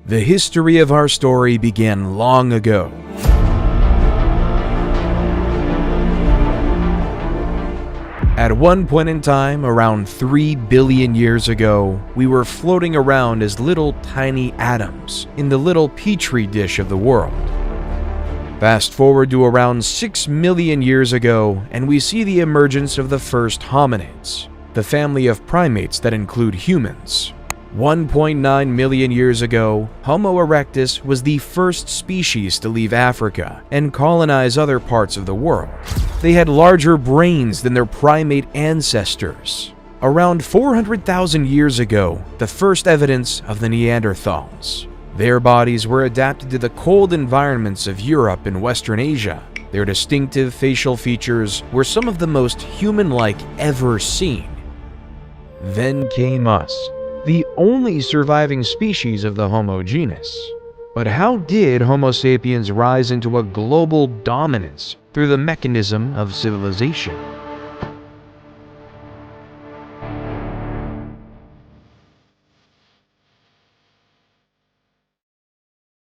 The history of our story began long ago. At one point in time, around 3 billion years ago, we were floating around as little tiny atoms in the little Petri dish of the world. Fast forward to around 6 million years ago, and we see the emergence of the first hominids, the family of primates that include humans. 1.9 million years ago, Homo erectus was the first species to leave Africa and colonize other parts of the world. They had larger brains than their primate ancestors. Around 400,000 years ago, the first evidence of the Neanderthals. Their bodies were adapted to the cold environments of Europe and Western Asia. Their distinctive facial features were some of the most human-like ever seen. Then came us, the only surviving species of the Homo genus. But how did Homo sapiens rise into a global dominance through the mechanism of civilization?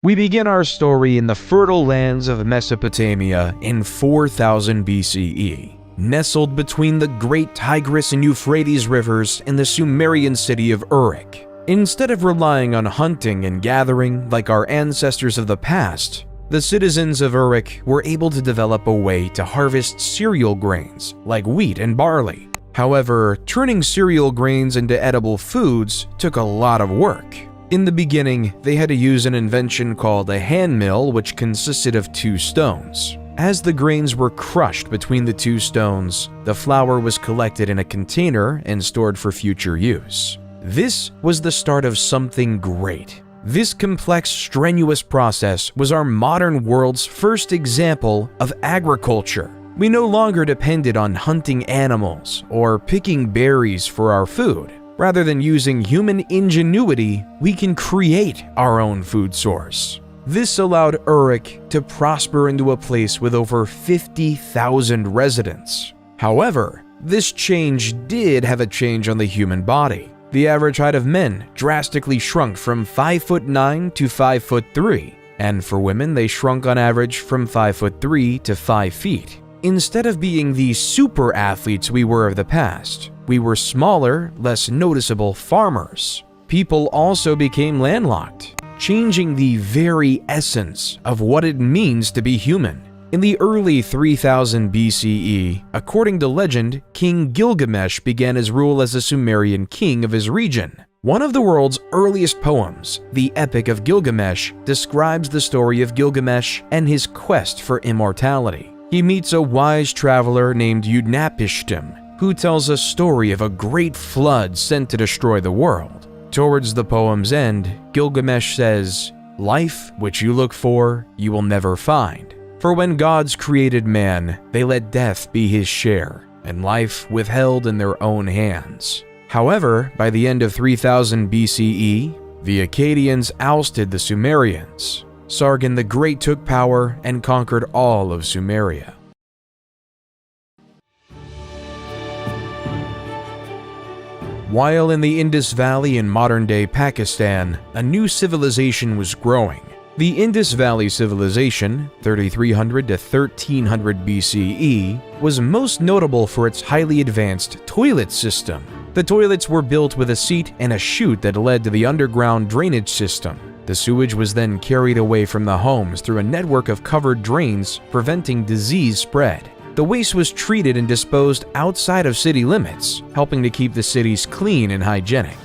We begin our story in the fertile lands of Mesopotamia in 4000 BCE. Nestled between the great Tigris and Euphrates rivers in the Sumerian city of Uruk. Instead of relying on hunting and gathering like our ancestors of the past, the citizens of Uruk were able to develop a way to harvest cereal grains like wheat and barley. However, turning cereal grains into edible foods took a lot of work. In the beginning, they had to use an invention called a hand mill, which consisted of 2 stones. As the grains were crushed between the 2 stones, the flour was collected in a container and stored for future use. This was the start of something great. This complex, strenuous process was our modern world's first example of agriculture. We no longer depended on hunting animals or picking berries for our food. Rather than using human ingenuity, we can create our own food source. This allowed Uruk to prosper into a place with over 50,000 residents. However, this change did have a change on the human body. The average height of men drastically shrunk from 5'9" to 5'3", and for women they shrunk on average from 5'3" to 5 feet. Instead of being the super athletes we were of the past, we were smaller, less noticeable farmers. People also became landlocked, changing the very essence of what it means to be human. In the early 3000 BCE, according to legend, King Gilgamesh began his rule as a Sumerian king of his region. One of the world's earliest poems, the Epic of Gilgamesh, describes the story of Gilgamesh and his quest for immortality. He meets a wise traveler named Utnapishtim, who tells a story of a great flood sent to destroy the world. Towards the poem's end, Gilgamesh says, "Life which you look for, you will never find. For when gods created man, they let death be his share, and life withheld in their own hands." However, by the end of 3000 BCE, the Akkadians ousted the Sumerians. Sargon the Great took power and conquered all of Sumeria. While in the Indus Valley in modern-day Pakistan, a new civilization was growing. The Indus Valley Civilization, 3300 to 1300 BCE, was most notable for its highly advanced toilet system. The toilets were built with a seat and a chute that led to the underground drainage system. The sewage was then carried away from the homes through a network of covered drains, preventing disease spread. The waste was treated and disposed outside of city limits, helping to keep the cities clean and hygienic.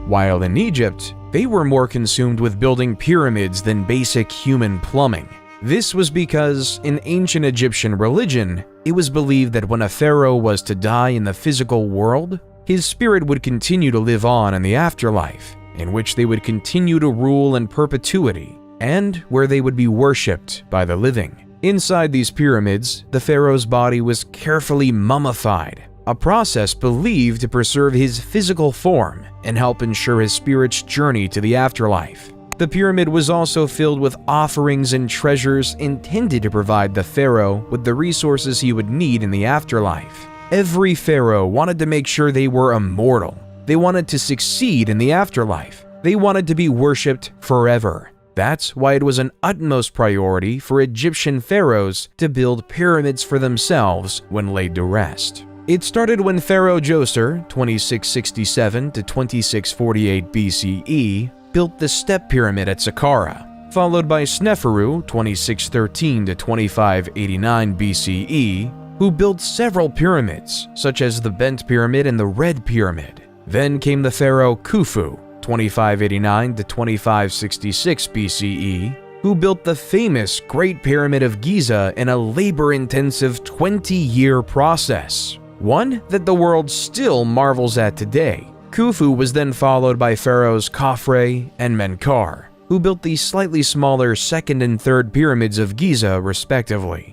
While in Egypt, they were more consumed with building pyramids than basic human plumbing. This was because, in ancient Egyptian religion, it was believed that when a pharaoh was to die in the physical world, his spirit would continue to live on in the afterlife, in which they would continue to rule in perpetuity, and where they would be worshipped by the living. Inside these pyramids, the pharaoh's body was carefully mummified, a process believed to preserve his physical form and help ensure his spirit's journey to the afterlife. The pyramid was also filled with offerings and treasures intended to provide the pharaoh with the resources he would need in the afterlife. Every pharaoh wanted to make sure they were immortal. They wanted to succeed in the afterlife. They wanted to be worshipped forever. That's why it was an utmost priority for Egyptian pharaohs to build pyramids for themselves when laid to rest. It started when Pharaoh Djoser, 2667 to 2648 BCE, built the Step Pyramid at Saqqara, followed by Sneferu, 2613 to 2589 BCE, who built several pyramids, such as the Bent Pyramid and the Red Pyramid. Then came the pharaoh Khufu, 2589 to 2566 BCE, who built the famous Great Pyramid of Giza in a labor-intensive 20-year process, one that the world still marvels at today. Khufu was then followed by pharaohs Khafre and Menkaure, who built the slightly smaller second and third pyramids of Giza respectively.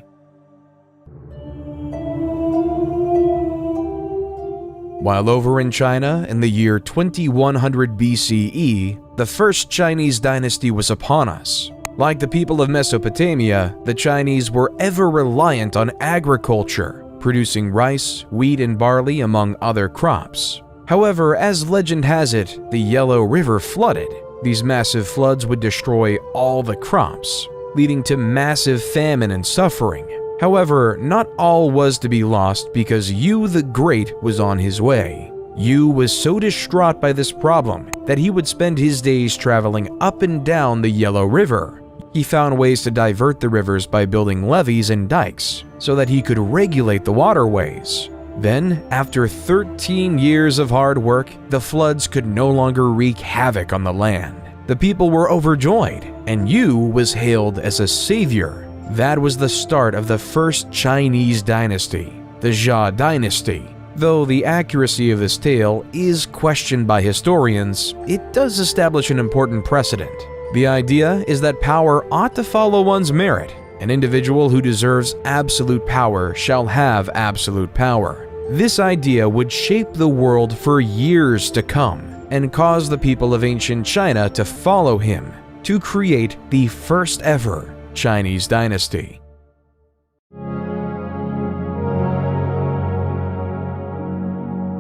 While over in China in the year 2100 BCE, the first Chinese dynasty was upon us. Like the people of Mesopotamia, the Chinese were ever reliant on agriculture, producing rice, wheat, and barley among other crops. However, as legend has it, the Yellow River flooded. These massive floods would destroy all the crops, leading to massive famine and suffering. However, not all was to be lost because Yu the Great was on his way. Yu was so distraught by this problem that he would spend his days traveling up and down the Yellow River. He found ways to divert the rivers by building levees and dikes so that he could regulate the waterways. Then, after 13 years of hard work, the floods could no longer wreak havoc on the land. The people were overjoyed, and Yu was hailed as a savior. That was the start of the first Chinese dynasty, the Jia dynasty. Though the accuracy of this tale is questioned by historians, it does establish an important precedent. The idea is that power ought to follow one's merit. An individual who deserves absolute power shall have absolute power. This idea would shape the world for years to come and cause the people of ancient China to follow him to create the first ever Chinese dynasty.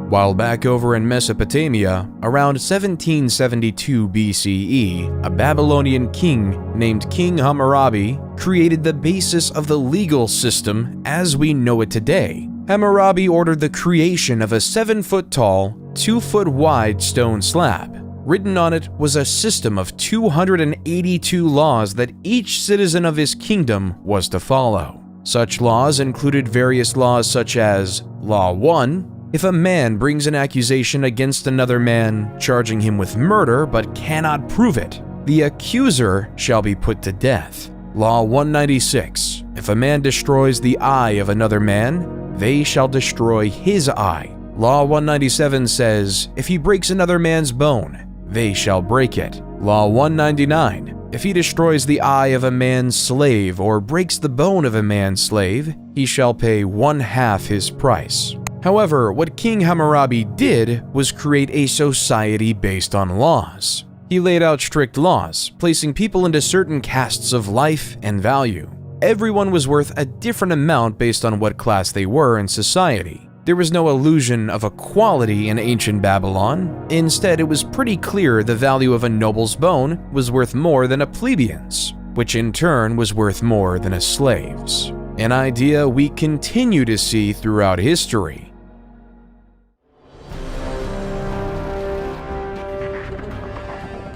While back over in Mesopotamia, around 1772 BCE, a Babylonian king named King Hammurabi created the basis of the legal system as we know it today. Hammurabi ordered the creation of a 7-foot-tall, 2-foot-wide stone slab. Written on it was a system of 282 laws that each citizen of his kingdom was to follow. Such laws included various laws such as Law 1, if a man brings an accusation against another man, charging him with murder but cannot prove it, the accuser shall be put to death. Law 196, if a man destroys the eye of another man, they shall destroy his eye. Law 197 says, if he breaks another man's bone, they shall break it. Law 199, if he destroys the eye of a man's slave or breaks the bone of a man's slave, he shall pay 1/2 his price. However, what King Hammurabi did was create a society based on laws. He laid out strict laws, placing people into certain castes of life and value. Everyone was worth a different amount based on what class they were in society. There was no illusion of equality in ancient Babylon. Instead, it was pretty clear the value of a noble's bone was worth more than a plebeian's, which in turn was worth more than a slave's. An idea we continue to see throughout history.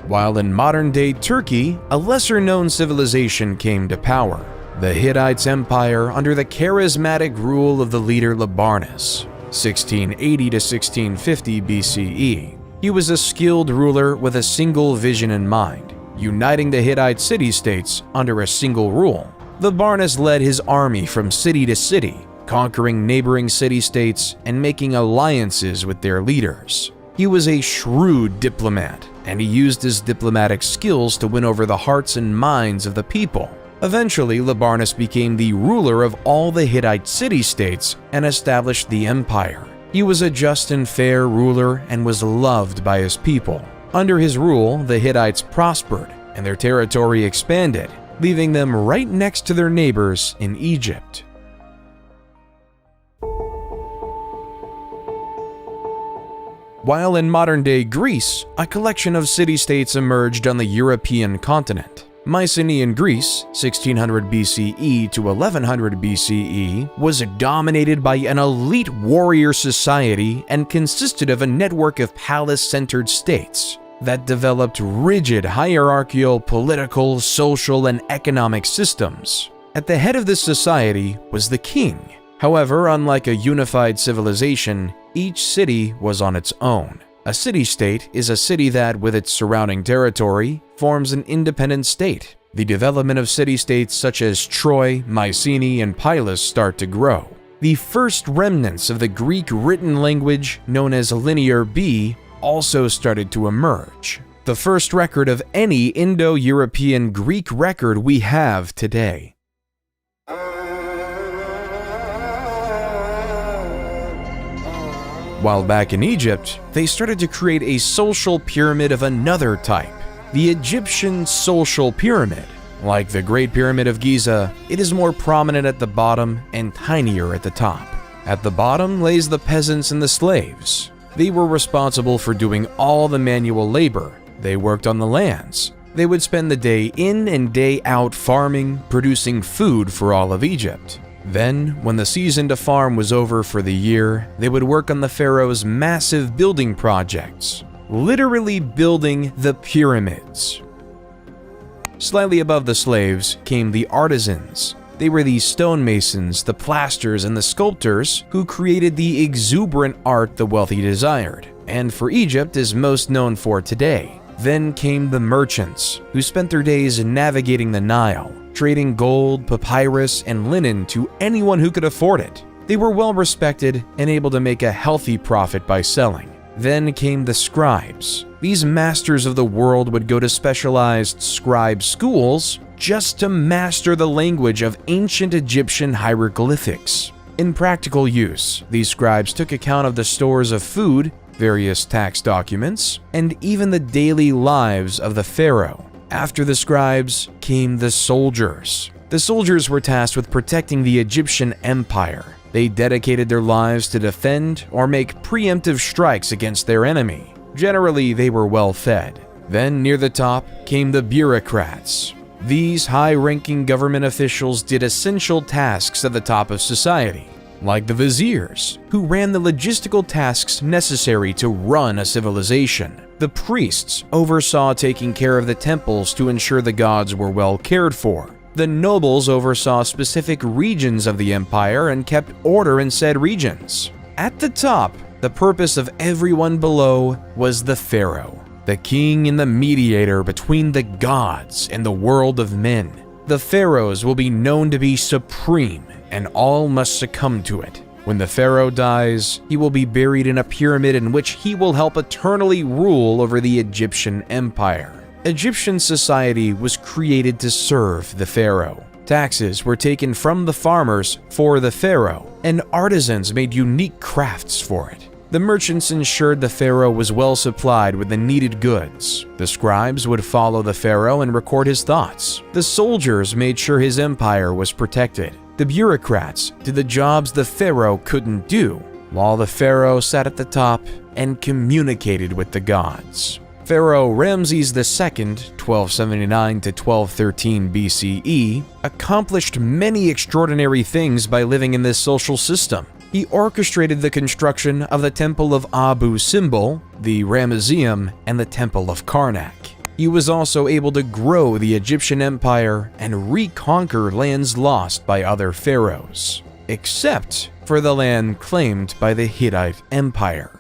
While in modern-day Turkey, a lesser-known civilization came to power. The Hittites' empire under the charismatic rule of the leader Labarnus, 1680 to 1650 BCE. He was a skilled ruler with a single vision in mind, uniting the Hittite city-states under a single rule. Labarnus led his army from city to city, conquering neighboring city-states and making alliances with their leaders. He was a shrewd diplomat, and he used his diplomatic skills to win over the hearts and minds of the people. Eventually, Labarnus became the ruler of all the Hittite city-states and established the empire. He was a just and fair ruler and was loved by his people. Under his rule, the Hittites prospered and their territory expanded, leaving them right next to their neighbors in Egypt. while in modern-day Greece, a collection of city-states emerged on the European continent. Mycenaean Greece, 1600 BCE to 1100 BCE, was dominated by an elite warrior society and consisted of a network of palace-centered states that developed rigid hierarchical, political, social, and economic systems. At the head of this society was the king. However, unlike a unified civilization, each city was on its own. A city-state is a city that, with its surrounding territory, forms an independent state. The development of city-states such as Troy, Mycenae, and Pylos start to grow. The first remnants of the Greek written language, known as Linear B, also started to emerge. The first record of any Indo-European Greek record we have today. While back in Egypt, they started to create a social pyramid of another type, the Egyptian social pyramid. Like the Great Pyramid of Giza, it is more prominent at the bottom and tinier at the top. At the bottom lays the peasants and the slaves. They were responsible for doing all the manual labor. They worked on the lands. They would spend the day in and day out farming, producing food for all of Egypt. Then, when the season to farm was over for the year, they would work on the pharaoh's massive building projects, literally building the pyramids. Slightly above the slaves came the artisans. They were the stonemasons, the plasters, and the sculptors who created the exuberant art the wealthy desired, and for Egypt is most known for today. Then came the merchants, who spent their days navigating the Nile, trading gold, papyrus, and linen to anyone who could afford it. They were well respected and able to make a healthy profit by selling. Then came the scribes. These masters of the world would go to specialized scribe schools just to master the language of ancient Egyptian hieroglyphics. In practical use, these scribes took account of the stores of food, various tax documents, and even the daily lives of the pharaoh. After the scribes came the soldiers. The soldiers were tasked with protecting the Egyptian empire. They dedicated their lives to defend or make preemptive strikes against their enemy. Generally, they were well fed. Then, near the top, came the bureaucrats. These high-ranking government officials did essential tasks at the top of society, like the viziers, who ran the logistical tasks necessary to run a civilization. The priests oversaw taking care of the temples to ensure the gods were well cared for. The nobles oversaw specific regions of the empire and kept order in said regions. At the top, the purpose of everyone below was the pharaoh, the king and the mediator between the gods and the world of men. The pharaohs will be known to be supreme, and all must succumb to it. When the pharaoh dies, he will be buried in a pyramid in which he will help eternally rule over the Egyptian empire. Egyptian society was created to serve the pharaoh. Taxes were taken from the farmers for the pharaoh, and artisans made unique crafts for it. The merchants ensured the pharaoh was well supplied with the needed goods. The scribes would follow the pharaoh and record his thoughts. The soldiers made sure his empire was protected. The bureaucrats did the jobs the pharaoh couldn't do, while the pharaoh sat at the top and communicated with the gods. Pharaoh Ramses II, 1279 to 1213 BCE, accomplished many extraordinary things by living in this social system. He orchestrated the construction of the Temple of Abu Simbel, the Ramesseum, and the Temple of Karnak. He was also able to grow the Egyptian empire and reconquer lands lost by other pharaohs, except for the land claimed by the Hittite Empire.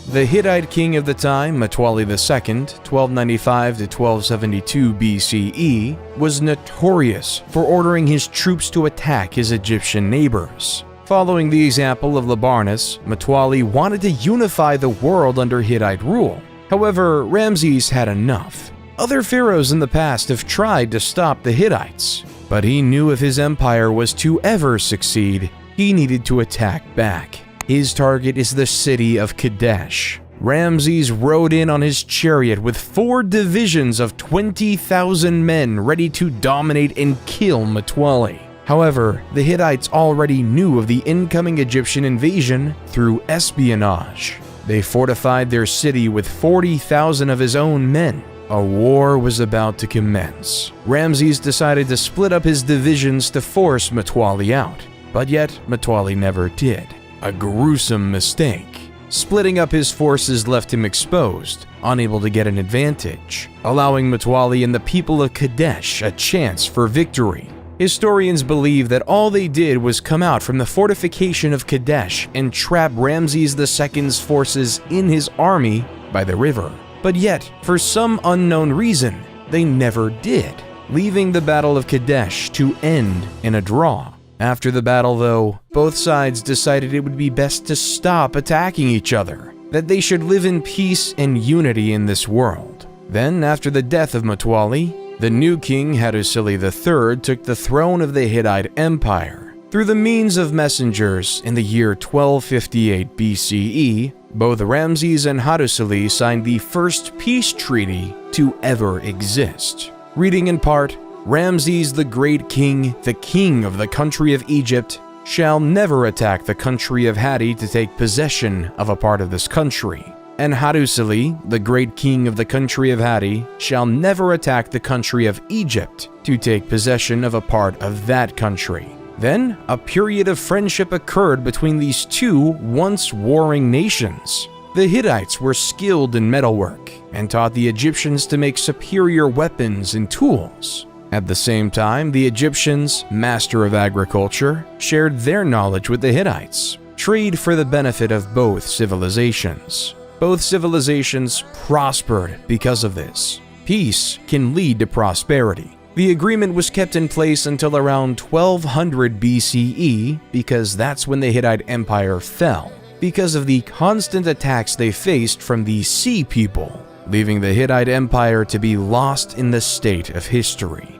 The Hittite king of the time, Mtwali II, 1295 to 1272 BCE, was notorious for ordering his troops to attack his Egyptian neighbors. Following the example of Labarnus, Mtwali wanted to unify the world under Hittite rule. However, Ramses had enough. Other pharaohs in the past have tried to stop the Hittites, but he knew if his empire was to ever succeed, he needed to attack back. His target is the city of Kadesh. Ramses rode in on his chariot with 4 divisions of 20,000 men ready to dominate and kill Mtwali. However, the Hittites already knew of the incoming Egyptian invasion through espionage. They fortified their city with 40,000 of his own men. A war was about to commence. Ramses decided to split up his divisions to force Mutawalli out, but yet Mutawalli never did. A gruesome mistake. Splitting up his forces left him exposed, unable to get an advantage, allowing Mutawalli and the people of Kadesh a chance for victory. Historians believe that all they did was come out from the fortification of Kadesh and trap Ramses II's forces in his army by the river. But yet, for some unknown reason, they never did, leaving the Battle of Kadesh to end in a draw. After the battle, though, both sides decided it would be best to stop attacking each other, that they should live in peace and unity in this world. Then, after the death of Mutawalli, the new king Hattusili III took the throne of the Hittite Empire. Through the means of messengers in the year 1258 BCE, both Ramses and Hattusili signed the first peace treaty to ever exist. Reading in part, Ramses the Great King, the king of the country of Egypt, shall never attack the country of Hatti to take possession of a part of this country. And Hattusili, the great king of the country of Hatti, shall never attack the country of Egypt to take possession of a part of that country. Then, a period of friendship occurred between these two once warring nations. The Hittites were skilled in metalwork and taught the Egyptians to make superior weapons and tools. At the same time, the Egyptians, master of agriculture, shared their knowledge with the Hittites. Trade for the benefit of both civilizations. Both civilizations prospered because of this. Peace can lead to prosperity. The agreement was kept in place until around 1200 BCE because that's when the Hittite Empire fell, because of the constant attacks they faced from the Sea People, leaving the Hittite Empire to be lost in the state of history.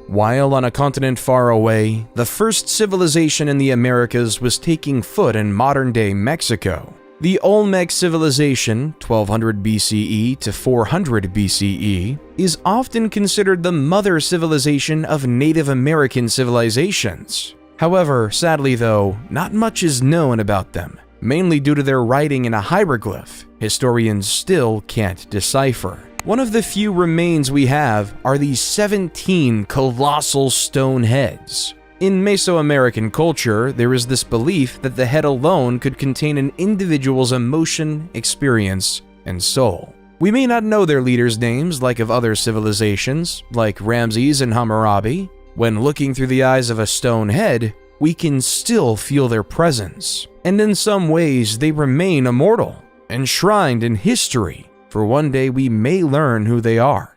While on a continent far away, the first civilization in the Americas was taking foot in modern-day Mexico. The Olmec civilization, 1200 BCE to 400 BCE, is often considered the mother civilization of Native American civilizations. However, sadly though, not much is known about them, mainly due to their writing in a hieroglyph historians still can't decipher. One of the few remains we have are these 17 colossal stone heads. In Mesoamerican culture, there is this belief that the head alone could contain an individual's emotion, experience, and soul. We may not know their leaders' names like of other civilizations, like Ramses and Hammurabi. When looking through the eyes of a stone head, we can still feel their presence. And in some ways, they remain immortal, enshrined in history, for one day we may learn who they are.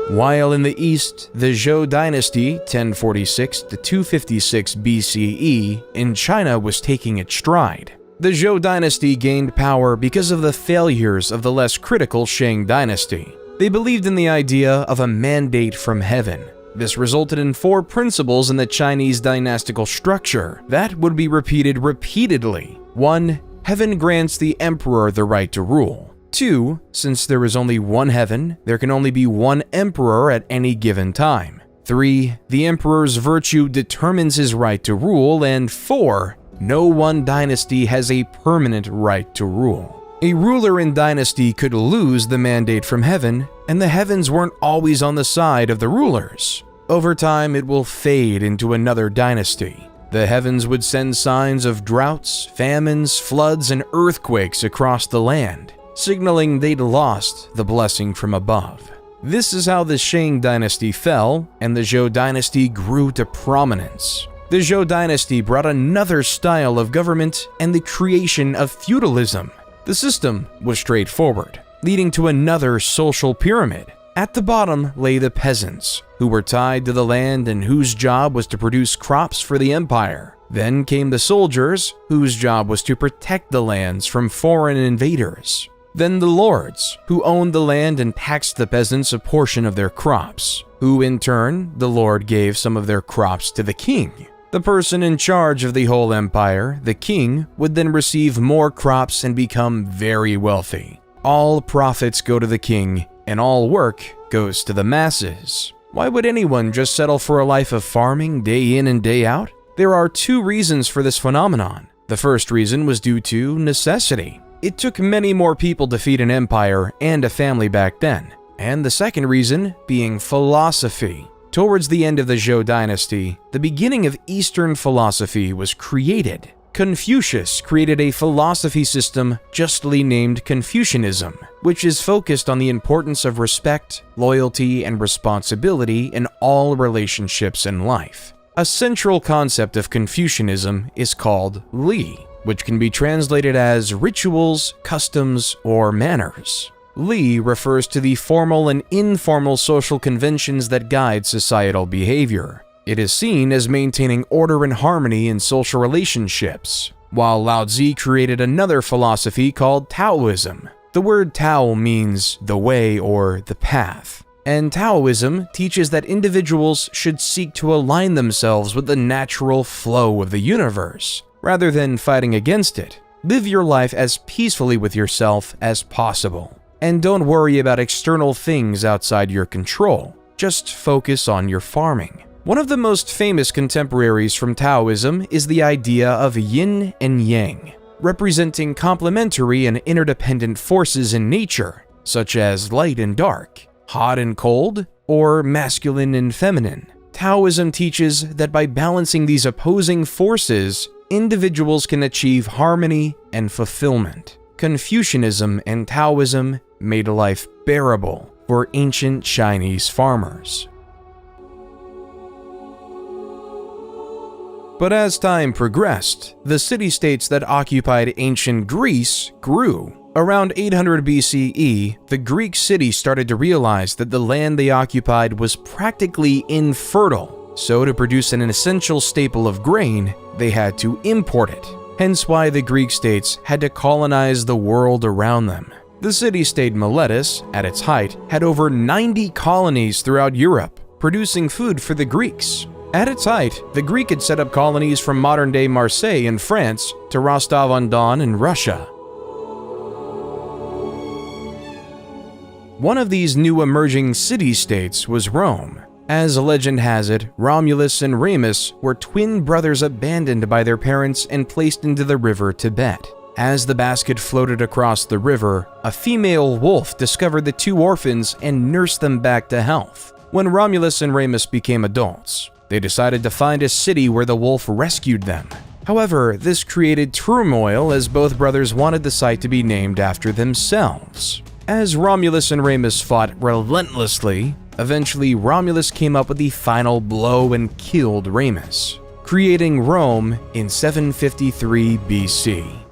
While in the east, the Zhou dynasty, 1046 to 256 BCE, in China was taking its stride. The Zhou dynasty gained power because of the failures of the less critical Shang dynasty. They believed in the idea of a mandate from heaven. This resulted in 4 principles in the Chinese dynastical structure that would be repeated repeatedly. 1. Heaven grants the emperor the right to rule. 2. Since there is only one heaven, there can only be one emperor at any given time. 3. The emperor's virtue determines his right to rule. And 4. No one dynasty has a permanent right to rule. A ruler in dynasty could lose the mandate from heaven, and the heavens weren't always on the side of the rulers. Over time, it will fade into another dynasty. The heavens would send signs of droughts, famines, floods, and earthquakes across the land, signaling they'd lost the blessing from above. This is how the Shang dynasty fell, and the Zhou dynasty grew to prominence. The Zhou dynasty brought another style of government and the creation of feudalism. The system was straightforward, leading to another social pyramid. At the bottom lay the peasants, who were tied to the land and whose job was to produce crops for the empire. Then came the soldiers, whose job was to protect the lands from foreign invaders. Then the lords, who owned the land and taxed the peasants a portion of their crops, who in turn, the lord gave some of their crops to the king. The person in charge of the whole empire, the king, would then receive more crops and become very wealthy. All profits go to the king, and all work goes to the masses. Why would anyone just settle for a life of farming day in and day out? There are two reasons for this phenomenon. The first reason was due to necessity. It took many more people to feed an empire and a family back then. And the second reason being philosophy. Towards the end of the Zhou dynasty, the beginning of Eastern philosophy was created. Confucius created a philosophy system justly named Confucianism, which is focused on the importance of respect, loyalty, and responsibility in all relationships in life. A central concept of Confucianism is called Li, which can be translated as rituals, customs, or manners. Li refers to the formal and informal social conventions that guide societal behavior. It is seen as maintaining order and harmony in social relationships, while Lao Tzu created another philosophy called Taoism. The word Tao means the way or the path, and Taoism teaches that individuals should seek to align themselves with the natural flow of the universe, rather than fighting against it. Live your life as peacefully with yourself as possible. And don't worry about external things outside your control. Just focus on your farming. One of the most famous contemporaries from Taoism is the idea of yin and yang, representing complementary and interdependent forces in nature, such as light and dark, hot and cold, or masculine and feminine. Taoism teaches that by balancing these opposing forces, individuals can achieve harmony and fulfillment. Confucianism and Taoism made life bearable for ancient Chinese farmers. But as time progressed, the city-states that occupied ancient Greece grew. Around 800 BCE, the Greek city started to realize that the land they occupied was practically infertile, so to produce an essential staple of grain, they had to import it. Hence why the Greek states had to colonize the world around them. The city-state Miletus, at its height, had over 90 colonies throughout Europe, producing food for the Greeks. At its height, the Greek had set up colonies from modern-day Marseille in France to Rostov-on-Don in Russia. One of these new emerging city-states was Rome. As legend has it, Romulus and Remus were twin brothers abandoned by their parents and placed into the river Tibet. As the basket floated across the river, a female wolf discovered the two orphans and nursed them back to health. When Romulus and Remus became adults, they decided to find a city where the wolf rescued them. However, this created turmoil as both brothers wanted the site to be named after themselves. As Romulus and Remus fought relentlessly, eventually Romulus came up with the final blow and killed Remus, creating Rome in 753 BC.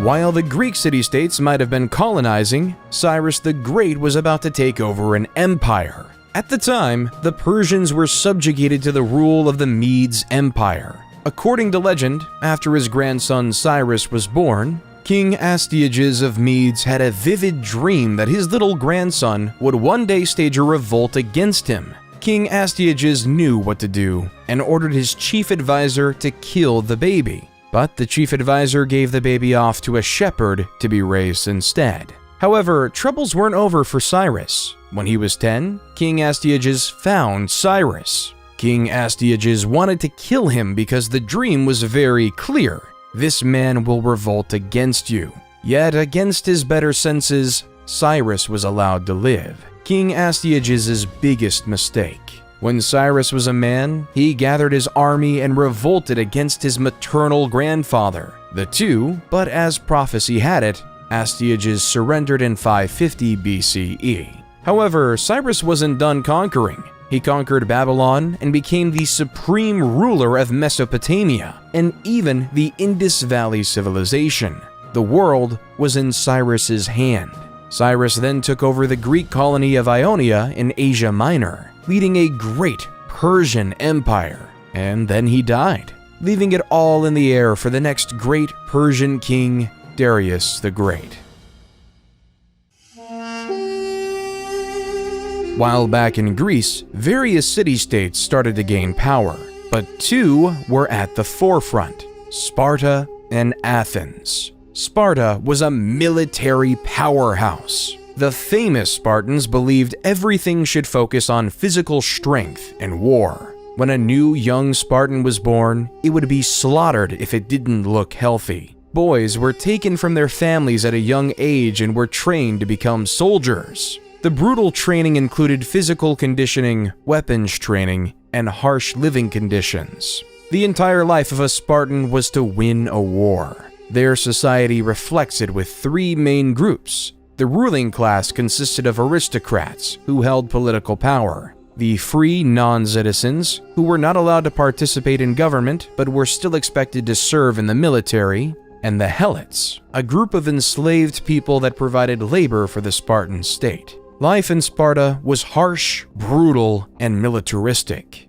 While the Greek city-states might have been colonizing, Cyrus the Great was about to take over an empire. At the time, the Persians were subjugated to the rule of the Medes Empire. According to legend, after his grandson Cyrus was born, King Astyages of Medes had a vivid dream that his little grandson would one day stage a revolt against him. King Astyages knew what to do and ordered his chief advisor to kill the baby. But the chief advisor gave the baby off to a shepherd to be raised instead. However, troubles weren't over for Cyrus. When he was 10, King Astyages found Cyrus. King Astyages wanted to kill him because the dream was very clear. This man will revolt against you. Yet, against his better senses, Cyrus was allowed to live. King Astyages' biggest mistake. When Cyrus was a man, he gathered his army and revolted against his maternal grandfather. The two, but as prophecy had it, Astyages surrendered in 550 BCE. However, Cyrus wasn't done conquering. He conquered Babylon and became the supreme ruler of Mesopotamia and even the Indus Valley Civilization. The world was in Cyrus's hand. Cyrus then took over the Greek colony of Ionia in Asia Minor, leading a great Persian empire, and then he died, leaving it all in the air for the next great Persian king, Darius the Great. While back in Greece, various city-states started to gain power, but two were at the forefront: Sparta and Athens. Sparta was a military powerhouse. The famous Spartans believed everything should focus on physical strength and war. When a new young Spartan was born, it would be slaughtered if it didn't look healthy. Boys were taken from their families at a young age and were trained to become soldiers. The brutal training included physical conditioning, weapons training, and harsh living conditions. The entire life of a Spartan was to win a war. Their society reflects it with three main groups. The ruling class consisted of aristocrats who held political power, the free non-citizens who were not allowed to participate in government but were still expected to serve in the military, and the helots, a group of enslaved people that provided labor for the Spartan state. Life in Sparta was harsh, brutal, and militaristic.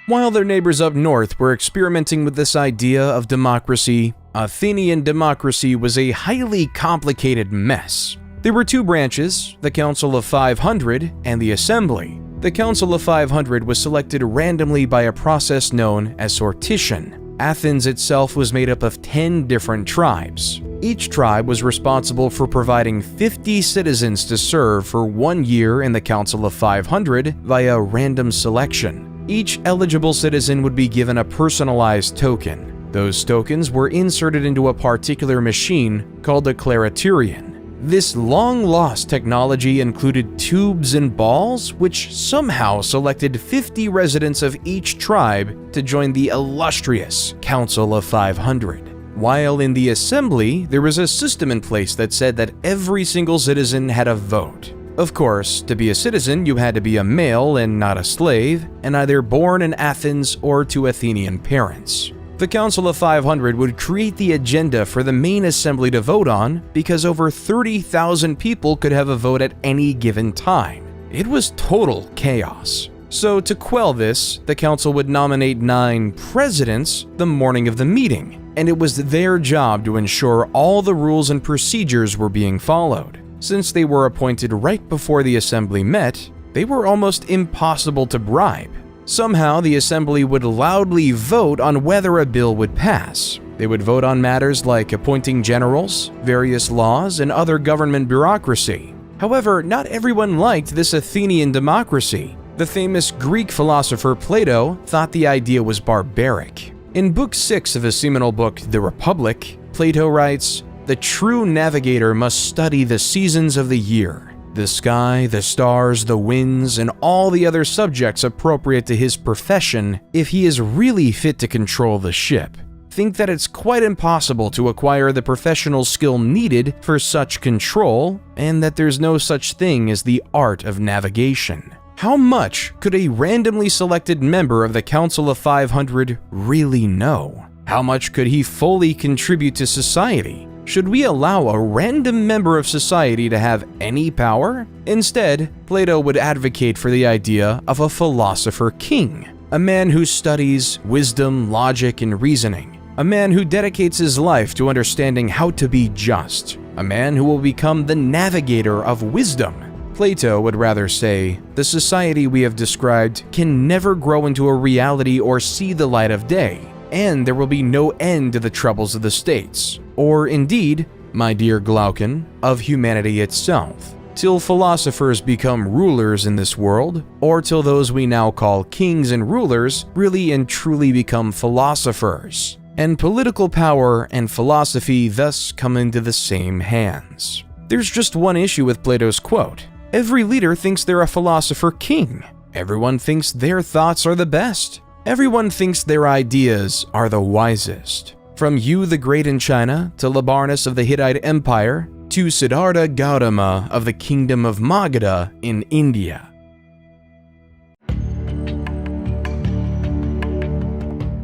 While their neighbors up north were experimenting with this idea of democracy, Athenian democracy was a highly complicated mess. There were two branches, the Council of 500 and the Assembly. The Council of 500 was selected randomly by a process known as sortition. Athens itself was made up of 10 different tribes. Each tribe was responsible for providing 50 citizens to serve for 1 year in the Council of 500 via random selection. Each eligible citizen would be given a personalized token. Those tokens were inserted into a particular machine called a clariterion. This long-lost technology included tubes and balls, which somehow selected 50 residents of each tribe to join the illustrious Council of 500. While in the Assembly, there was a system in place that said that every single citizen had a vote. Of course, to be a citizen, you had to be a male and not a slave, and either born in Athens or to Athenian parents. The Council of 500 would create the agenda for the main assembly to vote on because over 30,000 people could have a vote at any given time. It was total chaos. So to quell this, the council would nominate 9 presidents the morning of the meeting, and it was their job to ensure all the rules and procedures were being followed. Since they were appointed right before the assembly met, they were almost impossible to bribe. Somehow, the assembly would loudly vote on whether a bill would pass. They would vote on matters like appointing generals, various laws, and other government bureaucracy. However, not everyone liked this Athenian democracy. The famous Greek philosopher Plato thought the idea was barbaric. In Book 6 of his seminal book, The Republic, Plato writes, "The true navigator must study the seasons of the year, the sky, the stars, the winds, and all the other subjects appropriate to his profession if he is really fit to control the ship. Think that it's quite impossible to acquire the professional skill needed for such control, and that there's no such thing as the art of navigation." How much could a randomly selected member of the Council of 500 really know? How much could he fully contribute to society? Should we allow a random member of society to have any power? Instead, Plato would advocate for the idea of a philosopher king, a man who studies wisdom, logic, and reasoning, a man who dedicates his life to understanding how to be just, a man who will become the navigator of wisdom. Plato would rather say, the society we have described can never grow into a reality or see the light of day, and there will be no end to the troubles of the states, or indeed, my dear Glaucon, of humanity itself, till philosophers become rulers in this world, or till those we now call kings and rulers really and truly become philosophers, and political power and philosophy thus come into the same hands. There's just one issue with Plato's quote. Every leader thinks they're a philosopher king. Everyone thinks their thoughts are the best. Everyone thinks their ideas are the wisest. From Yu the Great in China, to Labarnus of the Hittite Empire, to Siddhartha Gautama of the Kingdom of Magadha in India.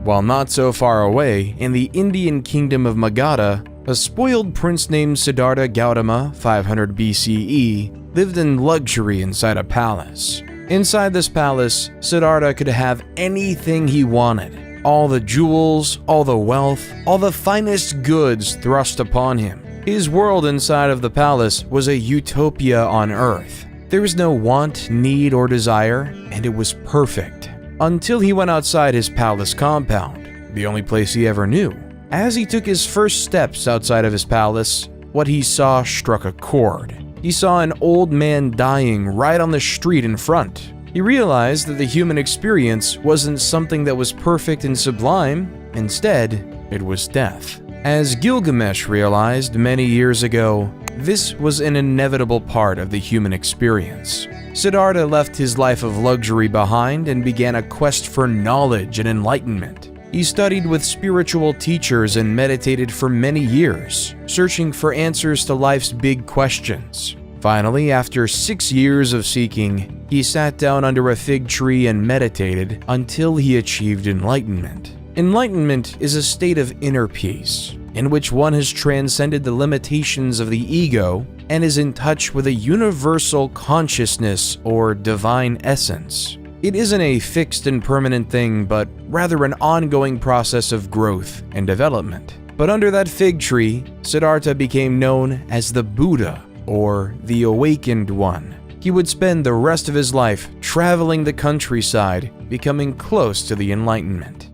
While not so far away, in the Indian Kingdom of Magadha, a spoiled prince named Siddhartha Gautama, 500 BCE, lived in luxury inside a palace. Inside this palace, Siddhartha could have anything he wanted. All the jewels, all the wealth, all the finest goods thrust upon him. His world inside of the palace was a utopia on Earth. There was no want, need, or desire, and it was perfect. Until he went outside his palace compound, the only place he ever knew. As he took his first steps outside of his palace, what he saw struck a chord. He saw an old man dying right on the street in front. He realized that the human experience wasn't something that was perfect and sublime. Instead, it was death. As Gilgamesh realized many years ago, this was an inevitable part of the human experience. Siddhartha left his life of luxury behind and began a quest for knowledge and enlightenment. He studied with spiritual teachers and meditated for many years, searching for answers to life's big questions. Finally, after 6 years of seeking, he sat down under a fig tree and meditated until he achieved enlightenment. Enlightenment is a state of inner peace, in which one has transcended the limitations of the ego and is in touch with a universal consciousness or divine essence. It isn't a fixed and permanent thing, but rather an ongoing process of growth and development. But under that fig tree, Siddhartha became known as the Buddha, or the Awakened One. He would spend the rest of his life traveling the countryside, becoming close to the Enlightenment.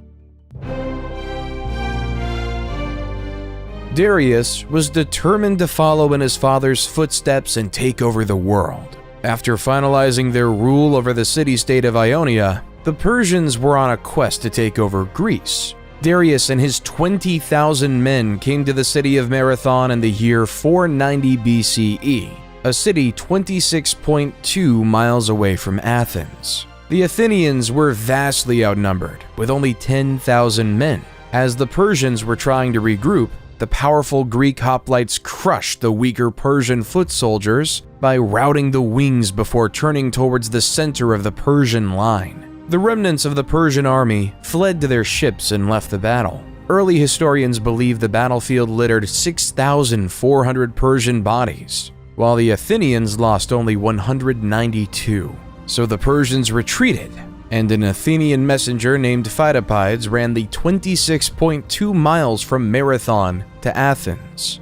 Darius was determined to follow in his father's footsteps and take over the world. After finalizing their rule over the city-state of Ionia, the Persians were on a quest to take over Greece. Darius and his 20,000 men came to the city of Marathon in the year 490 BCE, a city 26.2 miles away from Athens. The Athenians were vastly outnumbered, with only 10,000 men. As the Persians were trying to regroup, the powerful Greek hoplites crushed the weaker Persian foot soldiers by routing the wings before turning towards the center of the Persian line. The remnants of the Persian army fled to their ships and left the battle. Early historians believe the battlefield littered 6,400 Persian bodies, while the Athenians lost only 192. So the Persians retreated, and an Athenian messenger named Pheidippides ran the 26.2 miles from Marathon to Athens,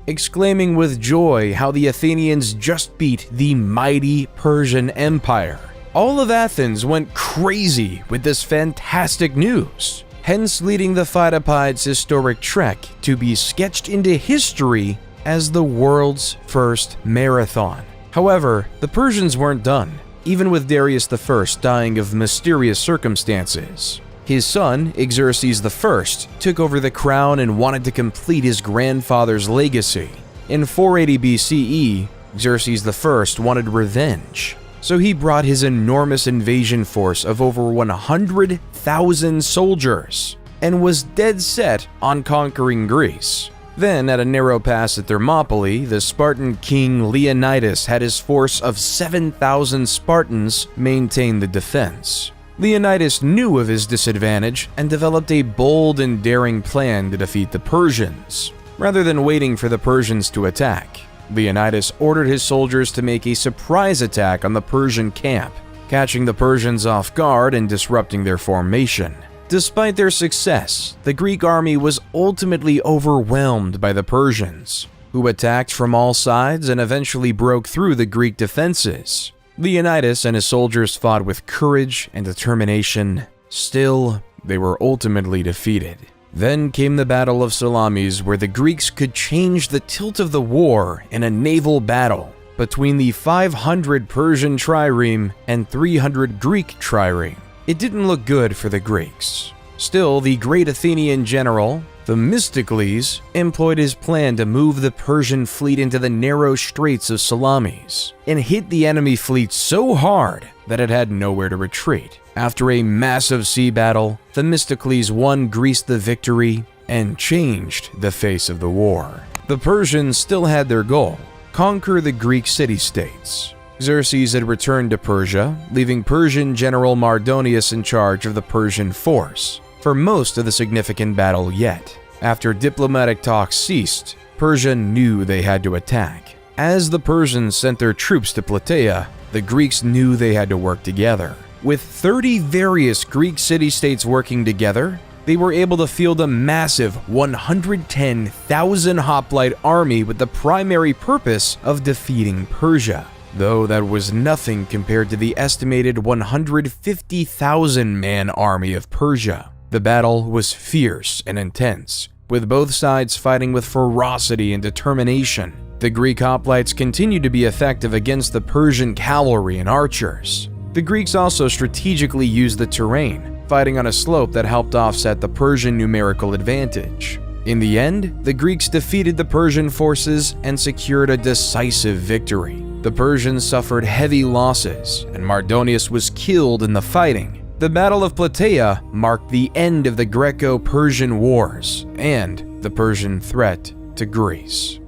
exclaiming with joy how the Athenians just beat the mighty Persian Empire. All of Athens went crazy with this fantastic news, hence leading the Pheidippides' historic trek to be sketched into history as the world's first marathon. However, the Persians weren't done, even with Darius I dying of mysterious circumstances. His son, Xerxes I, took over the crown and wanted to complete his grandfather's legacy. In 480 BCE, Xerxes I wanted revenge, so he brought his enormous invasion force of over 100,000 soldiers and was dead set on conquering Greece. Then, at a narrow pass at Thermopylae, the Spartan king Leonidas had his force of 7,000 Spartans maintain the defense. Leonidas knew of his disadvantage and developed a bold and daring plan to defeat the Persians. Rather than waiting for the Persians to attack, Leonidas ordered his soldiers to make a surprise attack on the Persian camp, catching the Persians off guard and disrupting their formation. Despite their success, the Greek army was ultimately overwhelmed by the Persians, who attacked from all sides and eventually broke through the Greek defenses. Leonidas and his soldiers fought with courage and determination. Still, they were ultimately defeated. Then came the Battle of Salamis, where the Greeks could change the tilt of the war in a naval battle between the 500 Persian trireme and 300 Greek trireme. It didn't look good for the Greeks. Still, the great Athenian general, Themistocles, employed his plan to move the Persian fleet into the narrow straits of Salamis and hit the enemy fleet so hard that it had nowhere to retreat. After a massive sea battle, Themistocles won Greece the victory and changed the face of the war. The Persians still had their goal: conquer the Greek city-states. Xerxes had returned to Persia, leaving Persian General Mardonius in charge of the Persian force for most of the significant battle yet. After diplomatic talks ceased, Persia knew they had to attack. As the Persians sent their troops to Plataea, the Greeks knew they had to work together. With 30 various Greek city-states working together, they were able to field a massive 110,000 hoplite army with the primary purpose of defeating Persia, though that was nothing compared to the estimated 150,000-man army of Persia. The battle was fierce and intense, with both sides fighting with ferocity and determination. The Greek hoplites continued to be effective against the Persian cavalry and archers. The Greeks also strategically used the terrain, fighting on a slope that helped offset the Persian numerical advantage. In the end, the Greeks defeated the Persian forces and secured a decisive victory. The Persians suffered heavy losses, and Mardonius was killed in the fighting. The Battle of Plataea marked the end of the Greco-Persian Wars and the Persian threat to Greece.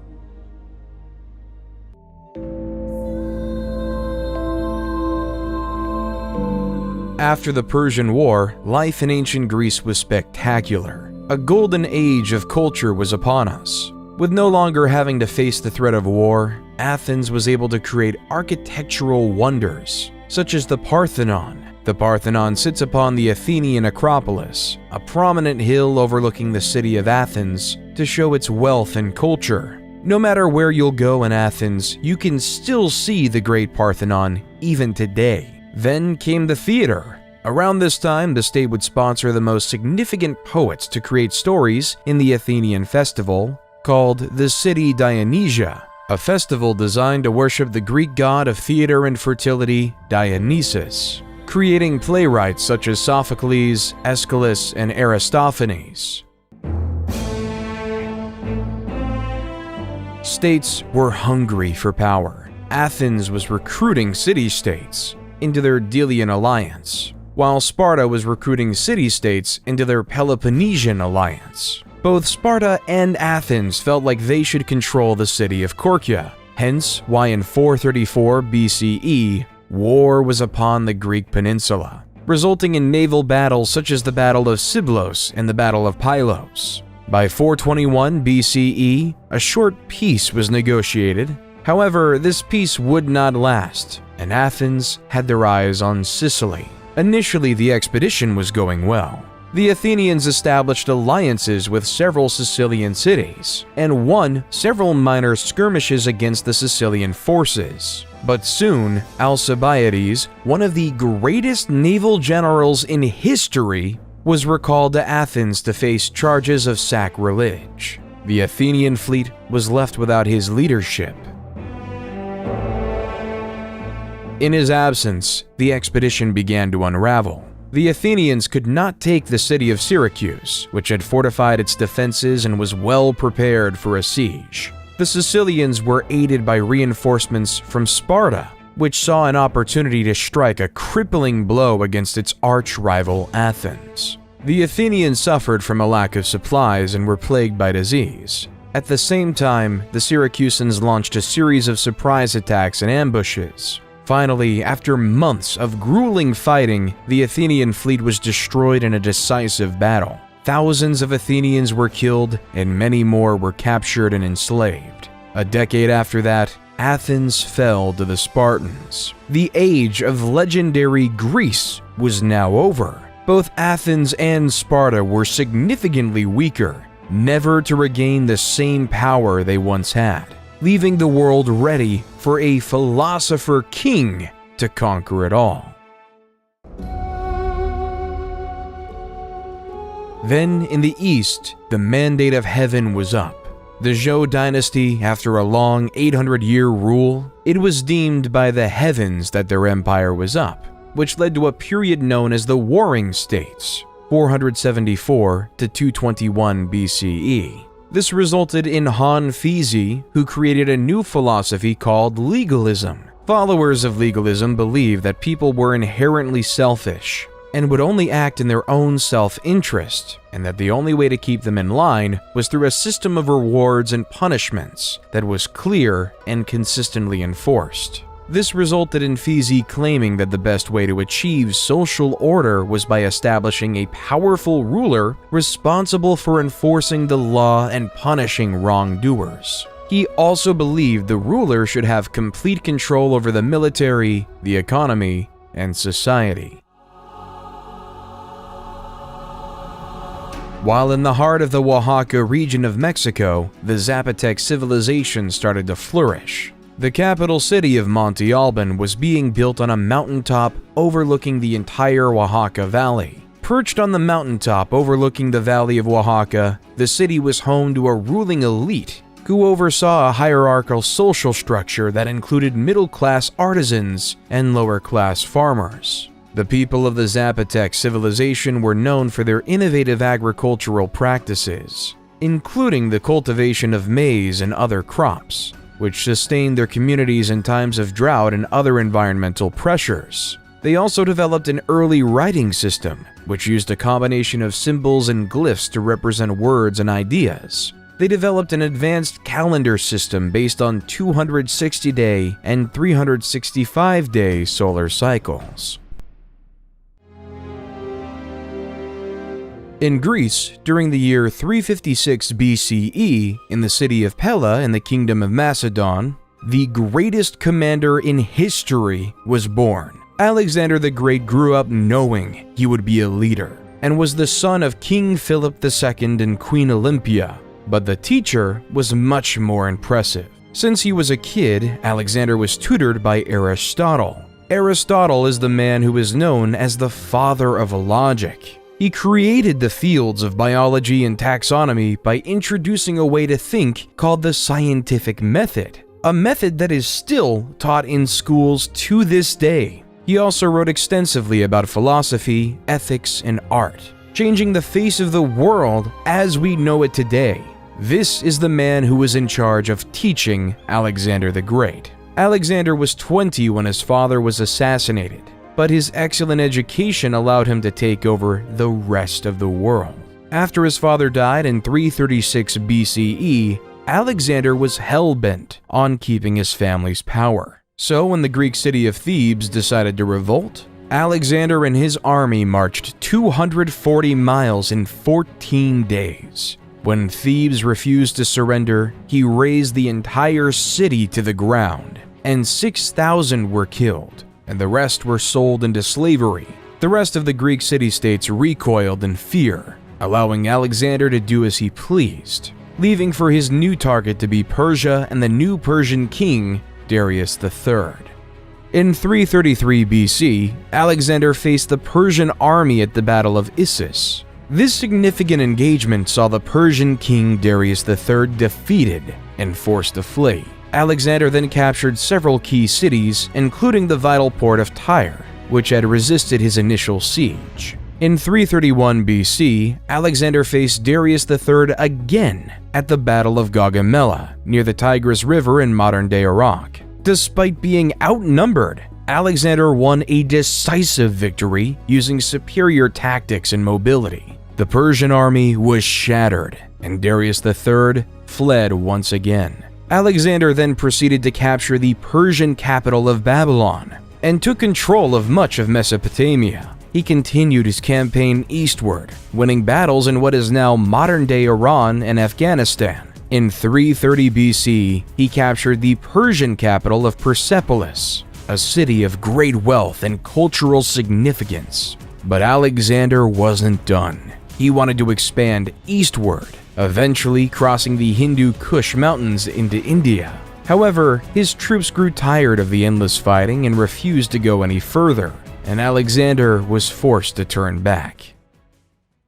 After the Persian War, life in ancient Greece was spectacular. A golden age of culture was upon us. With no longer having to face the threat of war, Athens was able to create architectural wonders, such as the Parthenon. The Parthenon sits upon the Athenian Acropolis, a prominent hill overlooking the city of Athens, to show its wealth and culture. No matter where you'll go in Athens, you can still see the Great Parthenon even today. Then came the theater. Around this time, the state would sponsor the most significant poets to create stories in the Athenian festival, called the City Dionysia, a festival designed to worship the Greek god of theater and fertility, Dionysus, creating playwrights such as Sophocles, Aeschylus, and Aristophanes. States were hungry for power. Athens was recruiting city-states into their Delian alliance, while Sparta was recruiting city-states into their Peloponnesian alliance. Both Sparta and Athens felt like they should control the city of Korkia, hence why in 434 BCE, war was upon the Greek peninsula, resulting in naval battles such as the Battle of Siblos and the Battle of Pylos. By 421 BCE, a short peace was negotiated. However, this peace would not last, and Athens had their eyes on Sicily. Initially, the expedition was going well. The Athenians established alliances with several Sicilian cities, and won several minor skirmishes against the Sicilian forces. But soon, Alcibiades, one of the greatest naval generals in history, was recalled to Athens to face charges of sacrilege. The Athenian fleet was left without his leadership. In his absence, the expedition began to unravel. The Athenians could not take the city of Syracuse, which had fortified its defenses and was well prepared for a siege. The Sicilians were aided by reinforcements from Sparta, which saw an opportunity to strike a crippling blow against its arch-rival Athens. The Athenians suffered from a lack of supplies and were plagued by disease. At the same time, the Syracusans launched a series of surprise attacks and ambushes. Finally, after months of grueling fighting, the Athenian fleet was destroyed in a decisive battle. Thousands of Athenians were killed, and many more were captured and enslaved. A decade after that, Athens fell to the Spartans. The age of legendary Greece was now over. Both Athens and Sparta were significantly weaker, never to regain the same power they once had, leaving the world ready for a philosopher king to conquer it all. Then, in the east, the mandate of heaven was up. The Zhou dynasty, after a long 800-year rule, it was deemed by the heavens that their empire was up, which led to a period known as the Warring States, 474 to 221 BCE. This resulted in Han Fizi, who created a new philosophy called legalism. Followers of legalism believed that people were inherently selfish and would only act in their own self-interest, and that the only way to keep them in line was through a system of rewards and punishments that was clear and consistently enforced. This resulted in Fizi claiming that the best way to achieve social order was by establishing a powerful ruler responsible for enforcing the law and punishing wrongdoers. He also believed the ruler should have complete control over the military, the economy, and society. While in the heart of the Oaxaca region of Mexico, the Zapotec civilization started to flourish. The capital city of Monte Alban was being built on a mountaintop overlooking the entire Oaxaca Valley. Perched on the mountaintop overlooking the Valley of Oaxaca, the city was home to a ruling elite who oversaw a hierarchical social structure that included middle-class artisans and lower-class farmers. The people of the Zapotec civilization were known for their innovative agricultural practices, including the cultivation of maize and other crops, which sustained their communities in times of drought and other environmental pressures. They also developed an early writing system, which used a combination of symbols and glyphs to represent words and ideas. They developed an advanced calendar system based on 260-day and 365-day solar cycles. In Greece, during the year 356 BCE, in the city of Pella in the Kingdom of Macedon, the greatest commander in history was born. Alexander the Great grew up knowing he would be a leader, and was the son of King Philip II and Queen Olympia. But the teacher was much more impressive. Since he was a kid, Alexander was tutored by Aristotle. Aristotle is the man who is known as the father of logic. He created the fields of biology and taxonomy by introducing a way to think called the scientific method, a method that is still taught in schools to this day. He also wrote extensively about philosophy, ethics, and art, changing the face of the world as we know it today. This is the man who was in charge of teaching Alexander the Great. Alexander was 20 when his father was assassinated, but his excellent education allowed him to take over the rest of the world. After his father died in 336 BCE, Alexander was hell-bent on keeping his family's power. So when the Greek city of Thebes decided to revolt, Alexander and his army marched 240 miles in 14 days. When Thebes refused to surrender, he razed the entire city to the ground, and 6,000 were killed, and the rest were sold into slavery. The rest of the Greek city-states recoiled in fear, allowing Alexander to do as he pleased, leaving for his new target to be Persia and the new Persian king, Darius III. In 333 BC, Alexander faced the Persian army at the Battle of Issus. This significant engagement saw the Persian king Darius III defeated and forced to flee. Alexander then captured several key cities, including the vital port of Tyre, which had resisted his initial siege. In 331 BC, Alexander faced Darius III again at the Battle of Gaugamela, near the Tigris River in modern-day Iraq. Despite being outnumbered, Alexander won a decisive victory using superior tactics and mobility. The Persian army was shattered, and Darius III fled once again. Alexander then proceeded to capture the Persian capital of Babylon and took control of much of Mesopotamia. He continued his campaign eastward, winning battles in what is now modern-day Iran and Afghanistan. In 330 BC, he captured the Persian capital of Persepolis, a city of great wealth and cultural significance. But Alexander wasn't done. He wanted to expand eastward, eventually crossing the Hindu Kush Mountains into India. However, his troops grew tired of the endless fighting and refused to go any further, and Alexander was forced to turn back.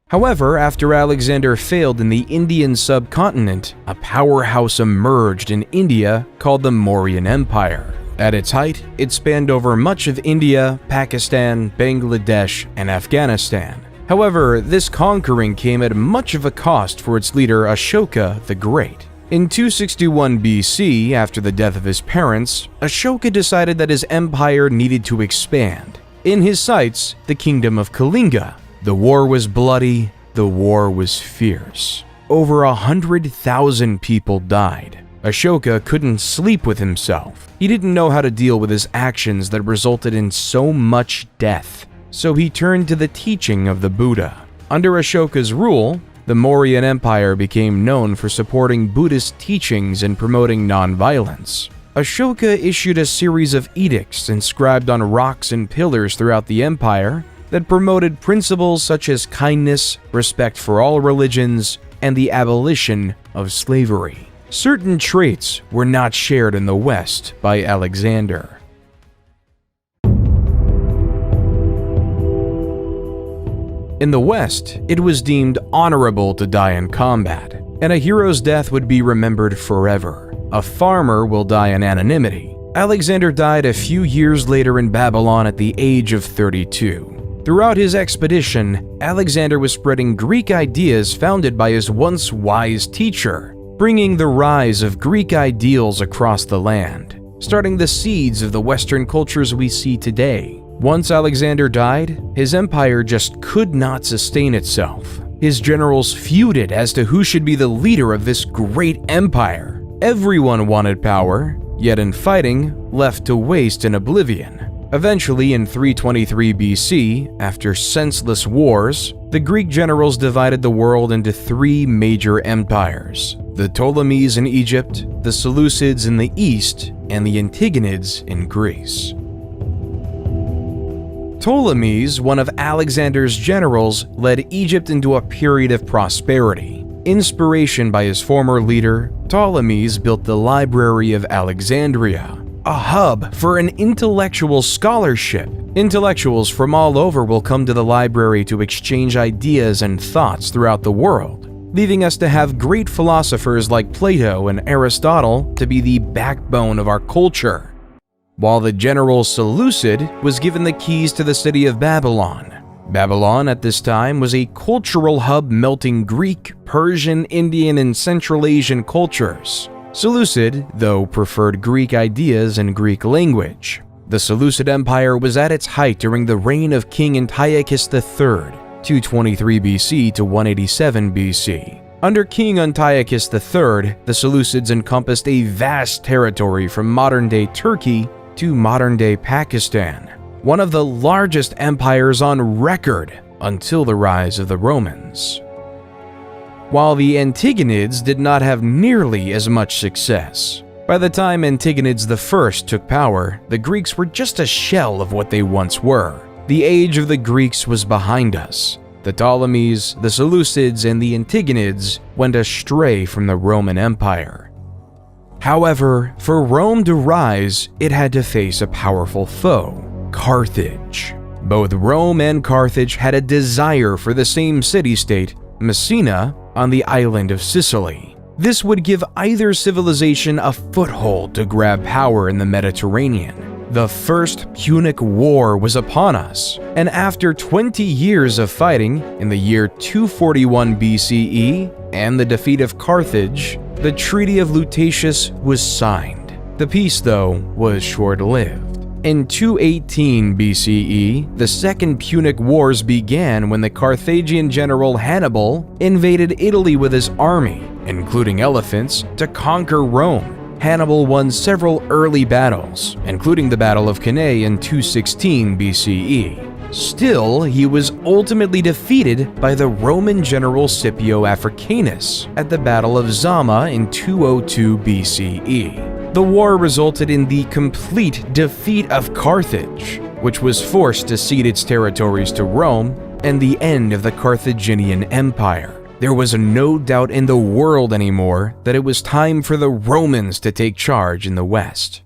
However, after Alexander failed in the Indian subcontinent, a powerhouse emerged in India called the Mauryan Empire. At its height, it spanned over much of India, Pakistan, Bangladesh, and Afghanistan. However, this conquering came at much of a cost for its leader Ashoka the Great. In 261 BC, after the death of his parents, Ashoka decided that his empire needed to expand. In his sights, the kingdom of Kalinga. The war was bloody, the war was fierce. Over 100,000 people died. Ashoka couldn't sleep with himself. He didn't know how to deal with his actions that resulted in so much death. So he turned to the teaching of the Buddha. Under Ashoka's rule, the Mauryan Empire became known for supporting Buddhist teachings and promoting nonviolence. Ashoka issued a series of edicts inscribed on rocks and pillars throughout the empire, that promoted principles such as kindness, respect for all religions, and the abolition of slavery. Certain traits were not shared in the West by Alexander. In the West, it was deemed honorable to die in combat, and a hero's death would be remembered forever. A farmer will die in anonymity. Alexander died a few years later in Babylon at the age of 32. Throughout his expedition, Alexander was spreading Greek ideas founded by his once wise teacher, bringing the rise of Greek ideals across the land, starting the seeds of the Western cultures we see today. Once Alexander died, his empire just could not sustain itself. His generals feuded as to who should be the leader of this great empire. Everyone wanted power, yet in fighting, left to waste in oblivion. Eventually, in 323 BC, after senseless wars, the Greek generals divided the world into three major empires: the Ptolemies in Egypt, the Seleucids in the east, and the Antigonids in Greece. Ptolemies, one of Alexander's generals, led Egypt into a period of prosperity. Inspiration by his former leader, Ptolemies built the Library of Alexandria, a hub for an intellectual scholarship. Intellectuals from all over will come to the library to exchange ideas and thoughts throughout the world, leaving us to have great philosophers like Plato and Aristotle to be the backbone of our culture. While the general Seleucid was given the keys to the city of Babylon. Babylon at this time was a cultural hub melting Greek, Persian, Indian, and Central Asian cultures. Seleucid, though, preferred Greek ideas and Greek language. The Seleucid Empire was at its height during the reign of King Antiochus III, 223 BC to 187 BC. Under King Antiochus III, the Seleucids encompassed a vast territory from modern-day Turkey to modern-day Pakistan, one of the largest empires on record until the rise of the Romans. While the Antigonids did not have nearly as much success. By the time Antigonids I took power, the Greeks were just a shell of what they once were. The age of the Greeks was behind us. The Ptolemies, the Seleucids, and the Antigonids went astray from the Roman Empire. However, for Rome to rise, it had to face a powerful foe, Carthage. Both Rome and Carthage had a desire for the same city-state, Messina, on the island of Sicily. This would give either civilization a foothold to grab power in the Mediterranean. The First Punic War was upon us, and after 20 years of fighting, in the year 241 BCE, and the defeat of Carthage, the Treaty of Lutatius was signed. The peace, though, was short-lived. In 218 BCE, the Second Punic Wars began when the Carthaginian general Hannibal invaded Italy with his army, including elephants, to conquer Rome. Hannibal won several early battles, including the Battle of Cannae in 216 BCE. Still, he was ultimately defeated by the Roman general Scipio Africanus at the Battle of Zama in 202 BCE. The war resulted in the complete defeat of Carthage, which was forced to cede its territories to Rome, and the end of the Carthaginian Empire. There was no doubt in the world anymore that it was time for the Romans to take charge in the West.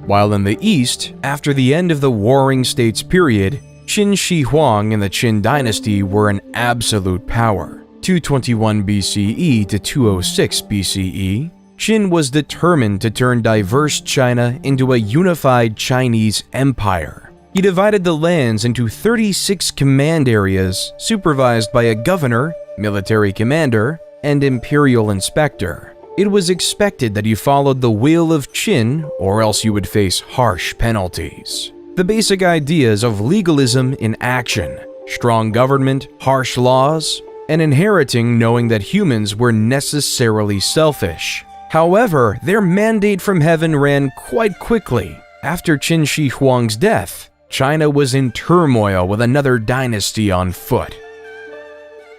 While in the East, after the end of the Warring States period, Qin Shi Huang and the Qin dynasty were an absolute power. 221 BCE to 206 BCE, Qin was determined to turn diverse China into a unified Chinese empire. He divided the lands into 36 command areas supervised by a governor, military commander, and imperial inspector. It was expected that you followed the will of Qin, or else you would face harsh penalties. The basic ideas of legalism in action, strong government, harsh laws, and inheriting knowing that humans were necessarily selfish. However, their mandate from heaven ran quite quickly. After Qin Shi Huang's death, China was in turmoil with another dynasty on foot.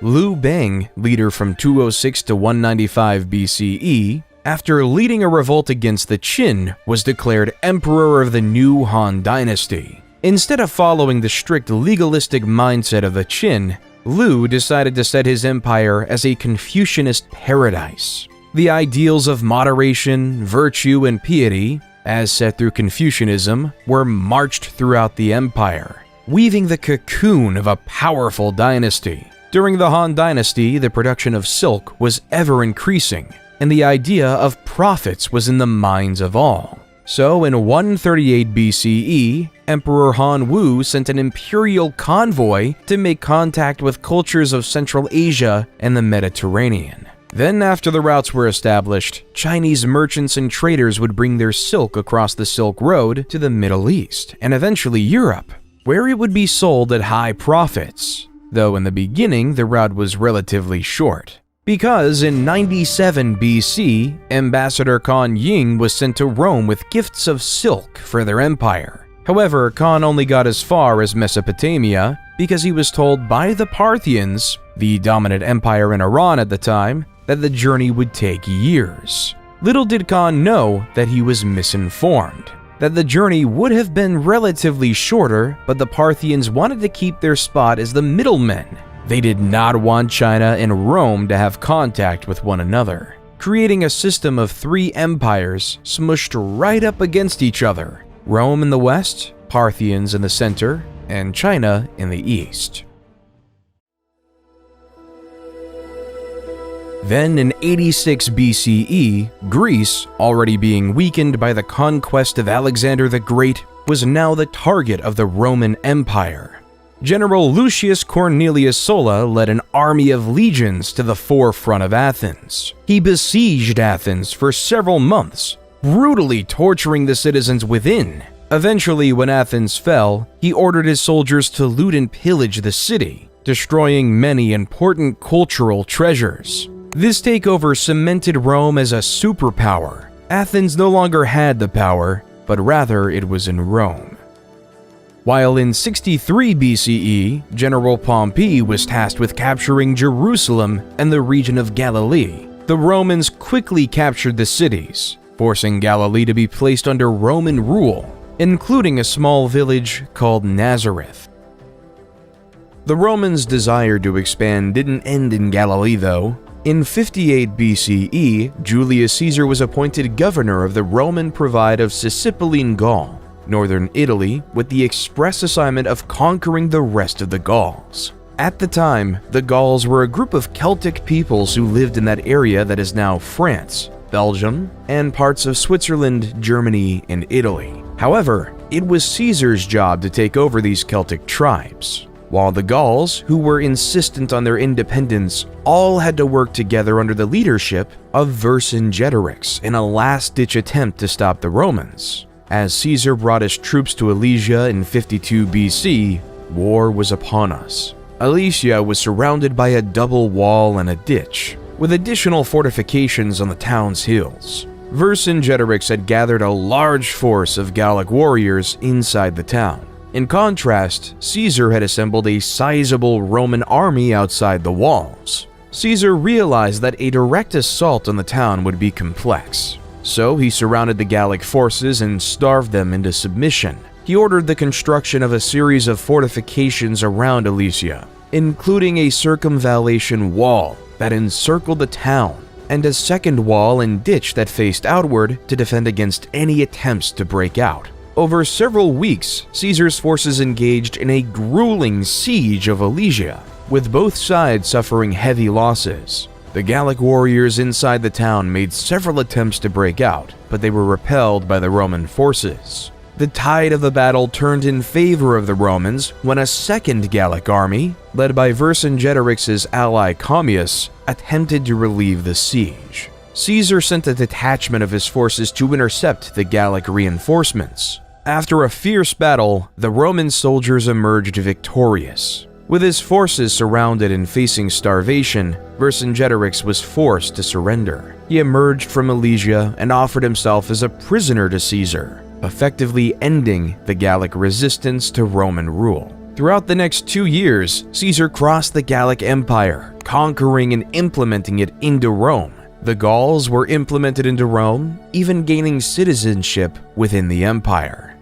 Liu Bang, leader from 206 to 195 BCE, after leading a revolt against the Qin, was declared emperor of the new Han dynasty. Instead of following the strict legalistic mindset of the Qin, Liu decided to set his empire as a Confucianist paradise. The ideals of moderation, virtue, and piety, as set through Confucianism, were marched throughout the empire, weaving the cocoon of a powerful dynasty. During the Han dynasty, the production of silk was ever increasing, and the idea of profits was in the minds of all. So in 138 BCE, Emperor Han Wu sent an imperial convoy to make contact with cultures of Central Asia and the Mediterranean. Then, after the routes were established, Chinese merchants and traders would bring their silk across the Silk Road to the Middle East and eventually Europe, where it would be sold at high profits, though in the beginning the route was relatively short. Because in 97 BC, Ambassador Kan Ying was sent to Rome with gifts of silk for their empire. However, Kan only got as far as Mesopotamia because he was told by the Parthians, the dominant empire in Iran at the time, that the journey would take years. Little did Kan know that he was misinformed, that the journey would have been relatively shorter, but the Parthians wanted to keep their spot as the middlemen. They did not want China and Rome to have contact with one another, creating a system of three empires smushed right up against each other: Rome in the west, Parthians in the center, and China in the east. Then in 86 BCE, Greece, already being weakened by the conquest of Alexander the Great, was now the target of the Roman Empire. General Lucius Cornelius Sulla led an army of legions to the forefront of Athens. He besieged Athens for several months, brutally torturing the citizens within. Eventually, when Athens fell, he ordered his soldiers to loot and pillage the city, destroying many important cultural treasures. This takeover cemented Rome as a superpower. Athens no longer had the power, but rather it was in Rome. While in 63 BCE, General Pompey was tasked with capturing Jerusalem and the region of Galilee, the Romans quickly captured the cities, forcing Galilee to be placed under Roman rule, including a small village called Nazareth. The Romans' desire to expand didn't end in Galilee, though. In 58 BCE, Julius Caesar was appointed governor of the Roman Province of Sicilian Gaul, northern Italy, with the express assignment of conquering the rest of the Gauls. At the time, the Gauls were a group of Celtic peoples who lived in that area that is now France, Belgium, and parts of Switzerland, Germany, and Italy. However, it was Caesar's job to take over these Celtic tribes, while the Gauls, who were insistent on their independence, all had to work together under the leadership of Vercingetorix in a last-ditch attempt to stop the Romans. As Caesar brought his troops to Alesia in 52 BC, war was upon us. Alesia was surrounded by a double wall and a ditch, with additional fortifications on the town's hills. Vercingetorix had gathered a large force of Gallic warriors inside the town. In contrast, Caesar had assembled a sizable Roman army outside the walls. Caesar realized that a direct assault on the town would be complex, so he surrounded the Gallic forces and starved them into submission. He ordered the construction of a series of fortifications around Alesia, including a circumvallation wall that encircled the town, and a second wall and ditch that faced outward to defend against any attempts to break out. Over several weeks, Caesar's forces engaged in a grueling siege of Alesia, with both sides suffering heavy losses. The Gallic warriors inside the town made several attempts to break out, but they were repelled by the Roman forces. The tide of the battle turned in favor of the Romans when a second Gallic army, led by Vercingetorix's ally Commius, attempted to relieve the siege. Caesar sent a detachment of his forces to intercept the Gallic reinforcements. After a fierce battle, the Roman soldiers emerged victorious. With his forces surrounded and facing starvation, Vercingetorix was forced to surrender. He emerged from Alesia and offered himself as a prisoner to Caesar, effectively ending the Gallic resistance to Roman rule. Throughout the next 2 years, Caesar crossed the Gallic Empire, conquering and implementing it into Rome. The Gauls were implemented into Rome, even gaining citizenship within the empire.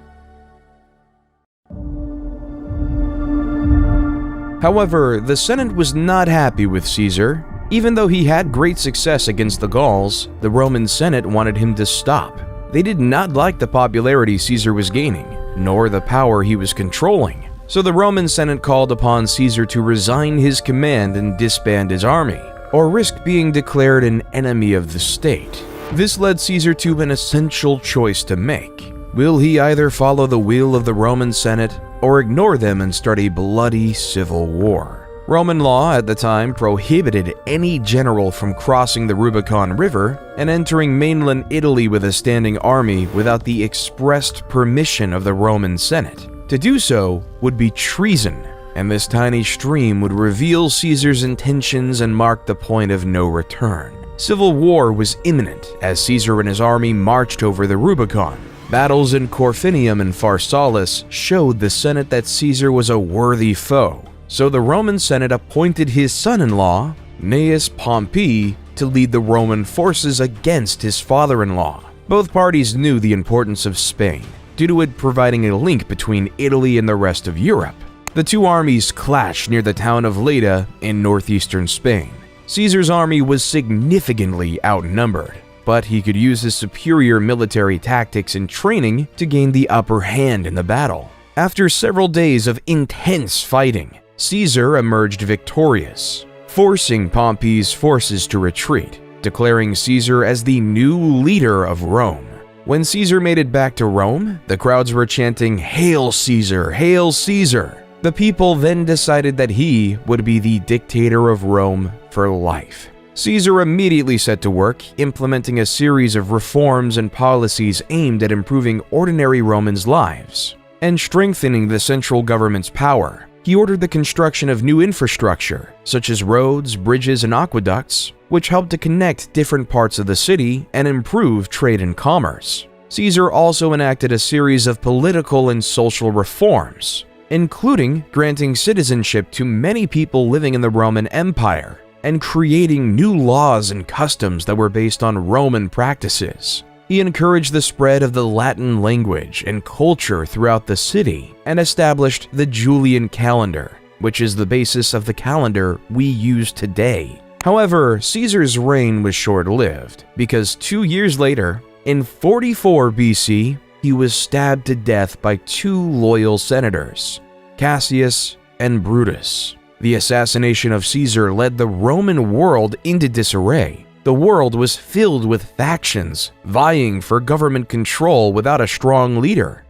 However, the Senate was not happy with Caesar. Even though he had great success against the Gauls, the Roman Senate wanted him to stop. They did not like the popularity Caesar was gaining, nor the power he was controlling. So the Roman Senate called upon Caesar to resign his command and disband his army, or risk being declared an enemy of the state. This led Caesar to an essential choice to make. Will he either follow the will of the Roman Senate or ignore them and start a bloody civil war? Roman law at the time prohibited any general from crossing the Rubicon River and entering mainland Italy with a standing army without the expressed permission of the Roman Senate. To do so would be treason, and this tiny stream would reveal Caesar's intentions and mark the point of no return. Civil war was imminent as Caesar and his army marched over the Rubicon. Battles in Corfinium and Pharsalus showed the Senate that Caesar was a worthy foe, so the Roman Senate appointed his son-in-law, Gnaeus Pompey, to lead the Roman forces against his father-in-law. Both parties knew the importance of Spain, due to it providing a link between Italy and the rest of Europe. The two armies clashed near the town of Leda in northeastern Spain. Caesar's army was significantly outnumbered, but he could use his superior military tactics and training to gain the upper hand in the battle. After several days of intense fighting, Caesar emerged victorious, forcing Pompey's forces to retreat, declaring Caesar as the new leader of Rome. When Caesar made it back to Rome, the crowds were chanting, "Hail Caesar! Hail Caesar!" The people then decided that he would be the dictator of Rome for life. Caesar immediately set to work, implementing a series of reforms and policies aimed at improving ordinary Romans' lives and strengthening the central government's power. He ordered the construction of new infrastructure, such as roads, bridges, and aqueducts, which helped to connect different parts of the city and improve trade and commerce. Caesar also enacted a series of political and social reforms, including granting citizenship to many people living in the Roman Empire and creating new laws and customs that were based on Roman practices. He encouraged the spread of the Latin language and culture throughout the city and established the Julian calendar, which is the basis of the calendar we use today. However, Caesar's reign was short-lived because 2 years later, in 44 BC, he was stabbed to death by two loyal senators, Cassius and Brutus. The assassination of Caesar led the Roman world into disarray. The world was filled with factions vying for government control without a strong leader.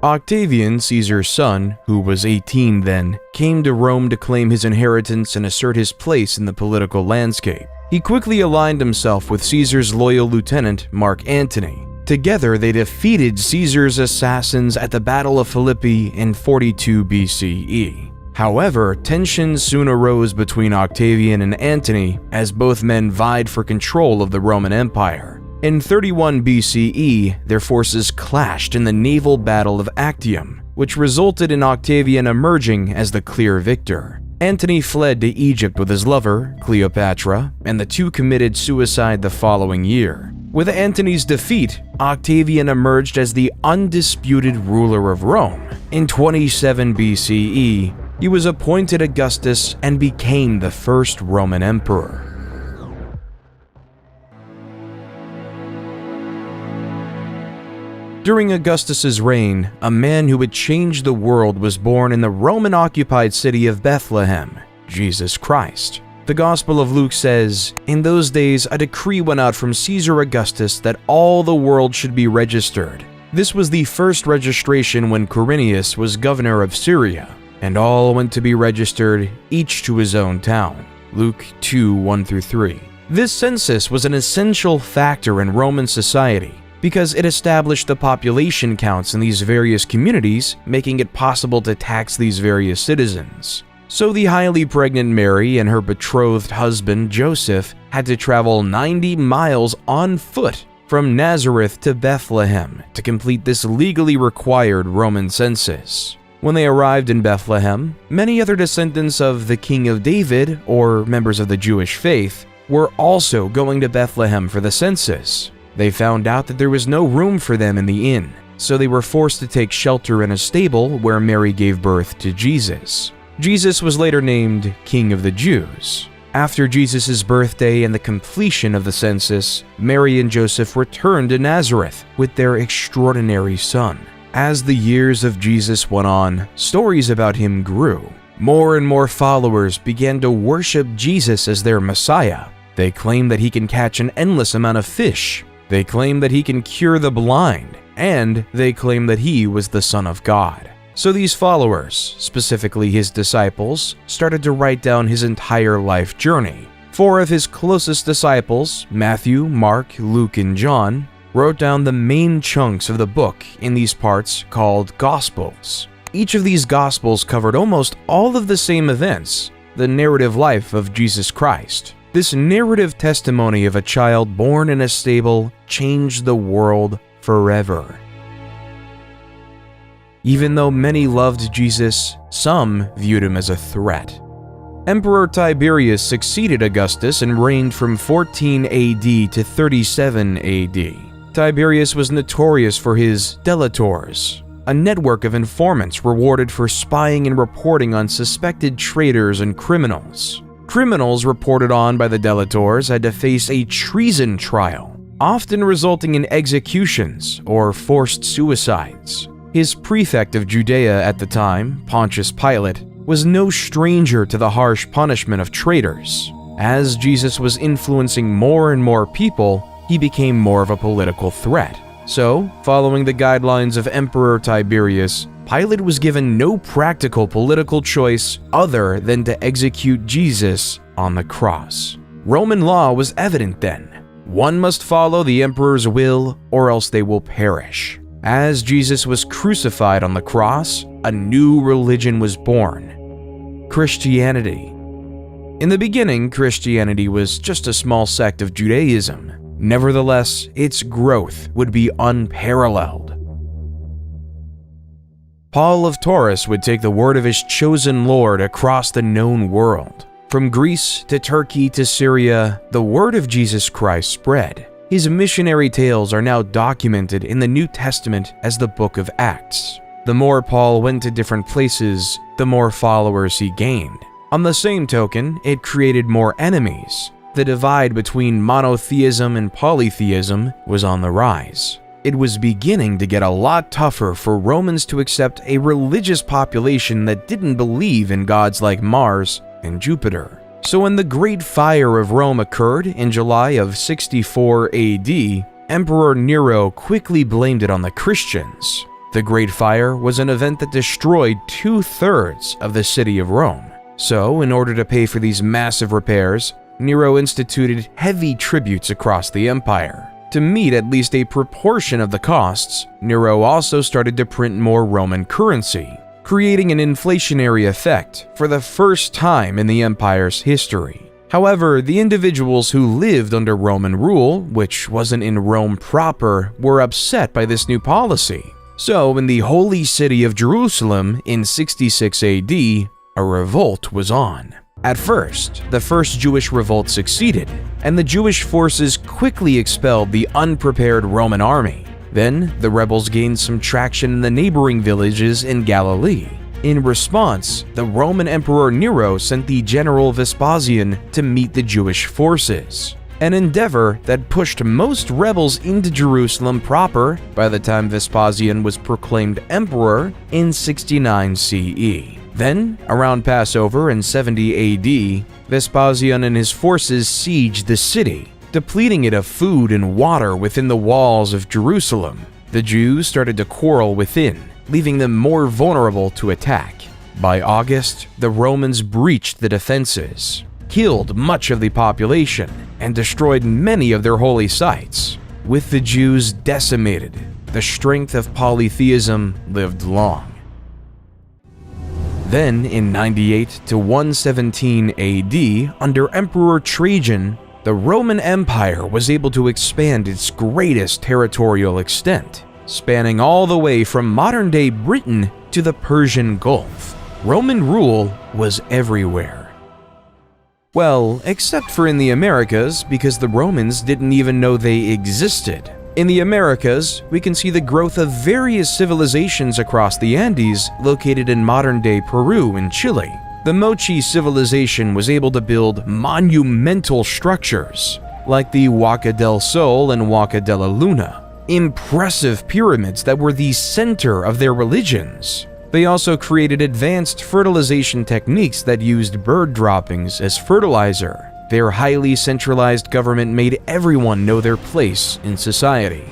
Octavian, Caesar's son, who was 18 then, came to Rome to claim his inheritance and assert his place in the political landscape. He quickly aligned himself with Caesar's loyal lieutenant, Mark Antony. Together, they defeated Caesar's assassins at the Battle of Philippi in 42 BCE. However, tensions soon arose between Octavian and Antony as both men vied for control of the Roman Empire. In 31 BCE, their forces clashed in the naval Battle of Actium, which resulted in Octavian emerging as the clear victor. Antony fled to Egypt with his lover, Cleopatra, and the two committed suicide the following year. With Antony's defeat, Octavian emerged as the undisputed ruler of Rome. In 27 BCE, he was appointed Augustus and became the first Roman emperor. During Augustus's reign, a man who would change the world was born in the Roman-occupied city of Bethlehem, Jesus Christ. The Gospel of Luke says, "In those days a decree went out from Caesar Augustus that all the world should be registered. This was the first registration when Quirinius was governor of Syria, and all went to be registered, each to his own town." Luke 2:1-3. This census was an essential factor in Roman society, because it established the population counts in these various communities, making it possible to tax these various citizens. So the highly pregnant Mary and her betrothed husband Joseph had to travel 90 miles on foot from Nazareth to Bethlehem to complete this legally required Roman census. When they arrived in Bethlehem, many other descendants of the King of David, or members of the Jewish faith, were also going to Bethlehem for the census. They found out that there was no room for them in the inn, so they were forced to take shelter in a stable where Mary gave birth to Jesus. Jesus was later named King of the Jews. After Jesus' birthday and the completion of the census, Mary and Joseph returned to Nazareth with their extraordinary son. As the years of Jesus went on, stories about him grew. More and more followers began to worship Jesus as their Messiah. They claim that he can catch an endless amount of fish. They claim that he can cure the blind, and they claim that he was the Son of God. So these followers, specifically his disciples, started to write down his entire life journey. 4 of his closest disciples, Matthew, Mark, Luke, and John, wrote down the main chunks of the book in these parts called Gospels. Each of these Gospels covered almost all of the same events, the narrative life of Jesus Christ. This narrative testimony of a child born in a stable changed the world forever. Even though many loved Jesus, some viewed him as a threat. Emperor Tiberius succeeded Augustus and reigned from 14 AD to 37 AD. Tiberius was notorious for his delators, a network of informants rewarded for spying and reporting on suspected traitors and criminals. Criminals reported on by the delators had to face a treason trial, often resulting in executions or forced suicides. His prefect of Judea at the time, Pontius Pilate, was no stranger to the harsh punishment of traitors. As Jesus was influencing more and more people, he became more of a political threat. So, following the guidelines of Emperor Tiberius, Pilate was given no practical political choice other than to execute Jesus on the cross. Roman law was evident then. One must follow the emperor's will or else they will perish. As Jesus was crucified on the cross, a new religion was born: Christianity. In the beginning, Christianity was just a small sect of Judaism. Nevertheless, its growth would be unparalleled. Paul of Taurus would take the word of his chosen Lord across the known world. From Greece to Turkey to Syria, the word of Jesus Christ spread. His missionary tales are now documented in the New Testament as the Book of Acts. The more Paul went to different places, the more followers he gained. On the same token, it created more enemies. The divide between monotheism and polytheism was on the rise. It was beginning to get a lot tougher for Romans to accept a religious population that didn't believe in gods like Mars and Jupiter. So when the Great Fire of Rome occurred in July of 64 AD, Emperor Nero quickly blamed it on the Christians. The Great Fire was an event that destroyed 2/3 of the city of Rome. So, in order to pay for these massive repairs, Nero instituted heavy tributes across the empire. To meet at least a proportion of the costs, Nero also started to print more Roman currency, creating an inflationary effect for the first time in the empire's history. However, the individuals who lived under Roman rule, which wasn't in Rome proper, were upset by this new policy. So, in the holy city of Jerusalem in 66 AD, a revolt was on. At first, the first Jewish revolt succeeded, and the Jewish forces quickly expelled the unprepared Roman army. Then, the rebels gained some traction in the neighboring villages in Galilee. In response, the Roman Emperor Nero sent the general Vespasian to meet the Jewish forces, an endeavor that pushed most rebels into Jerusalem proper by the time Vespasian was proclaimed emperor in 69 CE. Then, around Passover in 70 AD, Vespasian and his forces sieged the city, depleting it of food and water within the walls of Jerusalem. The Jews started to quarrel within, leaving them more vulnerable to attack. By August, the Romans breached the defenses, killed much of the population, and destroyed many of their holy sites. With the Jews decimated, the strength of polytheism lived long. Then, in 98 to 117 AD, under Emperor Trajan, the Roman Empire was able to expand its greatest territorial extent, spanning all the way from modern-day Britain to the Persian Gulf. Roman rule was everywhere. Well, except for in the Americas, because the Romans didn't even know they existed. In the Americas, we can see the growth of various civilizations across the Andes located in modern-day Peru and Chile. The Mochi civilization was able to build monumental structures, like the Huaca del Sol and Huaca de la Luna, impressive pyramids that were the center of their religions. They also created advanced fertilization techniques that used bird droppings as fertilizer. Their highly centralized government made everyone know their place in society.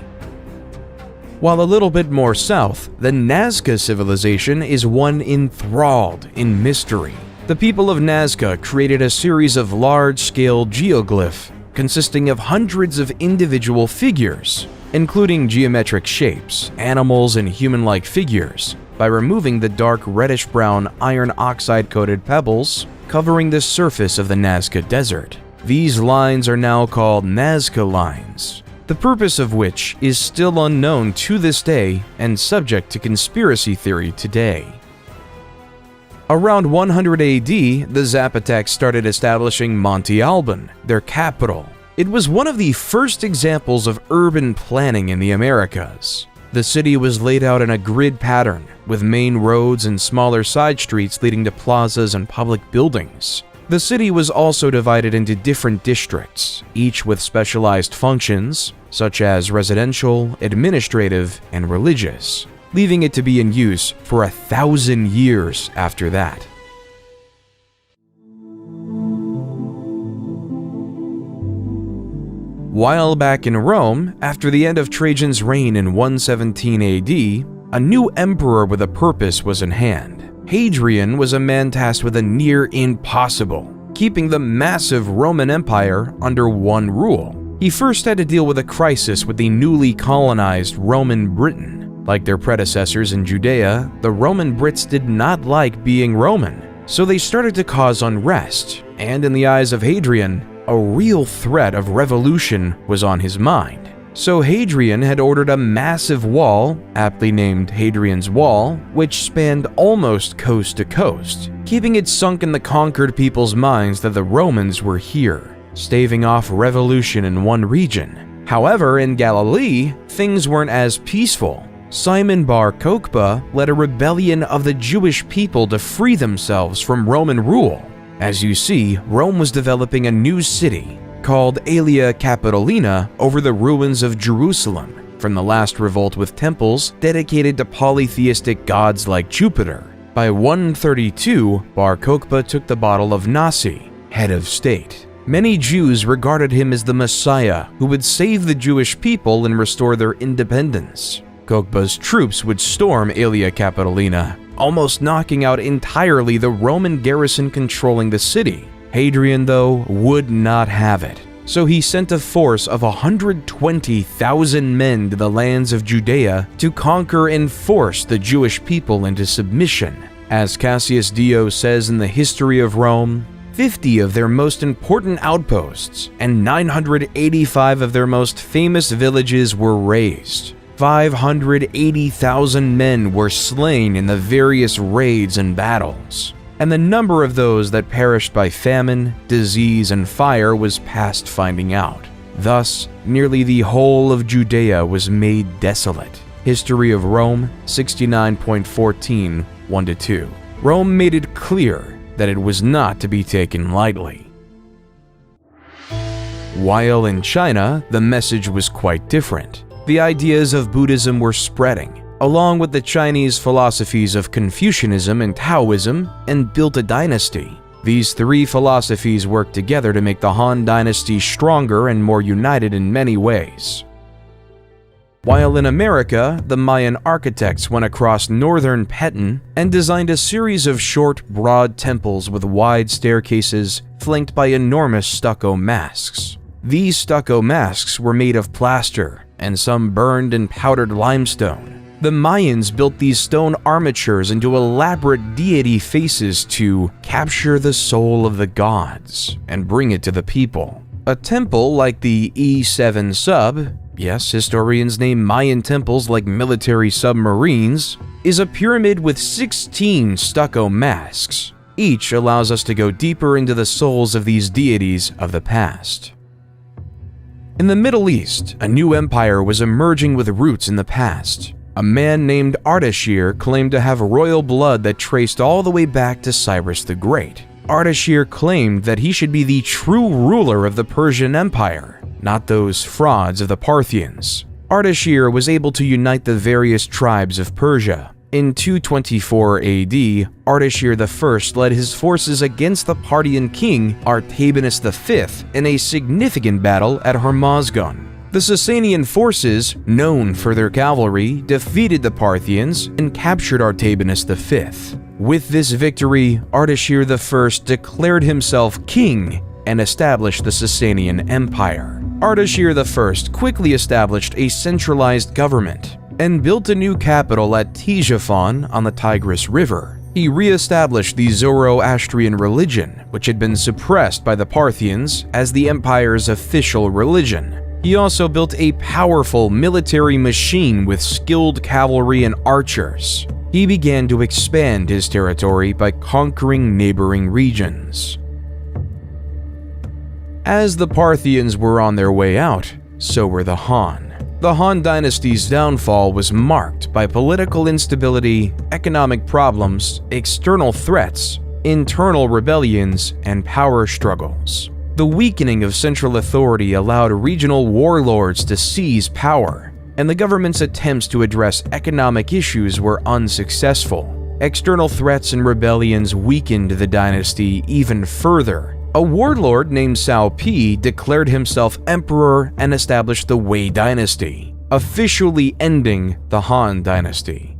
While a little bit more south, the Nazca civilization is one enthralled in mystery. The people of Nazca created a series of large-scale geoglyphs consisting of hundreds of individual figures, including geometric shapes, animals, and human-like figures, by removing the dark reddish-brown iron oxide-coated pebbles covering the surface of the Nazca Desert. These lines are now called Nazca lines, the purpose of which is still unknown to this day and subject to conspiracy theory today. Around 100 AD, the Zapotecs started establishing Monte Alban, their capital. It was one of the first examples of urban planning in the Americas. The city was laid out in a grid pattern, with main roads and smaller side streets leading to plazas and public buildings. The city was also divided into different districts, each with specialized functions, such as residential, administrative, and religious, leaving it to be in use for 1,000 years after that. While back in Rome, after the end of Trajan's reign in 117 AD, a new emperor with a purpose was in hand. Hadrian was a man tasked with a near impossible, keeping the massive Roman Empire under one rule. He first had to deal with a crisis with the newly colonized Roman Britain. Like their predecessors in Judea, the Roman Brits did not like being Roman, so they started to cause unrest, and in the eyes of Hadrian, a real threat of revolution was on his mind. So Hadrian had ordered a massive wall, aptly named Hadrian's Wall, which spanned almost coast to coast, keeping it sunk in the conquered people's minds that the Romans were here, staving off revolution in one region. However, in Galilee, things weren't as peaceful. Simon Bar Kokhba led a rebellion of the Jewish people to free themselves from Roman rule. As you see, Rome was developing a new city called Aelia Capitolina over the ruins of Jerusalem from the last revolt, with temples dedicated to polytheistic gods like Jupiter. By 132, Bar Kokhba took the bottle of Nasi, head of state. Many Jews regarded him as the Messiah who would save the Jewish people and restore their independence. Kokhba's troops would storm Aelia Capitolina, almost knocking out entirely the Roman garrison controlling the city. Hadrian, though, would not have it, so he sent a force of 120,000 men to the lands of Judea to conquer and force the Jewish people into submission. As Cassius Dio says in the History of Rome, 50 of their most important outposts and 985 of their most famous villages were razed. 580,000 men were slain in the various raids and battles, and the number of those that perished by famine, disease, and fire was past finding out. Thus, nearly the whole of Judea was made desolate. History of Rome 69.14, 1-2. Rome made it clear that it was not to be taken lightly. While in China, the message was quite different. The ideas of Buddhism were spreading, along with the Chinese philosophies of Confucianism and Taoism, and built a dynasty. These three philosophies worked together to make the Han Dynasty stronger and more united in many ways. While in America, the Mayan architects went across northern Petén and designed a series of short, broad temples with wide staircases flanked by enormous stucco masks. These stucco masks were made of plaster, and some burned and powdered limestone. The Mayans built these stone armatures into elaborate deity faces to capture the soul of the gods and bring it to the people. A temple like the E7 sub, yes, historians name Mayan temples like military submarines, is a pyramid with 16 stucco masks. Each allows us to go deeper into the souls of these deities of the past. In the Middle East, a new empire was emerging with roots in the past. A man named Ardashir claimed to have royal blood that traced all the way back to Cyrus the Great. Ardashir claimed that he should be the true ruler of the Persian Empire, not those frauds of the Parthians. Ardashir was able to unite the various tribes of Persia. In 224 AD, Ardashir I led his forces against the Parthian king Artabanus V in a significant battle at Hormozgan. The Sasanian forces, known for their cavalry, defeated the Parthians and captured Artabanus V. With this victory, Ardashir I declared himself king and established the Sasanian Empire. Ardashir I quickly established a centralized government and built a new capital at Ctesiphon on the Tigris River. He re-established the Zoroastrian religion, which had been suppressed by the Parthians as the empire's official religion. He also built a powerful military machine with skilled cavalry and archers. He began to expand his territory by conquering neighboring regions. As the Parthians were on their way out, so were the Han. The Han dynasty's downfall was marked by political instability, economic problems, external threats, internal rebellions, and power struggles. The weakening of central authority allowed regional warlords to seize power, and the government's attempts to address economic issues were unsuccessful. External threats and rebellions weakened the dynasty even further. A warlord named Cao Pi declared himself emperor and established the Wei dynasty, officially ending the Han dynasty.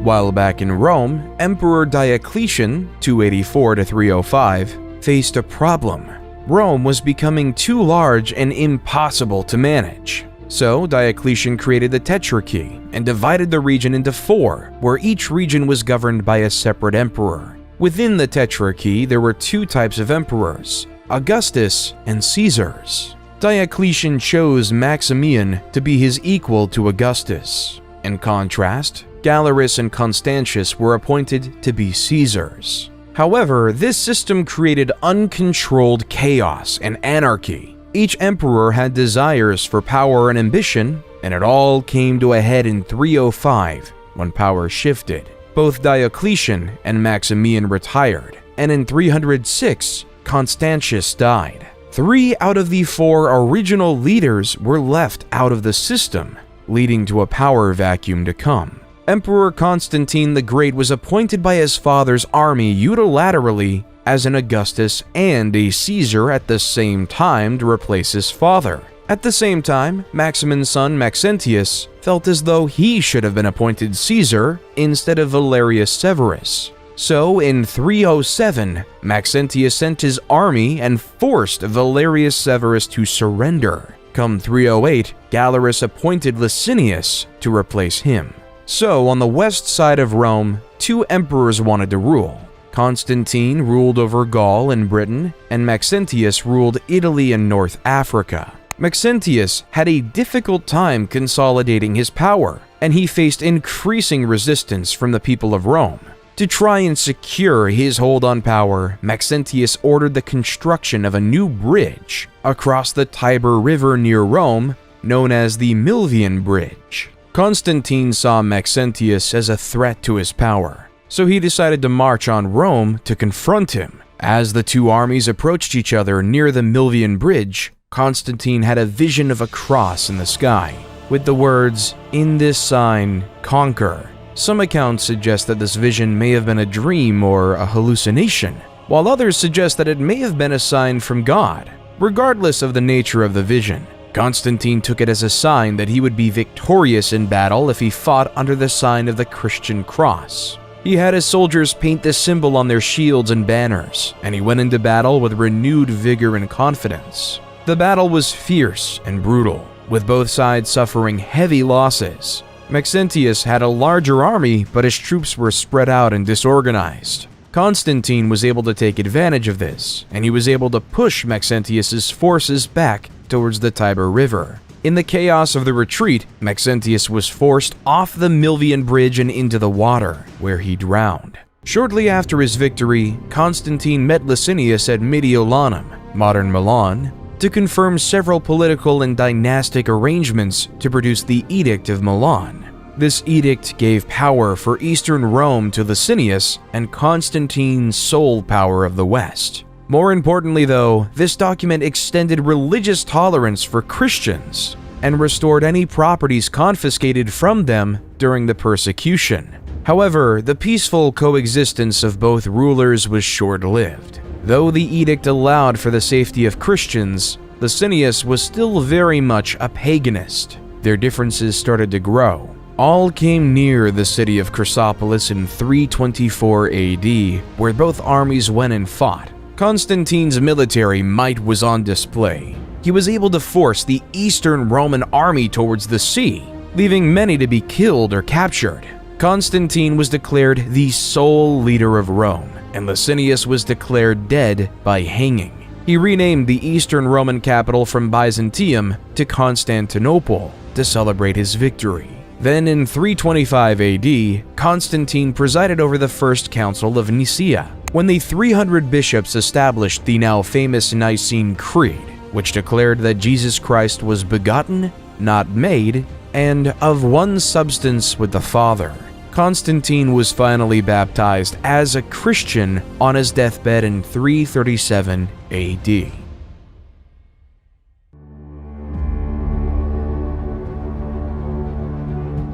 While back in Rome, Emperor Diocletian, 284 to 305, faced a problem. Rome was becoming too large and impossible to manage. So Diocletian created the Tetrarchy and divided the region into 4, where each region was governed by a separate emperor. Within the Tetrarchy, there were 2 types of emperors, Augustus and Caesars. Diocletian chose Maximian to be his equal to Augustus. In contrast, Galerius and Constantius were appointed to be Caesars. However, this system created uncontrolled chaos and anarchy. Each emperor had desires for power and ambition, and it all came to a head in 305 when power shifted. Both Diocletian and Maximian retired, and in 306, Constantius died. 3 out of the 4 original leaders were left out of the system, leading to a power vacuum to come. Emperor Constantine the Great was appointed by his father's army unilaterally as an Augustus and a Caesar at the same time to replace his father. At the same time, Maximin's son Maxentius felt as though he should have been appointed Caesar instead of Valerius Severus. So in 307, Maxentius sent his army and forced Valerius Severus to surrender. Come 308, Galerius appointed Licinius to replace him. So on the west side of Rome, 2 emperors wanted to rule. Constantine ruled over Gaul and Britain, and Maxentius ruled Italy and North Africa. Maxentius had a difficult time consolidating his power, and he faced increasing resistance from the people of Rome. To try and secure his hold on power, Maxentius ordered the construction of a new bridge across the Tiber River near Rome, known as the Milvian Bridge. Constantine saw Maxentius as a threat to his power, so he decided to march on Rome to confront him. As the 2 armies approached each other near the Milvian Bridge, Constantine had a vision of a cross in the sky, with the words, "In this sign, conquer." Some accounts suggest that this vision may have been a dream or a hallucination, while others suggest that it may have been a sign from God. Regardless of the nature of the vision, Constantine took it as a sign that he would be victorious in battle if he fought under the sign of the Christian cross. He had his soldiers paint this symbol on their shields and banners, and he went into battle with renewed vigor and confidence. The battle was fierce and brutal, with both sides suffering heavy losses. Maxentius had a larger army, but his troops were spread out and disorganized. Constantine was able to take advantage of this, and he was able to push Maxentius's forces back towards the Tiber River. In the chaos of the retreat, Maxentius was forced off the Milvian bridge and into the water, where he drowned. Shortly after his victory, Constantine met Licinius at Mediolanum, modern Milan, to confirm several political and dynastic arrangements to produce the Edict of Milan. This edict gave power for Eastern Rome to Licinius and Constantine sole power of the West. More importantly though, this document extended religious tolerance for Christians and restored any properties confiscated from them during the persecution. However, the peaceful coexistence of both rulers was short-lived. Though the edict allowed for the safety of Christians, Licinius was still very much a paganist. Their differences started to grow. All came near the city of Chrysopolis in 324 AD, where both armies went and fought. Constantine's military might was on display. He was able to force the Eastern Roman army towards the sea, leaving many to be killed or captured. Constantine was declared the sole leader of Rome, and Licinius was declared dead by hanging. He renamed the Eastern Roman capital from Byzantium to Constantinople to celebrate his victory. Then in 325 AD, Constantine presided over the First Council of Nicaea, when the 300 bishops established the now famous Nicene Creed, which declared that Jesus Christ was begotten, not made, and of one substance with the Father. Constantine was finally baptized as a Christian on his deathbed in 337 AD.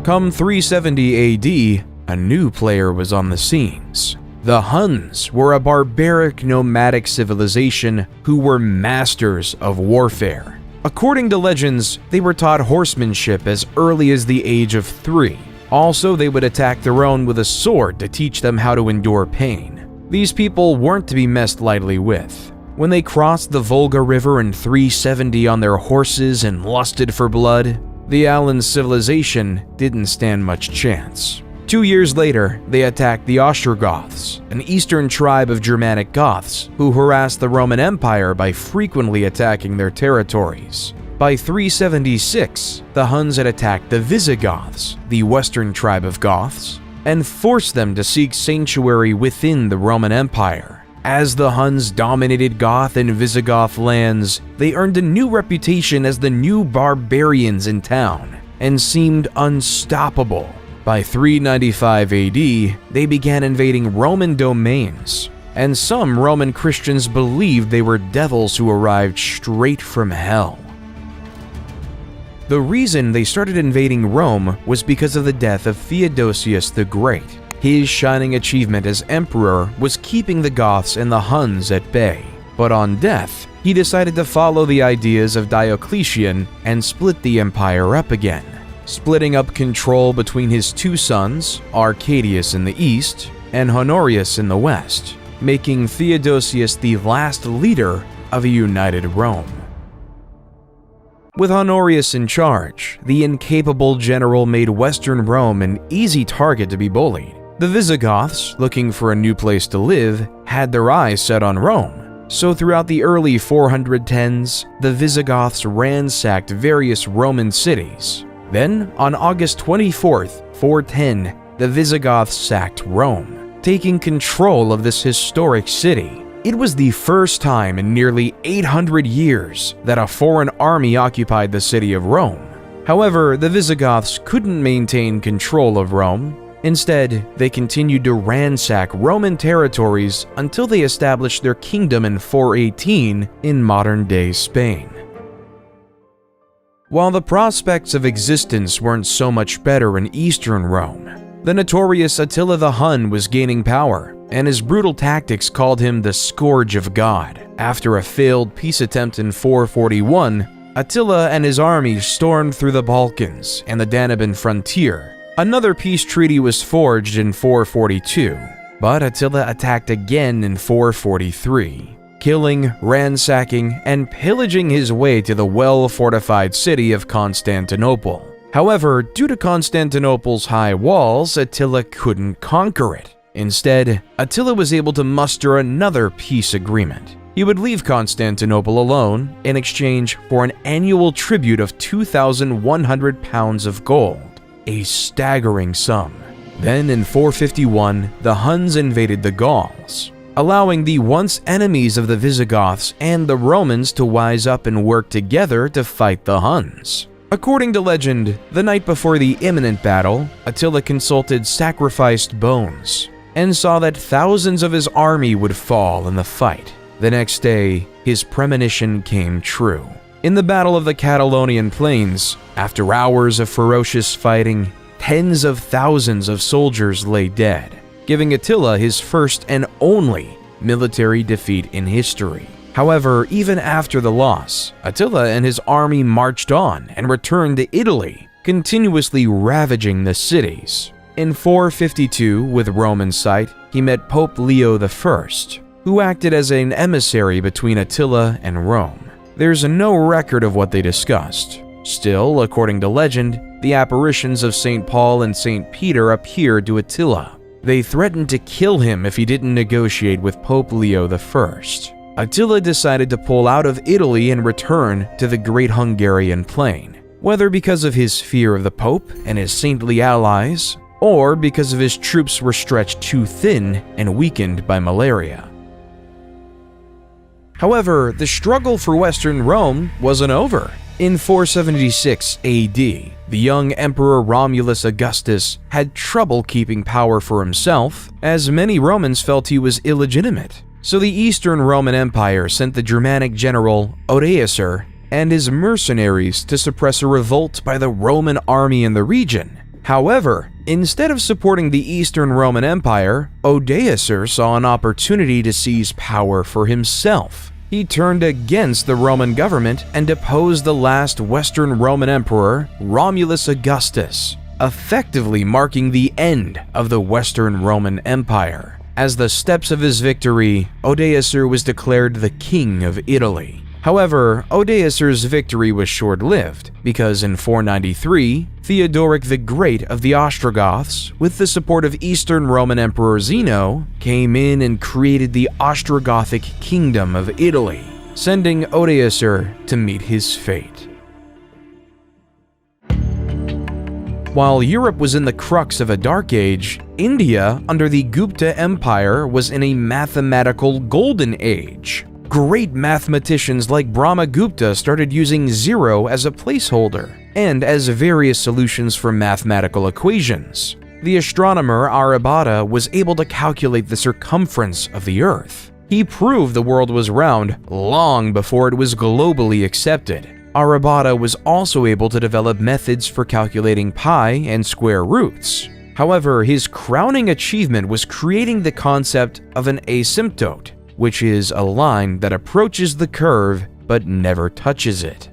Come 370 AD, a new player was on the scenes. The Huns were a barbaric nomadic civilization who were masters of warfare. According to legends, they were taught horsemanship as early as the age of 3. Also, they would attack their own with a sword to teach them how to endure pain. These people weren't to be messed lightly with. When they crossed the Volga River in 370 on their horses and lusted for blood, the Alan civilization didn't stand much chance. 2 years later, they attacked the Ostrogoths, an eastern tribe of Germanic Goths who harassed the Roman Empire by frequently attacking their territories. By 376, the Huns had attacked the Visigoths, the western tribe of Goths, and forced them to seek sanctuary within the Roman Empire. As the Huns dominated Goth and Visigoth lands, they earned a new reputation as the new barbarians in town and seemed unstoppable. By 395 AD, they began invading Roman domains, and some Roman Christians believed they were devils who arrived straight from hell. The reason they started invading Rome was because of the death of Theodosius the Great. His shining achievement as emperor was keeping the Goths and the Huns at bay. But on death, he decided to follow the ideas of Diocletian and split the empire up again, splitting up control between his two sons, Arcadius in the east and Honorius in the west, making Theodosius the last leader of a united Rome. With Honorius in charge, the incapable general made Western Rome an easy target to be bullied. The Visigoths, looking for a new place to live, had their eyes set on Rome. So throughout the early 410s, the Visigoths ransacked various Roman cities. Then, on August 24th, 410, the Visigoths sacked Rome, taking control of this historic city. It was the first time in nearly 800 years that a foreign army occupied the city of Rome. However, the Visigoths couldn't maintain control of Rome. Instead, they continued to ransack Roman territories until they established their kingdom in 418 in modern-day Spain. While the prospects of existence weren't so much better in Eastern Rome, the notorious Attila the Hun was gaining power, and his brutal tactics called him the Scourge of God. After a failed peace attempt in 441, Attila and his army stormed through the Balkans and the Danubian frontier. Another peace treaty was forged in 442, but Attila attacked again in 443, killing, ransacking, and pillaging his way to the well-fortified city of Constantinople. However, due to Constantinople's high walls, Attila couldn't conquer it. Instead, Attila was able to muster another peace agreement. He would leave Constantinople alone in exchange for an annual tribute of 2,100 pounds of gold, a staggering sum. Then in 451, the Huns invaded the Gauls, allowing the once enemies of the Visigoths and the Romans to wise up and work together to fight the Huns. According to legend, the night before the imminent battle, Attila consulted sacrificed bones and saw that thousands of his army would fall in the fight. The next day, his premonition came true. In the Battle of the Catalonian Plains, after hours of ferocious fighting, tens of thousands of soldiers lay dead, giving Attila his first and only military defeat in history. However, even after the loss, Attila and his army marched on and returned to Italy, continuously ravaging the cities. In 452, with Roman sight, he met Pope Leo I, who acted as an emissary between Attila and Rome. There's no record of what they discussed. Still, according to legend, the apparitions of St. Paul and St. Peter appeared to Attila. They threatened to kill him if he didn't negotiate with Pope Leo I. Attila decided to pull out of Italy and return to the Great Hungarian Plain, whether because of his fear of the Pope and his saintly allies, or because of his troops were stretched too thin and weakened by malaria. However, the struggle for Western Rome wasn't over. In 476 AD, the young Emperor Romulus Augustus had trouble keeping power for himself, as many Romans felt he was illegitimate. So the Eastern Roman Empire sent the Germanic general Odoacer and his mercenaries to suppress a revolt by the Roman army in the region. However, instead of supporting the Eastern Roman Empire, Odoacer saw an opportunity to seize power for himself. He turned against the Roman government and deposed the last Western Roman emperor, Romulus Augustus, effectively marking the end of the Western Roman Empire. As the steps of his victory, Odoacer was declared the King of Italy. However, Odoacer's victory was short-lived, because in 493, Theodoric the Great of the Ostrogoths, with the support of Eastern Roman Emperor Zeno, came in and created the Ostrogothic Kingdom of Italy, sending Odoacer to meet his fate. While Europe was in the crux of a dark age, India, under the Gupta Empire, was in a mathematical golden age. Great mathematicians like Brahmagupta started using zero as a placeholder and as various solutions for mathematical equations. The astronomer Aryabhata was able to calculate the circumference of the Earth. He proved the world was round long before it was globally accepted. Aryabhata was also able to develop methods for calculating pi and square roots. However, his crowning achievement was creating the concept of an asymptote, which is a line that approaches the curve but never touches it.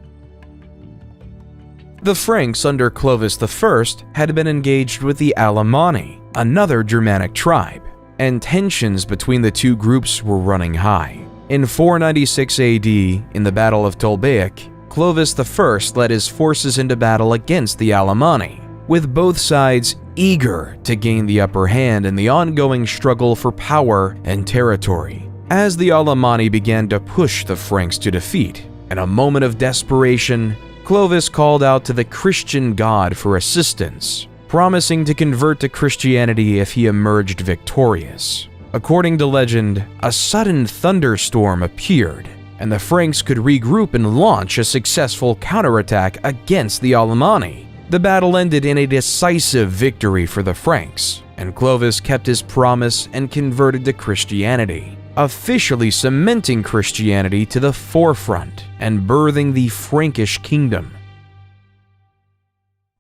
The Franks under Clovis I had been engaged with the Alemanni, another Germanic tribe, and tensions between the two groups were running high. In 496 AD, in the Battle of Tolbiac, Clovis I led his forces into battle against the Alemanni, with both sides eager to gain the upper hand in the ongoing struggle for power and territory. As the Alemanni began to push the Franks to defeat, in a moment of desperation, Clovis called out to the Christian god for assistance, promising to convert to Christianity if he emerged victorious. According to legend, a sudden thunderstorm appeared, and the Franks could regroup and launch a successful counterattack against the Alemanni. The battle ended in a decisive victory for the Franks, and Clovis kept his promise and converted to Christianity, officially cementing Christianity to the forefront and birthing the Frankish kingdom.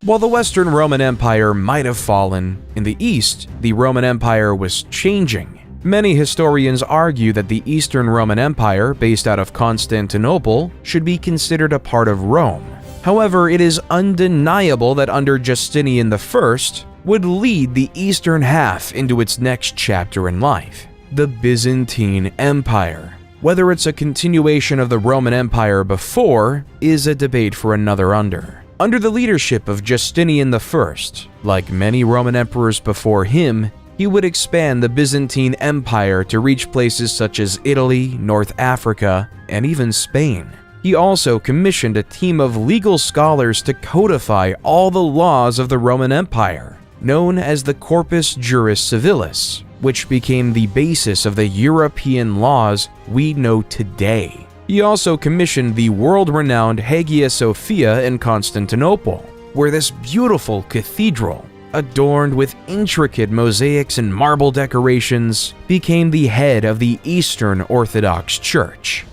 While the Western Roman Empire might have fallen, in the East, the Roman Empire was changing. Many historians argue that the Eastern Roman Empire, based out of Constantinople, should be considered a part of Rome. However, it is undeniable that under Justinian I would lead the eastern half into its next chapter in life, the Byzantine Empire. Whether it's a continuation of the Roman Empire before is a debate for another under. Under the leadership of Justinian I, like many Roman emperors before him, he would expand the Byzantine Empire to reach places such as Italy, North Africa, and even Spain. He also commissioned a team of legal scholars to codify all the laws of the Roman Empire, known as the Corpus Juris Civilis, which became the basis of the European laws we know today. He also commissioned the world-renowned Hagia Sophia in Constantinople, where this beautiful cathedral, adorned with intricate mosaics and marble decorations, became the head of the Eastern Orthodox Church.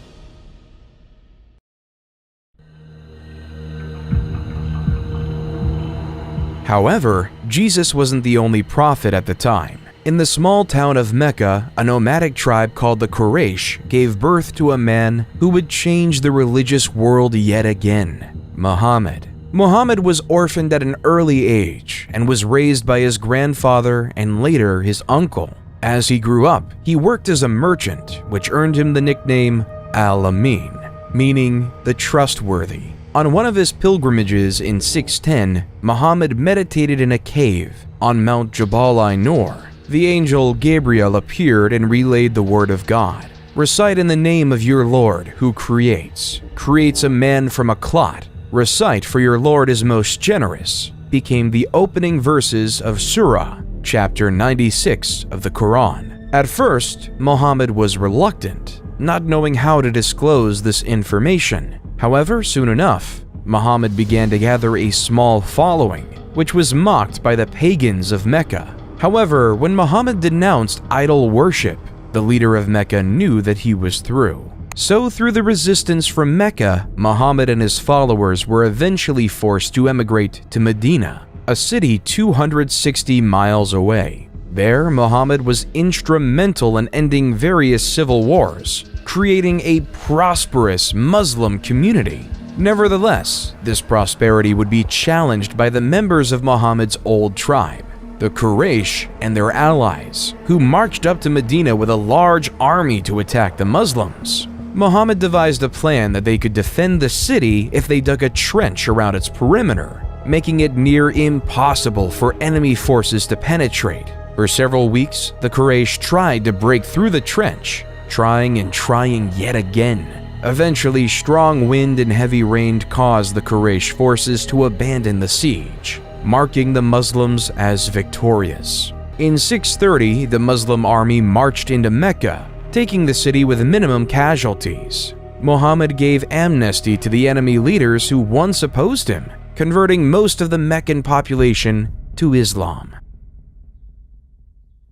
However, Jesus wasn't the only prophet at the time. In the small town of Mecca, a nomadic tribe called the Quraysh gave birth to a man who would change the religious world yet again: Muhammad. Muhammad was orphaned at an early age and was raised by his grandfather and later his uncle. As he grew up, he worked as a merchant, which earned him the nickname Al-Amin, meaning the trustworthy. On one of his pilgrimages in 610, Muhammad meditated in a cave on Mount Jabal Nur. The angel Gabriel appeared and relayed the word of God. Recite in the name of your Lord who creates a man from a clot. Recite, for your Lord is most generous, became the opening verses of Surah, chapter 96 of the Quran. At first, Muhammad was reluctant, not knowing how to disclose this information. However, soon enough, Muhammad began to gather a small following, which was mocked by the pagans of Mecca. However, when Muhammad denounced idol worship, the leader of Mecca knew that he was through. So through the resistance from Mecca, Muhammad and his followers were eventually forced to emigrate to Medina, a city 260 miles away. There, Muhammad was instrumental in ending various civil wars, creating a prosperous Muslim community. Nevertheless, this prosperity would be challenged by the members of Muhammad's old tribe, the Quraysh and their allies, who marched up to Medina with a large army to attack the Muslims. Muhammad devised a plan that they could defend the city if they dug a trench around its perimeter, making it near impossible for enemy forces to penetrate. For several weeks, the Quraysh tried to break through the trench, trying and trying yet again. Eventually, strong wind and heavy rain caused the Quraysh forces to abandon the siege, marking the Muslims as victorious. In 630, the Muslim army marched into Mecca, taking the city with minimum casualties. Muhammad gave amnesty to the enemy leaders who once opposed him, converting most of the Meccan population to Islam.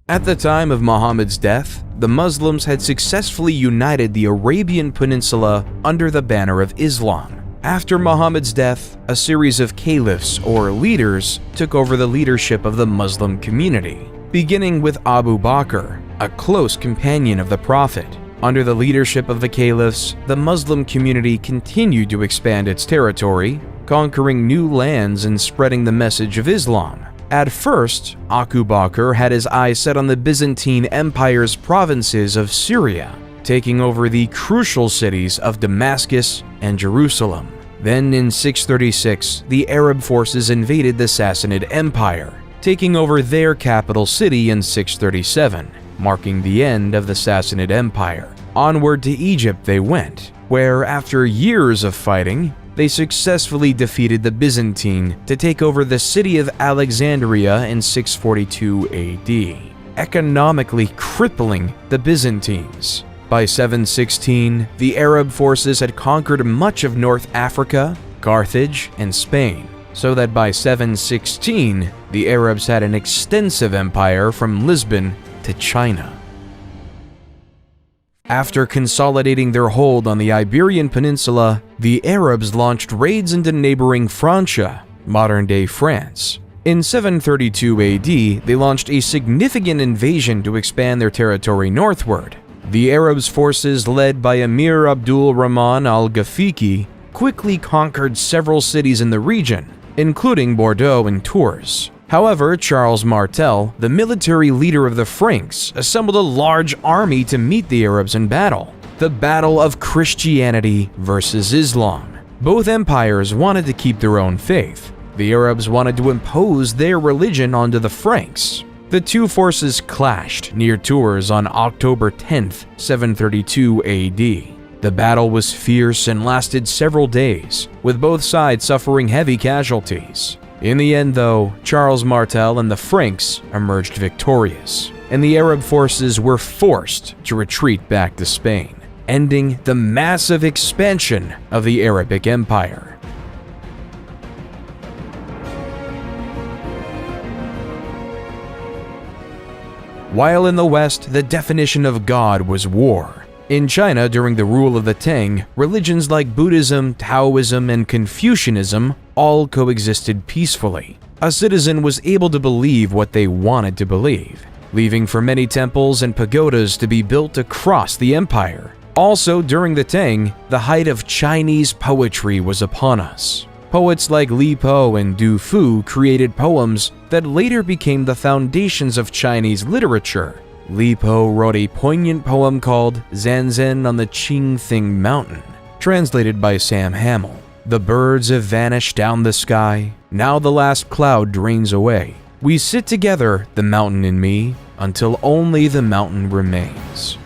At the time of Muhammad's death, the Muslims had successfully united the Arabian Peninsula under the banner of Islam. After Muhammad's death, a series of caliphs or leaders took over the leadership of the Muslim community, beginning with Abu Bakr, a close companion of the Prophet. Under the leadership of the caliphs, the Muslim community continued to expand its territory, conquering new lands and spreading the message of Islam. At first, Abu Bakr had his eyes set on the Byzantine Empire's provinces of Syria, taking over the crucial cities of Damascus and Jerusalem. Then in 636, the Arab forces invaded the Sassanid Empire, taking over their capital city in 637, marking the end of the Sassanid Empire. Onward to Egypt they went, where after years of fighting, they successfully defeated the Byzantine to take over the city of Alexandria in 642 AD, economically crippling the Byzantines. By 716, the Arab forces had conquered much of North Africa, Carthage, and Spain, so that by 716, the Arabs had an extensive empire from Lisbon to China. After consolidating their hold on the Iberian Peninsula, the Arabs launched raids into neighboring Francia, modern-day France. In 732 AD, they launched a significant invasion to expand their territory northward. The Arabs' forces, led by Emir Abdul Rahman al-Ghafiqi, quickly conquered several cities in the region, including Bordeaux and Tours. However, Charles Martel, the military leader of the Franks, assembled a large army to meet the Arabs in battle. The battle of Christianity versus Islam. Both empires wanted to keep their own faith. The Arabs wanted to impose their religion onto the Franks. The two forces clashed near Tours on October 10, 732 AD. The battle was fierce and lasted several days, with both sides suffering heavy casualties. In the end, though, Charles Martel and the Franks emerged victorious, and the Arab forces were forced to retreat back to Spain, ending the massive expansion of the Arabic Empire. While in the West, the definition of God was war. In China, during the rule of the Tang, religions like Buddhism, Taoism, and Confucianism all coexisted peacefully. A citizen was able to believe what they wanted to believe, leaving for many temples and pagodas to be built across the empire. Also, during the Tang, the height of Chinese poetry was upon us. Poets like Li Po and Du Fu created poems that later became the foundations of Chinese literature. Li Po wrote a poignant poem called Zanzan on the Qingthing Mountain, translated by Sam Hamill. The birds have vanished down the sky, now the last cloud drains away. We sit together, the mountain and me, until only the mountain remains.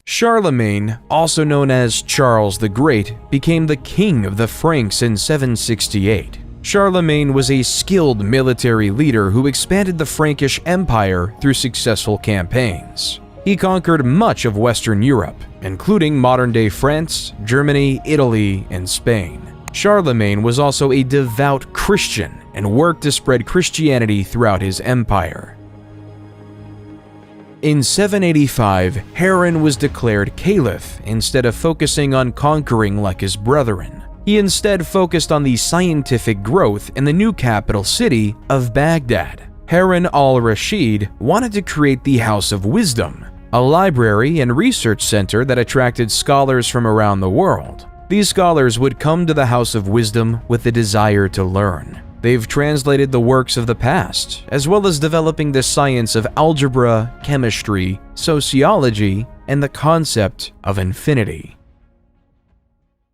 Charlemagne, also known as Charles the Great, became the king of the Franks in 768. Charlemagne was a skilled military leader who expanded the Frankish Empire through successful campaigns. He conquered much of Western Europe, including modern-day France, Germany, Italy, and Spain. Charlemagne was also a devout Christian and worked to spread Christianity throughout his empire. In 785, Harran was declared caliph instead of focusing on conquering like his brethren. He instead focused on the scientific growth in the new capital city of Baghdad. Harun al-Rashid wanted to create the House of Wisdom, a library and research center that attracted scholars from around the world. These scholars would come to the House of Wisdom with the desire to learn. They've translated the works of the past, as well as developing the science of algebra, chemistry, sociology, and the concept of infinity.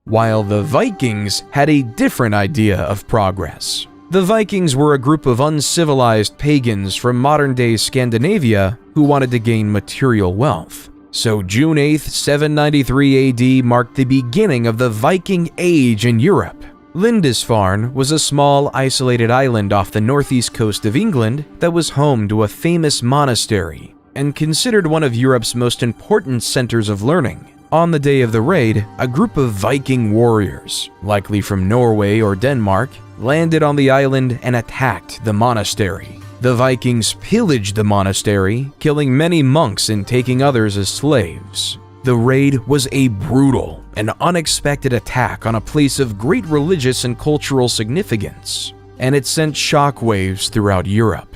While the Vikings had a different idea of progress. The Vikings were a group of uncivilized pagans from modern-day Scandinavia who wanted to gain material wealth. So June 8, 793 AD marked the beginning of the Viking Age in Europe. Lindisfarne was a small, isolated island off the northeast coast of England that was home to a famous monastery and considered one of Europe's most important centers of learning. On the day of the raid, a group of Viking warriors, likely from Norway or Denmark, landed on the island and attacked the monastery. The Vikings pillaged the monastery, killing many monks and taking others as slaves. The raid was a brutal and unexpected attack on a place of great religious and cultural significance, and it sent shockwaves throughout Europe.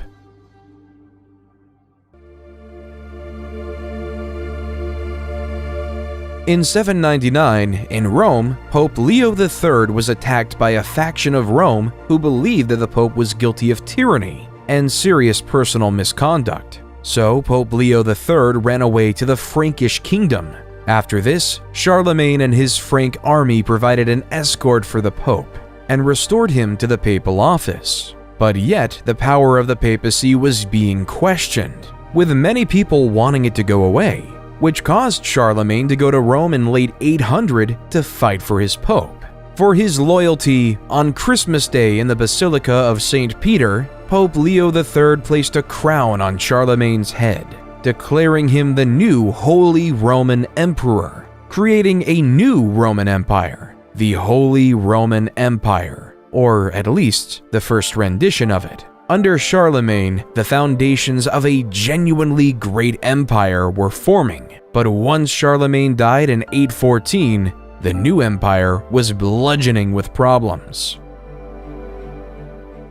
In 799, in Rome, Pope Leo III was attacked by a faction of Rome who believed that the Pope was guilty of tyranny and serious personal misconduct. So Pope Leo III ran away to the Frankish kingdom. After this, Charlemagne and his Frank army provided an escort for the Pope and restored him to the papal office. But yet, the power of the papacy was being questioned, with many people wanting it to go away, which caused Charlemagne to go to Rome in late 800 to fight for his Pope. For his loyalty, on Christmas Day in the Basilica of St. Peter, Pope Leo III placed a crown on Charlemagne's head, declaring him the new Holy Roman Emperor, creating a new Roman Empire, the Holy Roman Empire, or at least the first rendition of it. Under Charlemagne, the foundations of a genuinely great empire were forming, but once Charlemagne died in 814, the new empire was bludgeoning with problems.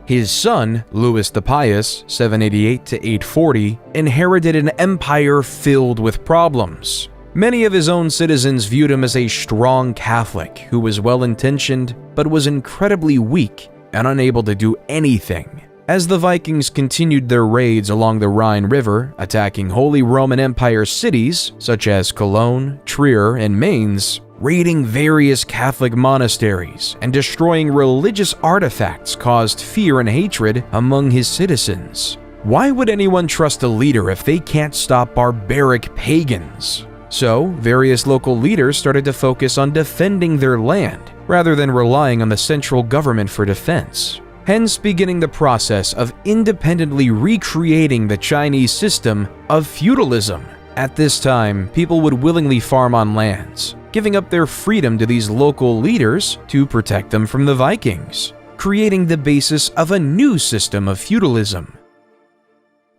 His son, Louis the Pious, 788 to 840, inherited an empire filled with problems. Many of his own citizens viewed him as a strong Catholic who was well-intentioned but was incredibly weak and unable to do anything. As the Vikings continued their raids along the Rhine River, attacking Holy Roman Empire cities such as Cologne, Trier, and Mainz, Raiding various Catholic monasteries and destroying religious artifacts caused fear and hatred among his citizens. Why would anyone trust a leader if they can't stop barbaric pagans? So, various local leaders started to focus on defending their land rather than relying on the central government for defense, hence beginning the process of independently recreating the Chinese system of feudalism. At this time, people would willingly farm on lands, giving up their freedom to these local leaders to protect them from the Vikings, creating the basis of a new system of feudalism.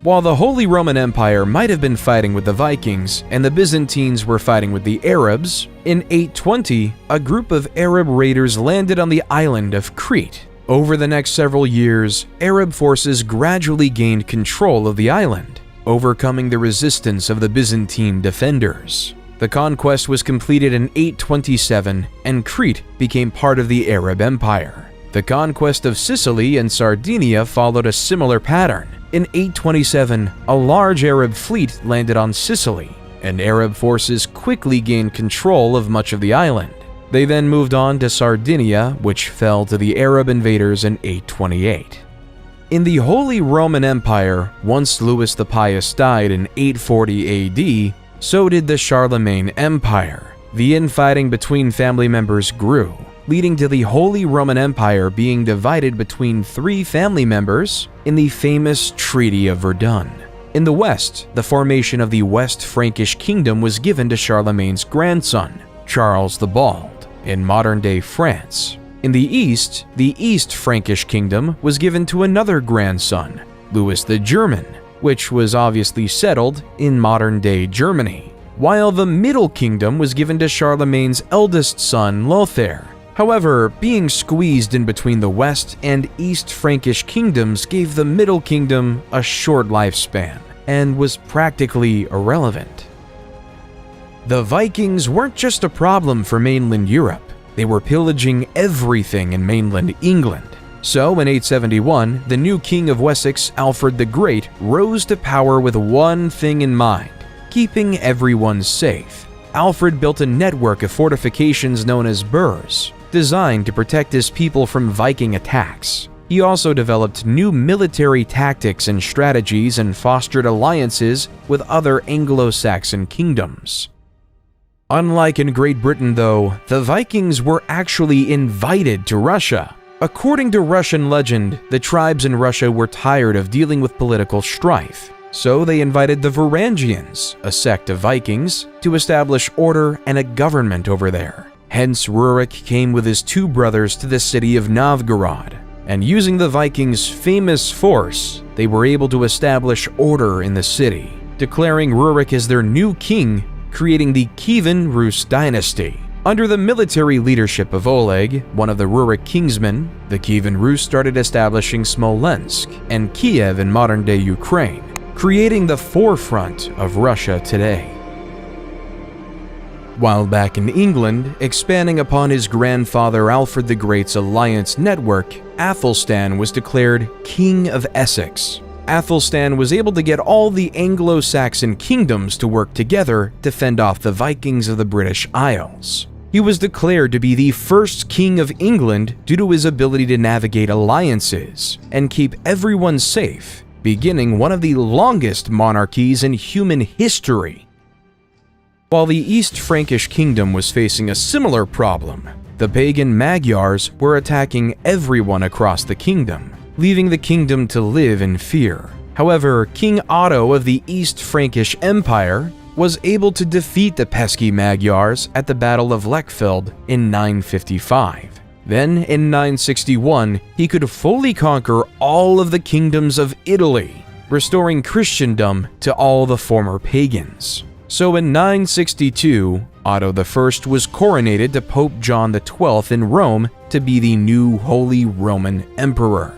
While the Holy Roman Empire might have been fighting with the Vikings and the Byzantines were fighting with the Arabs, in 820, a group of Arab raiders landed on the island of Crete. Over the next several years, Arab forces gradually gained control of the island, overcoming the resistance of the Byzantine defenders. The conquest was completed in 827, and Crete became part of the Arab Empire. The conquest of Sicily and Sardinia followed a similar pattern. In 827, a large Arab fleet landed on Sicily, and Arab forces quickly gained control of much of the island. They then moved on to Sardinia, which fell to the Arab invaders in 828. In the Holy Roman Empire, once Louis the Pious died in 840 AD, so did the Charlemagne Empire. The infighting between family members grew, leading to the Holy Roman Empire being divided between three family members in the famous Treaty of Verdun. In the west, the formation of the West Frankish Kingdom was given to Charlemagne's grandson, Charles the Bald, in modern-day France. In the East Frankish Kingdom was given to another grandson, Louis the German, which was obviously settled in modern-day Germany, while the Middle Kingdom was given to Charlemagne's eldest son, Lothair. However, being squeezed in between the West and East Frankish kingdoms gave the Middle Kingdom a short lifespan and was practically irrelevant. The Vikings weren't just a problem for mainland Europe, they were pillaging everything in mainland England. So in 871, the new king of Wessex, Alfred the Great, rose to power with one thing in mind: keeping everyone safe. Alfred built a network of fortifications known as burhs, designed to protect his people from Viking attacks. He also developed new military tactics and strategies and fostered alliances with other Anglo-Saxon kingdoms. Unlike in Great Britain, though, the Vikings were actually invited to Russia. According to Russian legend, the tribes in Russia were tired of dealing with political strife, so they invited the Varangians, a sect of Vikings, to establish order and a government over there. Hence, Rurik came with his two brothers to the city of Novgorod, and using the Vikings' famous force, they were able to establish order in the city, declaring Rurik as their new king, creating the Kievan Rus dynasty. Under the military leadership of Oleg, one of the Rurik kingsmen, the Kievan Rus started establishing Smolensk and Kiev in modern-day Ukraine, creating the forefront of Russia today. While back in England, expanding upon his grandfather Alfred the Great's alliance network, Athelstan was declared King of Essex. Athelstan was able to get all the Anglo-Saxon kingdoms to work together to fend off the Vikings of the British Isles. He was declared to be the first king of England due to his ability to navigate alliances and keep everyone safe, beginning one of the longest monarchies in human history. While the East Frankish kingdom was facing a similar problem, the pagan Magyars were attacking everyone across the kingdom, leaving the kingdom to live in fear. However, King Otto of the East Frankish Empire was able to defeat the pesky Magyars at the Battle of Lechfeld in 955. Then, in 961, he could fully conquer all of the kingdoms of Italy, restoring Christendom to all the former pagans. So in 962, Otto I was coronated to Pope John XII in Rome to be the new Holy Roman Emperor.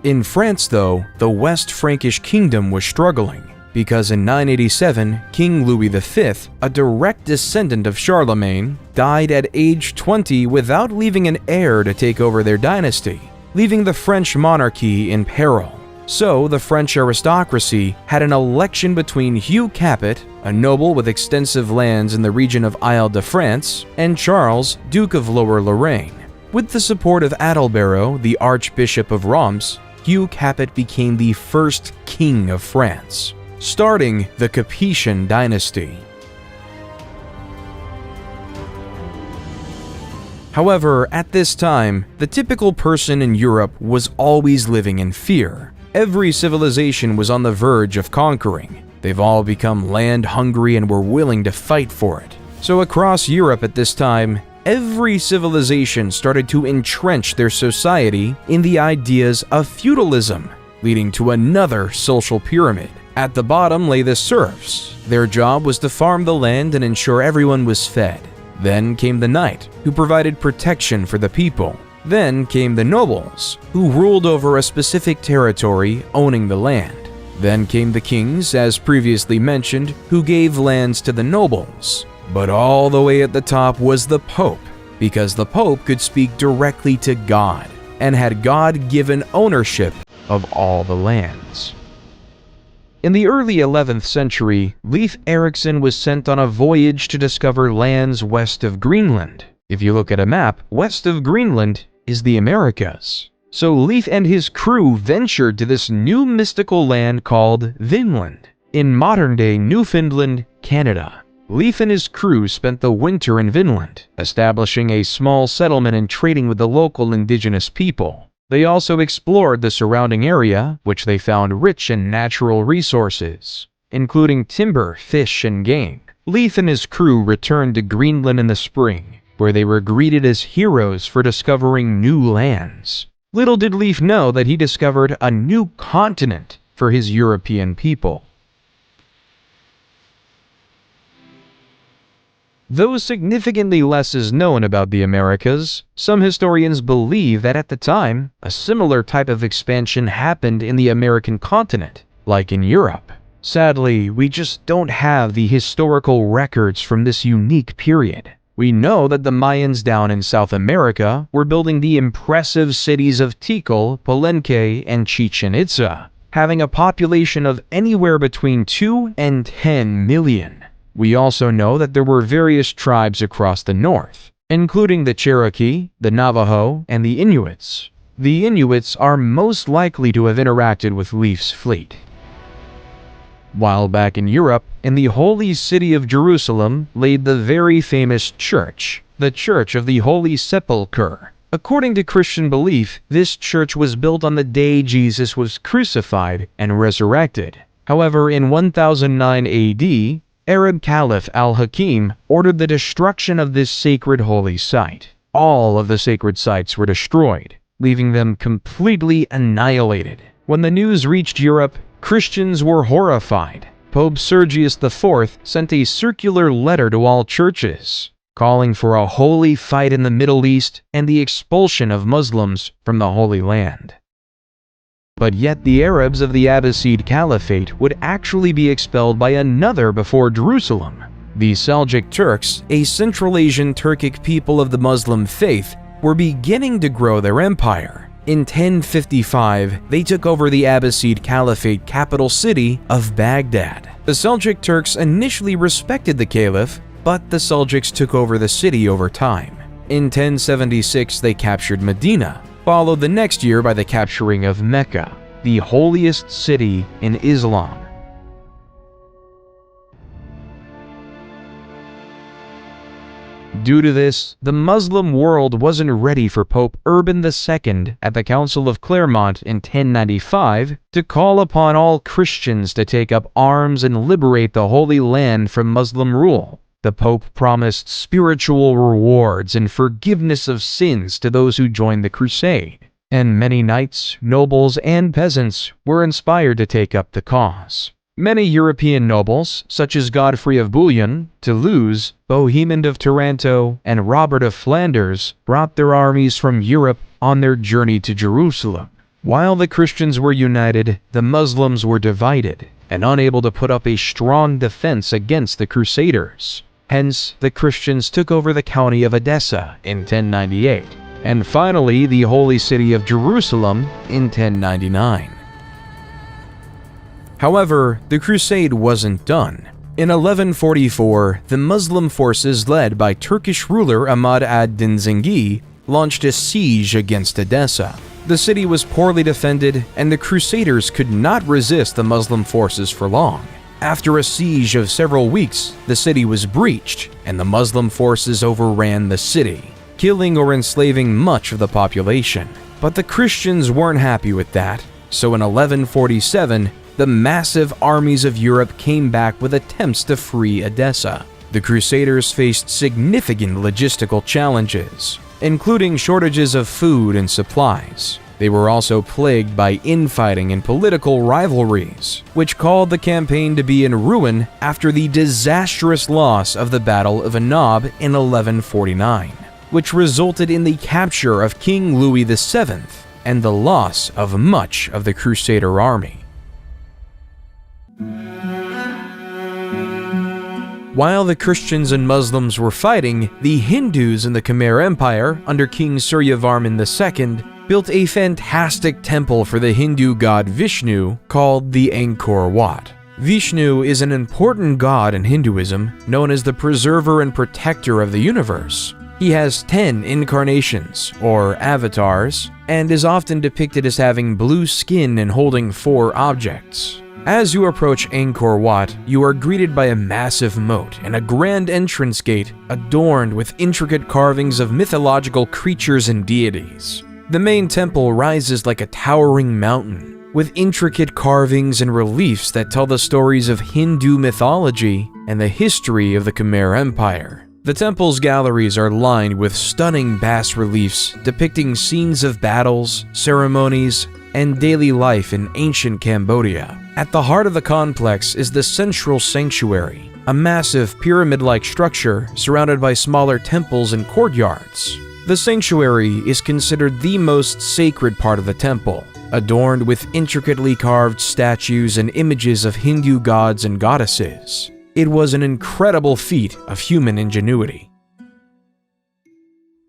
In France, though, the West Frankish kingdom was struggling, because in 987, King Louis V, a direct descendant of Charlemagne, died at age 20 without leaving an heir to take over their dynasty, leaving the French monarchy in peril. So the French aristocracy had an election between Hugh Capet, a noble with extensive lands in the region of Isle-de-France, and Charles, Duke of Lower Lorraine. With the support of Adalbero, the Archbishop of Reims, Hugh Capet became the first king of France, starting the Capetian dynasty. However, at this time, the typical person in Europe was always living in fear. Every civilization was on the verge of conquering. They've all become land-hungry and were willing to fight for it. So across Europe at this time, every civilization started to entrench their society in the ideas of feudalism, leading to another social pyramid. At the bottom lay the serfs. Their job was to farm the land and ensure everyone was fed. Then came the knight, who provided protection for the people. Then came the nobles, who ruled over a specific territory, owning the land. Then came the kings, as previously mentioned, who gave lands to the nobles. But all the way at the top was the Pope, because the Pope could speak directly to God, and had God-given ownership of all the lands. In the early 11th century, Leif Erikson was sent on a voyage to discover lands west of Greenland. If you look at a map, west of Greenland is the Americas. So Leif and his crew ventured to this new mystical land called Vinland, in modern-day Newfoundland, Canada. Leif and his crew spent the winter in Vinland, establishing a small settlement and trading with the local indigenous people. They also explored the surrounding area, which they found rich in natural resources, including timber, fish, and game. Leif and his crew returned to Greenland in the spring, where they were greeted as heroes for discovering new lands. Little did Leif know that he discovered a new continent for his European people. Though significantly less is known about the Americas, some historians believe that at the time, a similar type of expansion happened in the American continent, like in Europe. Sadly, we just don't have the historical records from this unique period. We know that the Mayans down in South America were building the impressive cities of Tikal, Palenque, and Chichen Itza, having a population of anywhere between 2 and 10 million. We also know that there were various tribes across the north, including the Cherokee, the Navajo, and the Inuits. The Inuits are most likely to have interacted with Leif's fleet. While back in Europe, in the holy city of Jerusalem laid the very famous church, the Church of the Holy Sepulchre. According to Christian belief, this church was built on the day Jesus was crucified and resurrected. However, in 1009 AD, Arab Caliph al-Hakim ordered the destruction of this sacred holy site. All of the sacred sites were destroyed, leaving them completely annihilated. When the news reached Europe, Christians were horrified. Pope Sergius IV sent a circular letter to all churches, calling for a holy fight in the Middle East and the expulsion of Muslims from the Holy Land. But yet the Arabs of the Abbasid Caliphate would actually be expelled by another before Jerusalem. The Seljuk Turks, a Central Asian Turkic people of the Muslim faith, were beginning to grow their empire. In 1055, they took over the Abbasid Caliphate capital city of Baghdad. The Seljuk Turks initially respected the Caliph, but the Seljuks took over the city over time. In 1076, they captured Medina, followed the next year by the capturing of Mecca, the holiest city in Islam. Due to this, the Muslim world wasn't ready for Pope Urban II at the Council of Clermont in 1095 to call upon all Christians to take up arms and liberate the Holy Land from Muslim rule. The Pope promised spiritual rewards and forgiveness of sins to those who joined the crusade, and many knights, nobles, and peasants were inspired to take up the cause. Many European nobles, such as Godfrey of Bouillon, Toulouse, Bohemond of Taranto, and Robert of Flanders, brought their armies from Europe on their journey to Jerusalem. While the Christians were united, the Muslims were divided and unable to put up a strong defense against the Crusaders. Hence, the Christians took over the county of Edessa in 1098, and finally the holy city of Jerusalem in 1099. However, the crusade wasn't done. In 1144, the Muslim forces led by Turkish ruler Ahmad ad-Din Zengi launched a siege against Edessa. The city was poorly defended, and the Crusaders could not resist the Muslim forces for long. After a siege of several weeks, the city was breached, and the Muslim forces overran the city, killing or enslaving much of the population. But the Christians weren't happy with that, so in 1147, the massive armies of Europe came back with attempts to free Edessa. The Crusaders faced significant logistical challenges, including shortages of food and supplies. They were also plagued by infighting and political rivalries, which called the campaign to be in ruin after the disastrous loss of the Battle of Annab in 1149, which resulted in the capture of King Louis VII and the loss of much of the Crusader army. While the Christians and Muslims were fighting, the Hindus in the Khmer Empire, under King Suryavarman II, built a fantastic temple for the Hindu god Vishnu called the Angkor Wat. Vishnu is an important god in Hinduism, known as the preserver and protector of the universe. He has 10 incarnations, or avatars, and is often depicted as having blue skin and holding 4 objects. As you approach Angkor Wat, you are greeted by a massive moat and a grand entrance gate adorned with intricate carvings of mythological creatures and deities. The main temple rises like a towering mountain, with intricate carvings and reliefs that tell the stories of Hindu mythology and the history of the Khmer Empire. The temple's galleries are lined with stunning bas-reliefs depicting scenes of battles, ceremonies, and daily life in ancient Cambodia. At the heart of the complex is the central sanctuary, a massive pyramid-like structure surrounded by smaller temples and courtyards. The sanctuary is considered the most sacred part of the temple, adorned with intricately carved statues and images of Hindu gods and goddesses. It was an incredible feat of human ingenuity.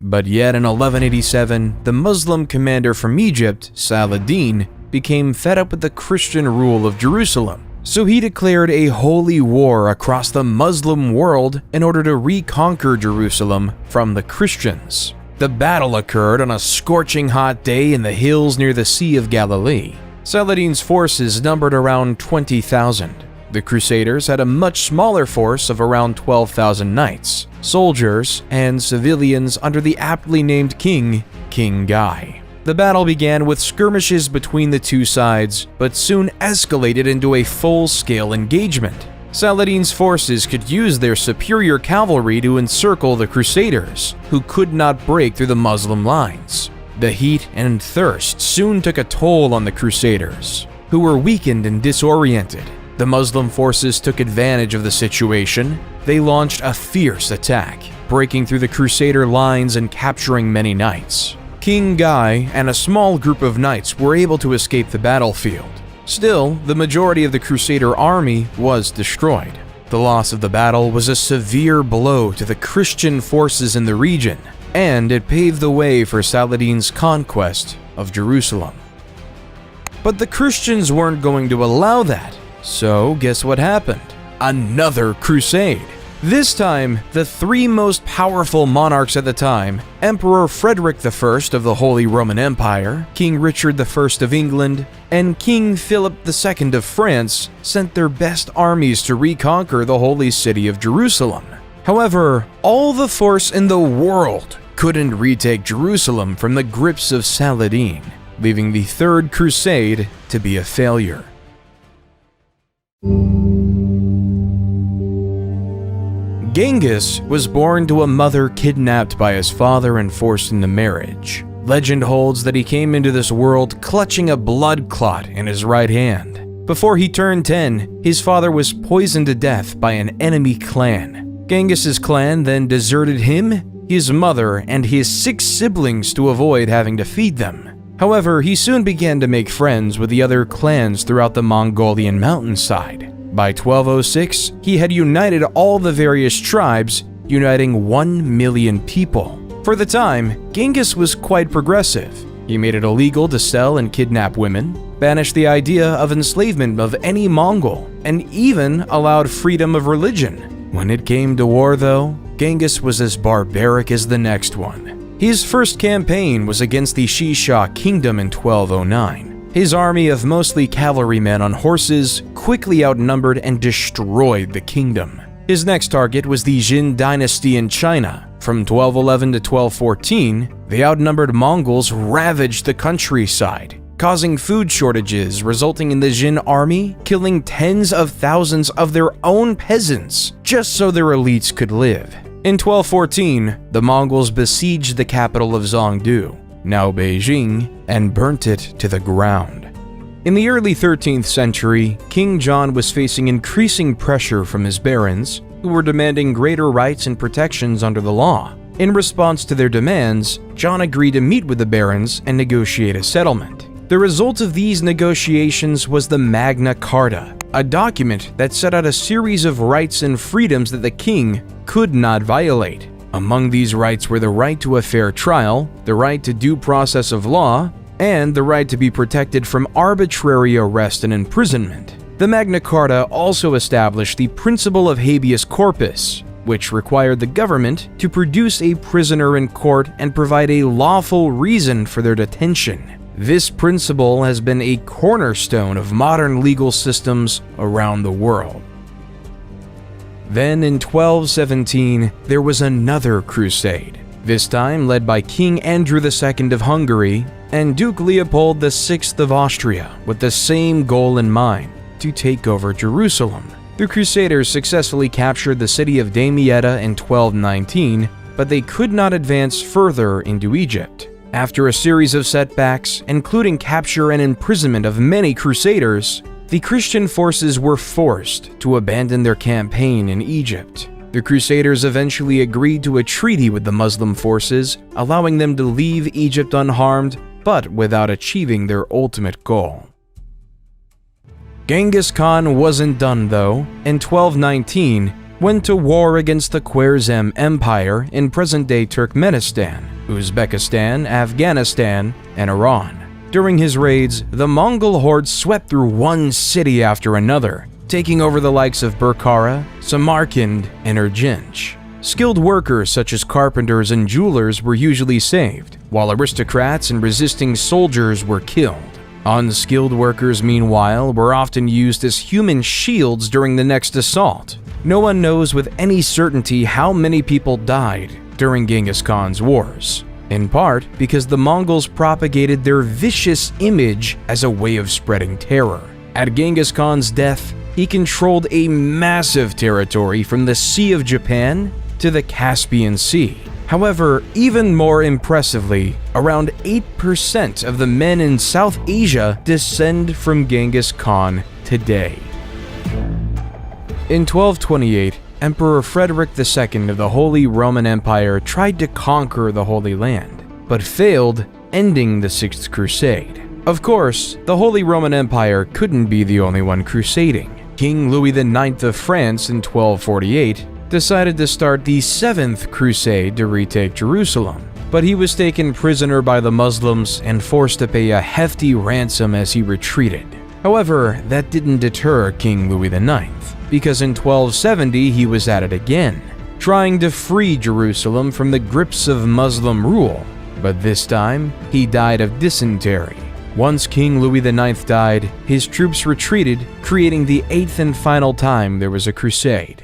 But yet in 1187, the Muslim commander from Egypt, Saladin, became fed up with the Christian rule of Jerusalem. So he declared a holy war across the Muslim world in order to reconquer Jerusalem from the Christians. The battle occurred on a scorching hot day in the hills near the Sea of Galilee. Saladin's forces numbered around 20,000. The Crusaders had a much smaller force of around 12,000 knights, soldiers, and civilians under the aptly named king, King Guy. The battle began with skirmishes between the two sides, but soon escalated into a full-scale engagement. Saladin's forces could use their superior cavalry to encircle the Crusaders, who could not break through the Muslim lines. The heat and thirst soon took a toll on the Crusaders, who were weakened and disoriented. The Muslim forces took advantage of the situation. They launched a fierce attack, breaking through the Crusader lines and capturing many knights. King Guy and a small group of knights were able to escape the battlefield. Still, the majority of the Crusader army was destroyed. The loss of the battle was a severe blow to the Christian forces in the region, and it paved the way for Saladin's conquest of Jerusalem. But the Christians weren't going to allow that. So, guess what happened? Another crusade. This time, the 3 most powerful monarchs at the time, Emperor Frederick I of the Holy Roman Empire, King Richard I of England, and King Philip II of France, sent their best armies to reconquer the holy city of Jerusalem. However, all the force in the world couldn't retake Jerusalem from the grips of Saladin, leaving the Third Crusade to be a failure. Genghis was born to a mother kidnapped by his father and forced into marriage. Legend holds that he came into this world clutching a blood clot in his right hand. Before he turned 10, his father was poisoned to death by an enemy clan. Genghis's clan then deserted him, his mother, and his 6 siblings to avoid having to feed them. However, he soon began to make friends with the other clans throughout the Mongolian mountainside. By 1206, he had united all the various tribes, uniting 1 million people. For the time, Genghis was quite progressive. He made it illegal to sell and kidnap women, banished the idea of enslavement of any Mongol, and even allowed freedom of religion. When it came to war, though, Genghis was as barbaric as the next one. His first campaign was against the Shisha kingdom in 1209. His army of mostly cavalrymen on horses quickly outnumbered and destroyed the kingdom. His next target was the Jin dynasty in China. From 1211 to 1214, the outnumbered Mongols ravaged the countryside, causing food shortages, resulting in the Jin army killing tens of thousands of their own peasants just so their elites could live. In 1214, the Mongols besieged the capital of Zhongdu, now Beijing, and burnt it to the ground. In the early 13th century, King John was facing increasing pressure from his barons, who were demanding greater rights and protections under the law. In response to their demands, John agreed to meet with the barons and negotiate a settlement. The result of these negotiations was the Magna Carta, a document that set out a series of rights and freedoms that the king could not violate. Among these rights were the right to a fair trial, the right to due process of law, and the right to be protected from arbitrary arrest and imprisonment. The Magna Carta also established the principle of habeas corpus, which required the government to produce a prisoner in court and provide a lawful reason for their detention. This principle has been a cornerstone of modern legal systems around the world. Then in 1217, there was another crusade, this time led by King Andrew II of Hungary and Duke Leopold VI of Austria, with the same goal in mind: to take over Jerusalem. The Crusaders successfully captured the city of Damietta in 1219, but they could not advance further into Egypt. After a series of setbacks, including capture and imprisonment of many Crusaders, the Christian forces were forced to abandon their campaign in Egypt. The Crusaders eventually agreed to a treaty with the Muslim forces, allowing them to leave Egypt unharmed, but without achieving their ultimate goal. Genghis Khan wasn't done though. In 1219, went to war against the Khwarezm Empire in present-day Turkmenistan, Uzbekistan, Afghanistan, and Iran. During his raids, the Mongol hordes swept through one city after another, taking over the likes of Bukhara, Samarkand, and Urgench. Skilled workers such as carpenters and jewelers were usually saved, while aristocrats and resisting soldiers were killed. Unskilled workers, meanwhile, were often used as human shields during the next assault. No one knows with any certainty how many people died during Genghis Khan's wars, in part because the Mongols propagated their vicious image as a way of spreading terror. At Genghis Khan's death, he controlled a massive territory from the Sea of Japan to the Caspian Sea. However, even more impressively, around 8% of the men in South Asia descend from Genghis Khan today. In 1228, Emperor Frederick II of the Holy Roman Empire tried to conquer the Holy Land, but failed, ending the Sixth Crusade. Of course, the Holy Roman Empire couldn't be the only one crusading. King Louis IX of France in 1248 decided to start the Seventh Crusade to retake Jerusalem, but he was taken prisoner by the Muslims and forced to pay a hefty ransom as he retreated. However, that didn't deter King Louis IX, because in 1270 he was at it again, trying to free Jerusalem from the grips of Muslim rule, but this time he died of dysentery. Once King Louis IX died, his troops retreated, creating the eighth and final time there was a crusade.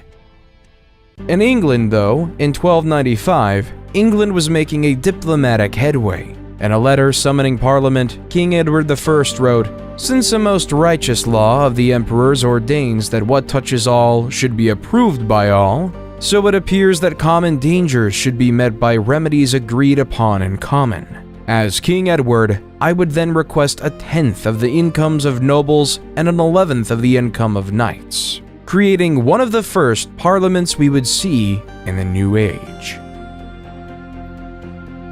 In England, though, in 1295, England was making a diplomatic headway. In a letter summoning Parliament, King Edward I wrote, "Since a most righteous law of the emperors ordains that what touches all should be approved by all, so it appears that common dangers should be met by remedies agreed upon in common. As King Edward, I would then request 1/10 of the incomes of nobles and 1/11 of the income of knights, creating one of the first parliaments we would see in the New Age."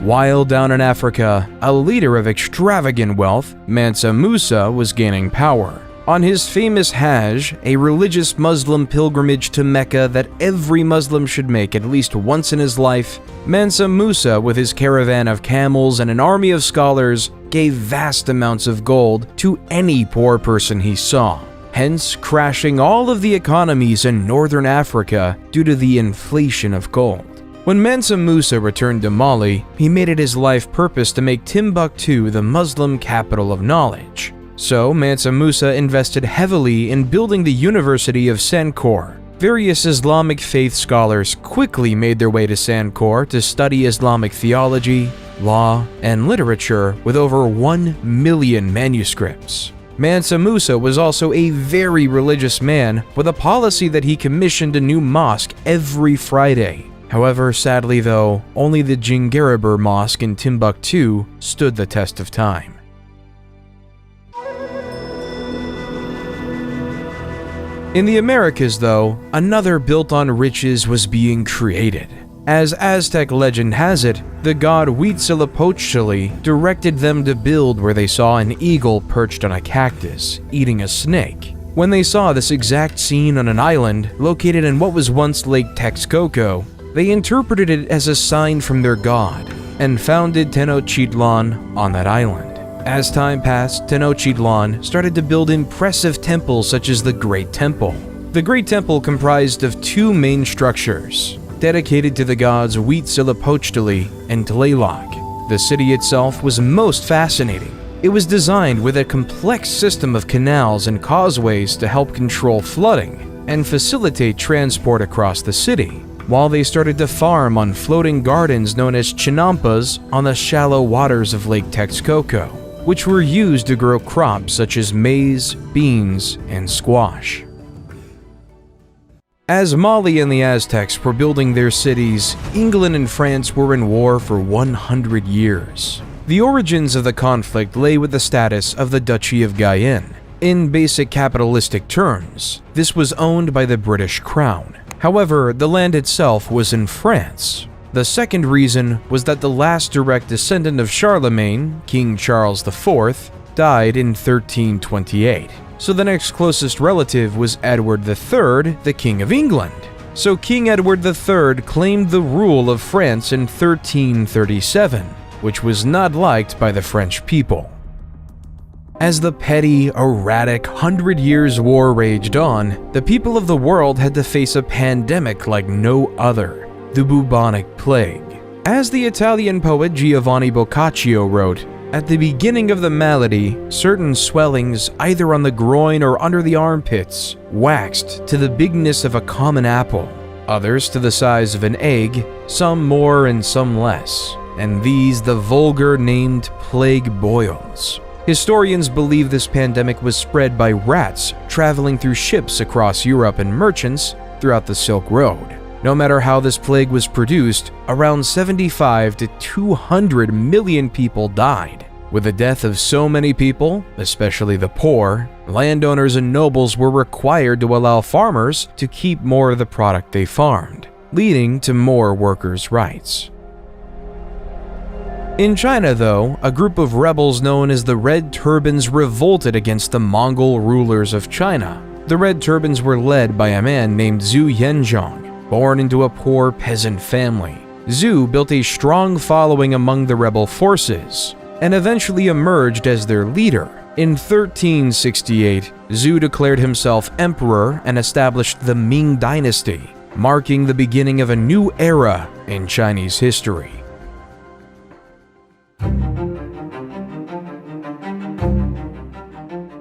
While down in Africa, a leader of extravagant wealth, Mansa Musa, was gaining power. On his famous Hajj, a religious Muslim pilgrimage to Mecca that every Muslim should make at least once in his life, Mansa Musa, with his caravan of camels and an army of scholars, gave vast amounts of gold to any poor person he saw, hence crashing all of the economies in northern Africa due to the inflation of gold. When Mansa Musa returned to Mali, he made it his life purpose to make Timbuktu the Muslim capital of knowledge. So Mansa Musa invested heavily in building the University of Sankore. Various Islamic faith scholars quickly made their way to Sankore to study Islamic theology, law, and literature with over 1 million manuscripts. Mansa Musa was also a very religious man with a policy that he commissioned a new mosque every Friday. However, sadly though, only the Djinguereber Mosque in Timbuktu stood the test of time. In the Americas, though, another built on riches was being created. As Aztec legend has it, the god Huitzilopochtli directed them to build where they saw an eagle perched on a cactus, eating a snake. When they saw this exact scene on an island located in what was once Lake Texcoco, they interpreted it as a sign from their god, and founded Tenochtitlan on that island. As time passed, Tenochtitlan started to build impressive temples such as the Great Temple. The Great Temple comprised of two main structures, dedicated to the gods Huitzilopochtli and Tlaloc. The city itself was most fascinating. It was designed with a complex system of canals and causeways to help control flooding and facilitate transport across the city, while they started to farm on floating gardens known as chinampas on the shallow waters of Lake Texcoco, which were used to grow crops such as maize, beans, and squash. As Mali and the Aztecs were building their cities, England and France were in war for 100 years. The origins of the conflict lay with the status of the Duchy of Guyenne. In basic capitalistic terms, this was owned by the British Crown. However, the land itself was in France. The second reason was that the last direct descendant of Charlemagne, King Charles IV, died in 1328. So the next closest relative was Edward III, the King of England. So King Edward III claimed the rule of France in 1337, which was not liked by the French people. As the petty, erratic 100 Years' War raged on, the people of the world had to face a pandemic like no other. The bubonic plague. As the Italian poet Giovanni Boccaccio wrote, at the beginning of the malady, certain swellings either on the groin or under the armpits waxed to the bigness of a common apple, others to the size of an egg, some more and some less, and these the vulgar named plague boils. Historians believe this pandemic was spread by rats traveling through ships across Europe and merchants throughout the Silk Road. No matter how this plague was produced, around 75 to 200 million people died. With the death of so many people, especially the poor, landowners and nobles were required to allow farmers to keep more of the product they farmed, leading to more workers' rights. In China, though, a group of rebels known as the Red Turbans revolted against the Mongol rulers of China. The Red Turbans were led by a man named Zhu Yanzhong, born into a poor peasant family. Zhu built a strong following among the rebel forces, and eventually emerged as their leader. In 1368, Zhu declared himself emperor and established the Ming Dynasty, marking the beginning of a new era in Chinese history.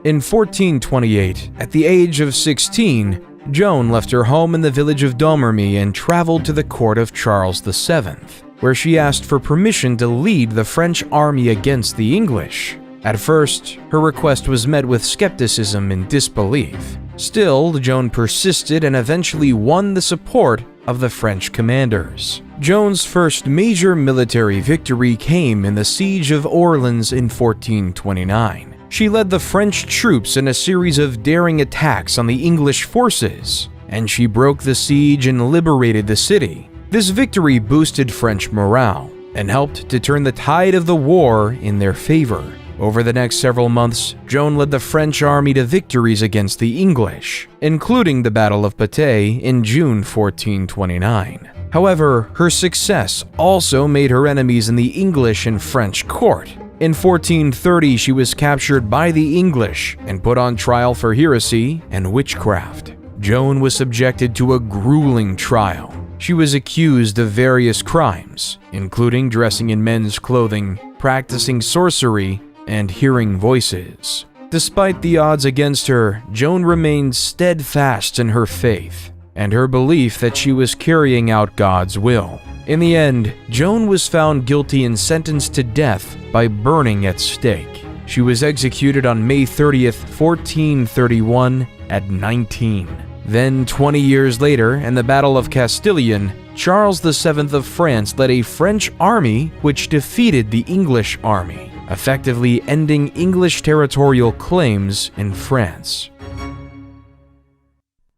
In 1428, at the age of 16, Joan left her home in the village of Domremy and traveled to the court of Charles VII, where she asked for permission to lead the French army against the English. At first, her request was met with skepticism and disbelief. Still, Joan persisted and eventually won the support of the French commanders. Joan's first major military victory came in the Siege of Orleans in 1429. She led the French troops in a series of daring attacks on the English forces, and she broke the siege and liberated the city. This victory boosted French morale and helped to turn the tide of the war in their favor. Over the next several months, Joan led the French army to victories against the English, including the Battle of Patay in June 1429. However, her success also made her enemies in the English and French court. In 1430, she was captured by the English and put on trial for heresy and witchcraft. Joan was subjected to a grueling trial. She was accused of various crimes, including dressing in men's clothing, practicing sorcery, and hearing voices. Despite the odds against her, Joan remained steadfast in her faith and her belief that she was carrying out God's will. In the end, Joan was found guilty and sentenced to death by burning at stake. She was executed on May 30th, 1431, at 19. Then, 20 years later, in the Battle of Castilian, Charles VII of France led a French army which defeated the English army, effectively ending English territorial claims in France.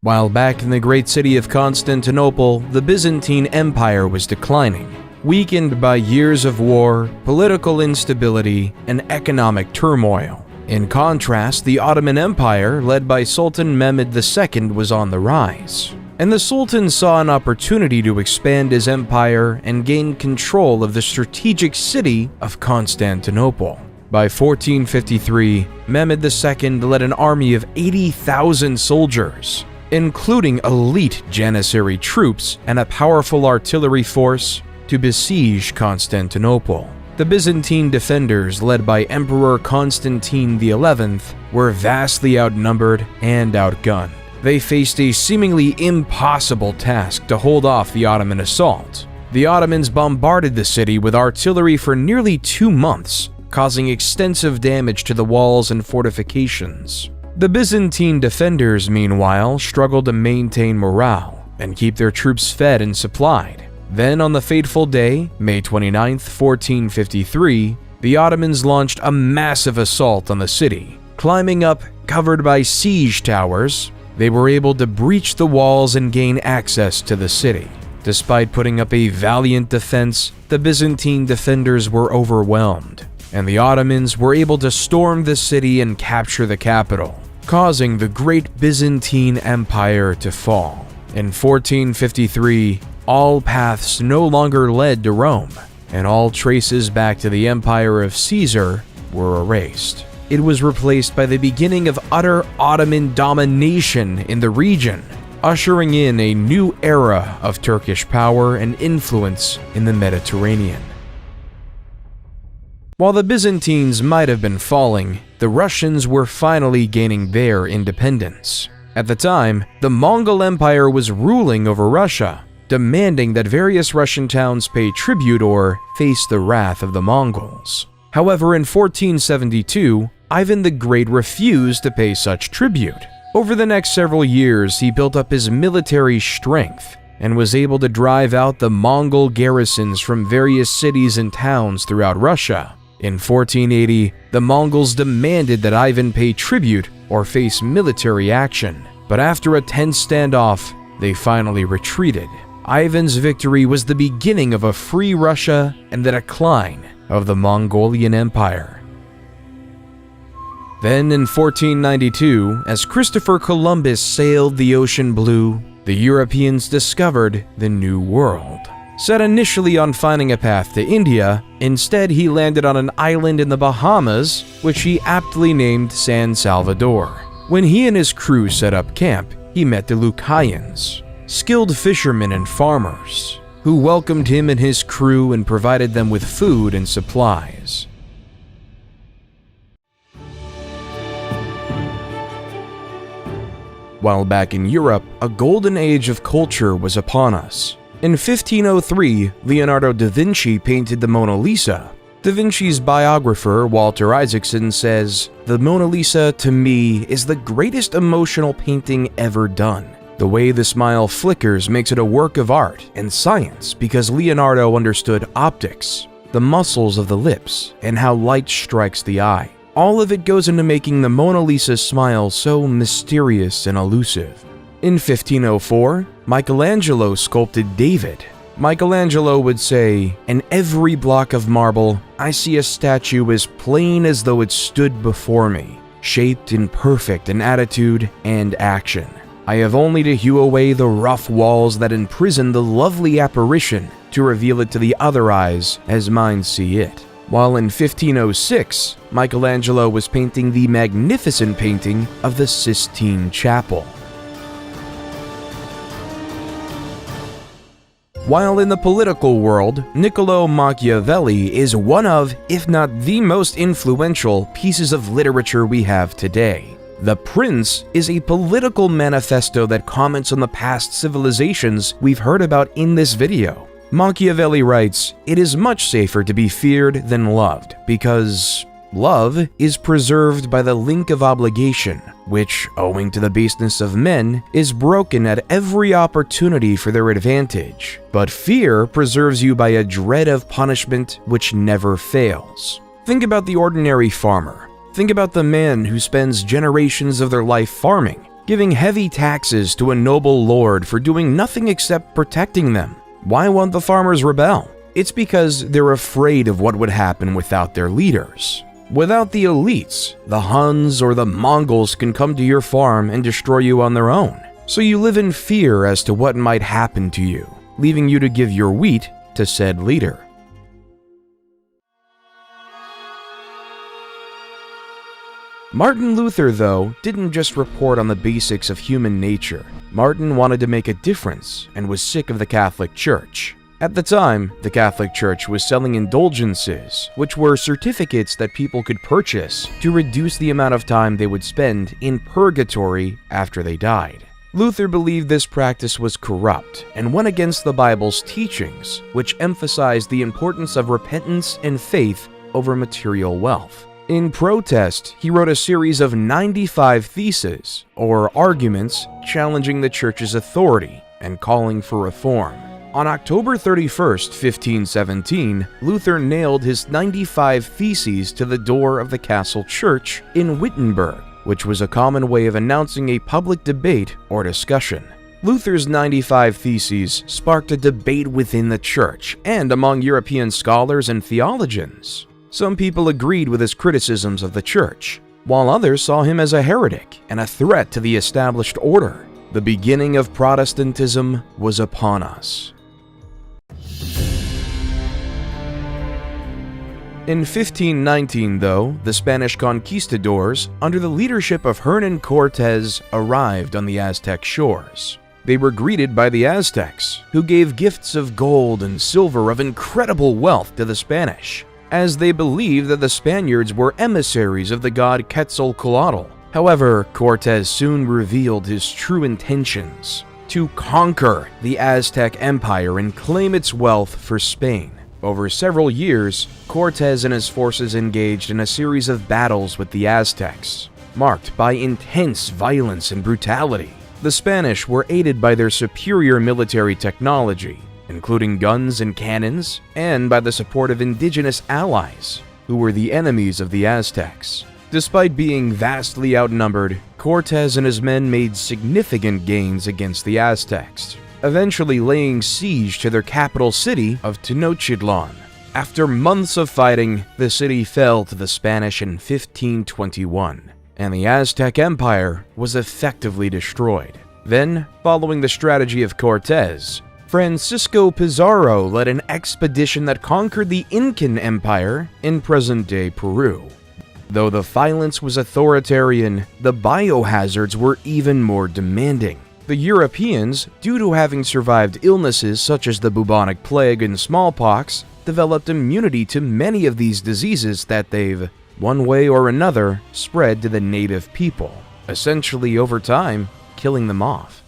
While back in the great city of Constantinople, the Byzantine Empire was declining, weakened by years of war, political instability, and economic turmoil. In contrast, the Ottoman Empire, led by Sultan Mehmed II, was on the rise, and the Sultan saw an opportunity to expand his empire and gain control of the strategic city of Constantinople. By 1453, Mehmed II led an army of 80,000 soldiers, including elite Janissary troops and a powerful artillery force, to besiege Constantinople. The Byzantine defenders, led by Emperor Constantine XI, were vastly outnumbered and outgunned. They faced a seemingly impossible task to hold off the Ottoman assault. The Ottomans bombarded the city with artillery for nearly 2 months, causing extensive damage to the walls and fortifications. The Byzantine defenders, meanwhile, struggled to maintain morale and keep their troops fed and supplied. Then, on the fateful day, May 29, 1453, the Ottomans launched a massive assault on the city. Climbing up, covered by siege towers, they were able to breach the walls and gain access to the city. Despite putting up a valiant defense, the Byzantine defenders were overwhelmed, and the Ottomans were able to storm the city and capture the capital, causing the Great Byzantine Empire to fall. In 1453, all paths no longer led to Rome, and all traces back to the Empire of Caesar were erased. It was replaced by the beginning of utter Ottoman domination in the region, ushering in a new era of Turkish power and influence in the Mediterranean. While the Byzantines might have been falling, the Russians were finally gaining their independence. At the time, the Mongol Empire was ruling over Russia, demanding that various Russian towns pay tribute or face the wrath of the Mongols. However, in 1472, Ivan the Great refused to pay such tribute. Over the next several years, he built up his military strength and was able to drive out the Mongol garrisons from various cities and towns throughout Russia. In 1480, the Mongols demanded that Ivan pay tribute or face military action, but after a tense standoff, they finally retreated. Ivan's victory was the beginning of a free Russia and the decline of the Mongolian Empire. Then in 1492, as Christopher Columbus sailed the ocean blue, the Europeans discovered the New World. Set initially on finding a path to India, instead he landed on an island in the Bahamas, which he aptly named San Salvador. When he and his crew set up camp, he met the Lucayans, skilled fishermen and farmers, who welcomed him and his crew and provided them with food and supplies. While back in Europe, a golden age of culture was upon us. In 1503, Leonardo da Vinci painted the Mona Lisa. Da Vinci's biographer, Walter Isaacson, says, "The Mona Lisa, to me, is the greatest emotional painting ever done. The way the smile flickers makes it a work of art and science because Leonardo understood optics, the muscles of the lips, and how light strikes the eye. All of it goes into making the Mona Lisa smile so mysterious and elusive." In 1504, Michelangelo sculpted David, Michelangelo would say, "In every block of marble, I see a statue as plain as though it stood before me, shaped and perfect in attitude and action. I have only to hew away the rough walls that imprison the lovely apparition to reveal it to the other eyes as mine see it." While in 1506, Michelangelo was painting the magnificent painting of the Sistine Chapel. While in the political world, Niccolò Machiavelli is one of, if not the most influential, pieces of literature we have today. The Prince is a political manifesto that comments on the past civilizations we've heard about in this video. Machiavelli writes, "It is much safer to be feared than loved, because love is preserved by the link of obligation, which, owing to the baseness of men, is broken at every opportunity for their advantage. But fear preserves you by a dread of punishment which never fails." Think about the ordinary farmer. Think about the man who spends generations of their life farming, giving heavy taxes to a noble lord for doing nothing except protecting them. Why won't the farmers rebel? It's because they're afraid of what would happen without their leaders. Without the elites, the Huns or the Mongols can come to your farm and destroy you on their own. So you live in fear as to what might happen to you, leaving you to give your wheat to said leader. Martin Luther, though, didn't just report on the basics of human nature. Martin wanted to make a difference and was sick of the Catholic Church. At the time, the Catholic Church was selling indulgences, which were certificates that people could purchase to reduce the amount of time they would spend in purgatory after they died. Luther believed this practice was corrupt and went against the Bible's teachings, which emphasized the importance of repentance and faith over material wealth. In protest, he wrote a series of 95 theses, or arguments, challenging the Church's authority and calling for reform. On October 31st, 1517, Luther nailed his 95 theses to the door of the castle church in Wittenberg, which was a common way of announcing a public debate or discussion. Luther's 95 Theses sparked a debate within the church and among European scholars and theologians. Some people agreed with his criticisms of the church, while others saw him as a heretic and a threat to the established order. The beginning of Protestantism was upon us. In 1519, though, the Spanish conquistadors, under the leadership of Hernan Cortés, arrived on the Aztec shores. They were greeted by the Aztecs, who gave gifts of gold and silver of incredible wealth to the Spanish, as they believed that the Spaniards were emissaries of the god Quetzalcoatl. However, Cortés soon revealed his true intentions: to conquer the Aztec Empire and claim its wealth for Spain. Over several years, Cortés and his forces engaged in a series of battles with the Aztecs, marked by intense violence and brutality. The Spanish were aided by their superior military technology, including guns and cannons, and by the support of indigenous allies, who were the enemies of the Aztecs. Despite being vastly outnumbered, Cortés and his men made significant gains against the Aztecs, eventually laying siege to their capital city of Tenochtitlan. After months of fighting, the city fell to the Spanish in 1521, and the Aztec Empire was effectively destroyed. Then, following the strategy of Cortés, Francisco Pizarro led an expedition that conquered the Incan Empire in present-day Peru. Though the violence was authoritarian, the biohazards were even more demanding. The Europeans, due to having survived illnesses such as the bubonic plague and smallpox, developed immunity to many of these diseases that they've, one way or another, spread to the native people, essentially over time, killing them off.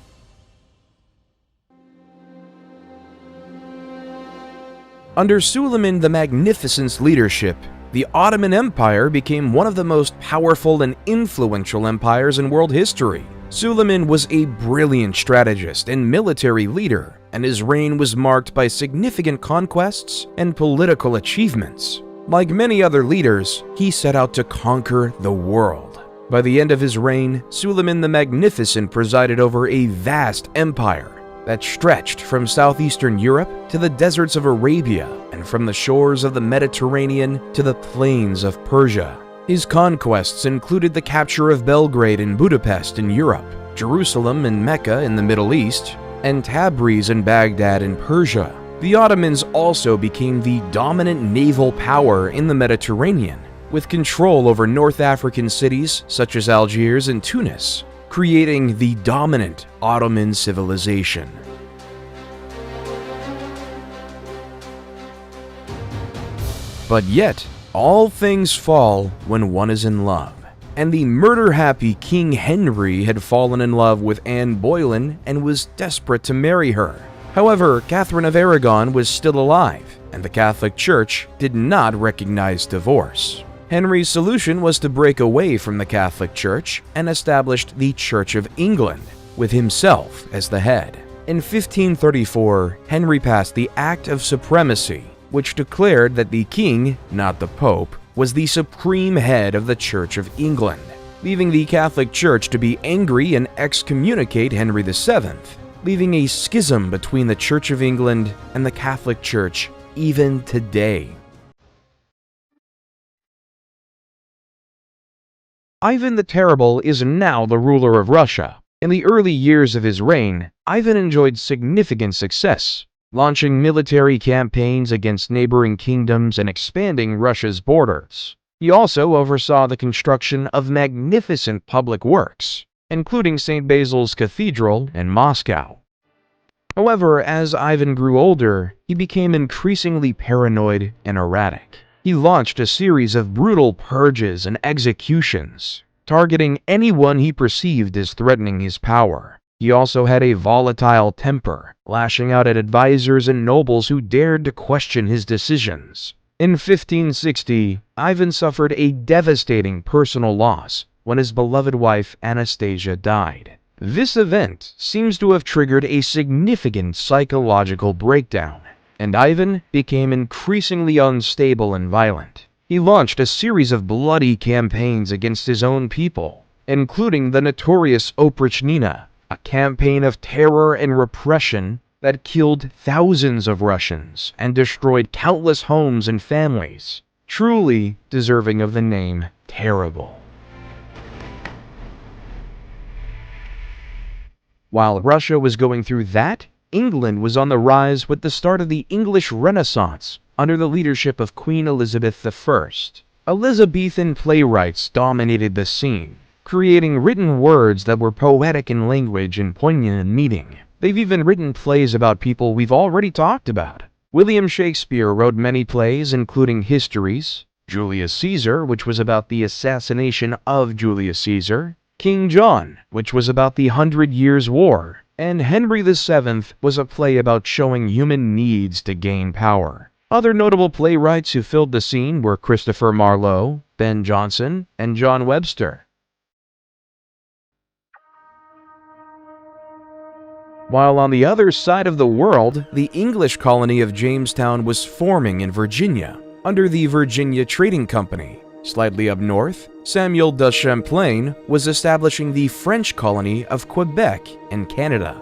Under Suleiman the Magnificent's leadership, the Ottoman Empire became one of the most powerful and influential empires in world history. Suleiman was a brilliant strategist and military leader, and his reign was marked by significant conquests and political achievements. Like many other leaders, he set out to conquer the world. By the end of his reign, Suleiman the Magnificent presided over a vast empire, that stretched from southeastern Europe to the deserts of Arabia and from the shores of the Mediterranean to the plains of Persia. His conquests included the capture of Belgrade and Budapest in Europe, Jerusalem and Mecca in the Middle East, and Tabriz and Baghdad in Persia. The Ottomans also became the dominant naval power in the Mediterranean, with control over North African cities such as Algiers and Tunis, creating the dominant Ottoman civilization. But yet, all things fall when one is in love, and the murder-happy King Henry had fallen in love with Anne Boleyn and was desperate to marry her. However, Catherine of Aragon was still alive, and the Catholic Church did not recognize divorce. Henry's solution was to break away from the Catholic Church and established the Church of England, with himself as the head. In 1534, Henry passed the Act of Supremacy, which declared that the king, not the Pope, was the supreme head of the Church of England, leaving the Catholic Church to be angry and excommunicate Henry VII, leaving a schism between the Church of England and the Catholic Church even today. Ivan the Terrible is now the ruler of Russia. In the early years of his reign, Ivan enjoyed significant success, launching military campaigns against neighboring kingdoms and expanding Russia's borders. He also oversaw the construction of magnificent public works, including St. Basil's Cathedral in Moscow. However, as Ivan grew older, he became increasingly paranoid and erratic. He launched a series of brutal purges and executions, targeting anyone he perceived as threatening his power. He also had a volatile temper, lashing out at advisors and nobles who dared to question his decisions. In 1560, Ivan suffered a devastating personal loss when his beloved wife Anastasia died. This event seems to have triggered a significant psychological breakdown, and Ivan became increasingly unstable and violent. He launched a series of bloody campaigns against his own people, including the notorious Oprichnina, a campaign of terror and repression that killed thousands of Russians and destroyed countless homes and families, truly deserving of the name Terrible. While Russia was going through that, England was on the rise with the start of the English Renaissance under the leadership of Queen Elizabeth I. Elizabethan playwrights dominated the scene, creating written words that were poetic in language and poignant in meaning. They've even written plays about people we've already talked about. William Shakespeare wrote many plays, including Histories, Julius Caesar, which was about the assassination of Julius Caesar, King John, which was about the 100 Years' War, and Henry VII was a play about showing human needs to gain power. Other notable playwrights who filled the scene were Christopher Marlowe, Ben Jonson, and John Webster. While on the other side of the world, the English colony of Jamestown was forming in Virginia, under the Virginia Trading Company. Slightly up north, Samuel de Champlain was establishing the French colony of Quebec in Canada.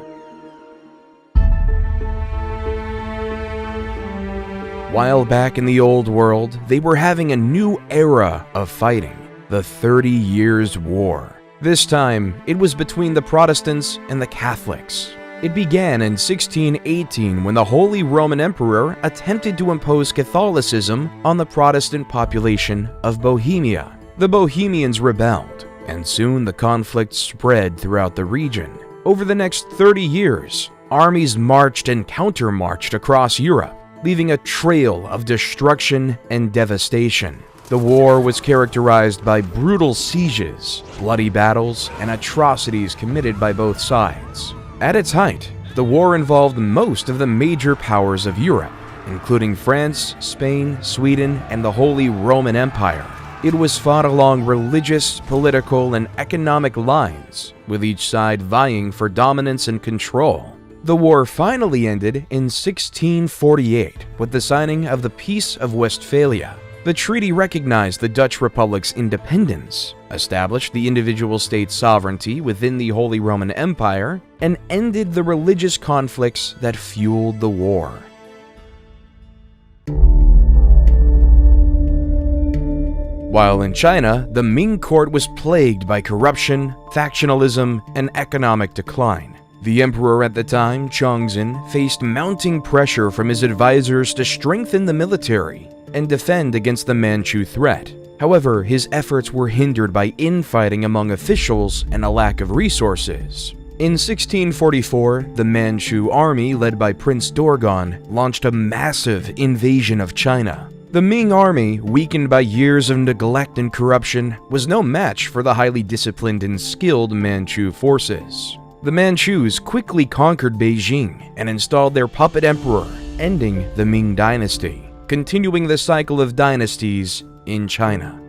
While back in the Old World, they were having a new era of fighting, the 30 Years' War. This time, it was between the Protestants and the Catholics. It began in 1618 when the Holy Roman Emperor attempted to impose Catholicism on the Protestant population of Bohemia. The Bohemians rebelled, and soon the conflict spread throughout the region. Over the next 30 years, armies marched and counter-marched across Europe, leaving a trail of destruction and devastation. The war was characterized by brutal sieges, bloody battles, and atrocities committed by both sides. At its height, the war involved most of the major powers of Europe, including France, Spain, Sweden, and the Holy Roman Empire. It was fought along religious, political, and economic lines, with each side vying for dominance and control. The war finally ended in 1648 with the signing of the Peace of Westphalia. The treaty recognized the Dutch Republic's independence, established the individual state's sovereignty within the Holy Roman Empire, and ended the religious conflicts that fueled the war. While in China, the Ming court was plagued by corruption, factionalism, and economic decline. The emperor at the time, Chongzhen, faced mounting pressure from his advisors to strengthen the military and defend against the Manchu threat. However, his efforts were hindered by infighting among officials and a lack of resources. In 1644, the Manchu army, led by Prince Dorgon, launched a massive invasion of China. The Ming army, weakened by years of neglect and corruption, was no match for the highly disciplined and skilled Manchu forces. The Manchus quickly conquered Beijing and installed their puppet emperor, ending the Ming dynasty, continuing the cycle of dynasties in China.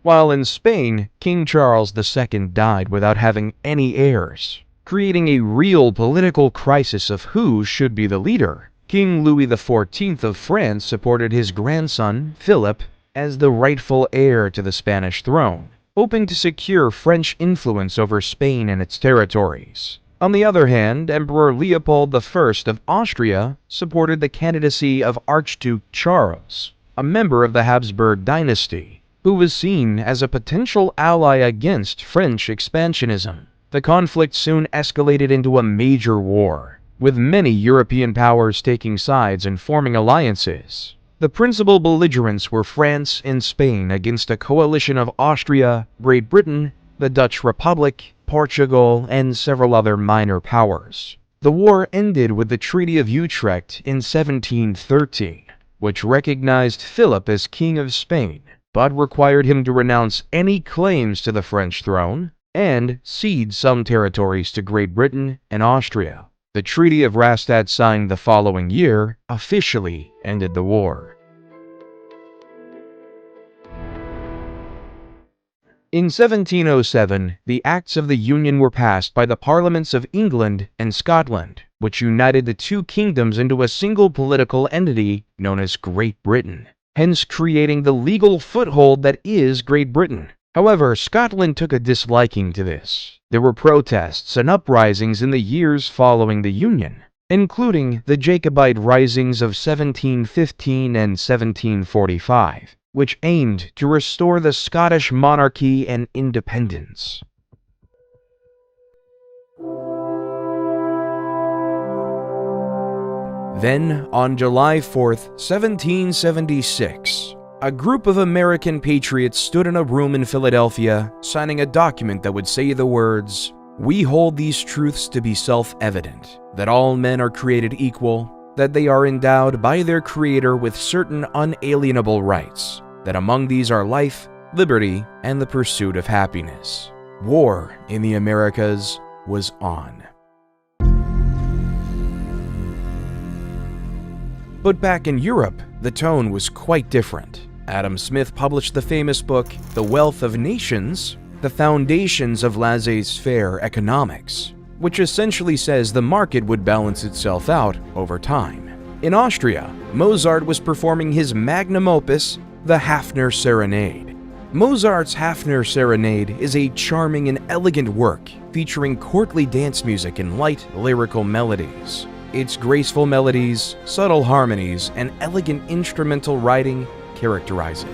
While in Spain, King Charles II died without having any heirs, creating a real political crisis of who should be the leader. King Louis XIV of France supported his grandson, Philip, as the rightful heir to the Spanish throne, hoping to secure French influence over Spain and its territories. On the other hand, Emperor Leopold I of Austria supported the candidacy of Archduke Charles, a member of the Habsburg dynasty, who was seen as a potential ally against French expansionism. The conflict soon escalated into a major war, with many European powers taking sides and forming alliances. The principal belligerents were France and Spain against a coalition of Austria, Great Britain, the Dutch Republic, Portugal, and several other minor powers. The war ended with the Treaty of Utrecht in 1713, which recognized Philip as King of Spain, but required him to renounce any claims to the French throne and cede some territories to Great Britain and Austria. The Treaty of Rastatt, signed the following year, officially ended the war. In 1707, the Acts of the Union were passed by the Parliaments of England and Scotland, which united the two kingdoms into a single political entity known as Great Britain, hence creating the legal foothold that is Great Britain. However, Scotland took a disliking to this. There were protests and uprisings in the years following the Union, including the Jacobite risings of 1715 and 1745, which aimed to restore the Scottish monarchy and independence. Then, on July 4th, 1776, a group of American patriots stood in a room in Philadelphia, signing a document that would say the words, "We hold these truths to be self-evident, that all men are created equal, that they are endowed by their Creator with certain unalienable rights, that among these are life, liberty, and the pursuit of happiness." War in the Americas was on. But back in Europe, the tone was quite different. Adam Smith published the famous book, The Wealth of Nations, the foundations of laissez-faire economics, which essentially says the market would balance itself out over time. In Austria, Mozart was performing his magnum opus, the Hafner Serenade. Mozart's Hafner Serenade is a charming and elegant work featuring courtly dance music and light, lyrical melodies. Its graceful melodies, subtle harmonies, and elegant instrumental writing characterize it.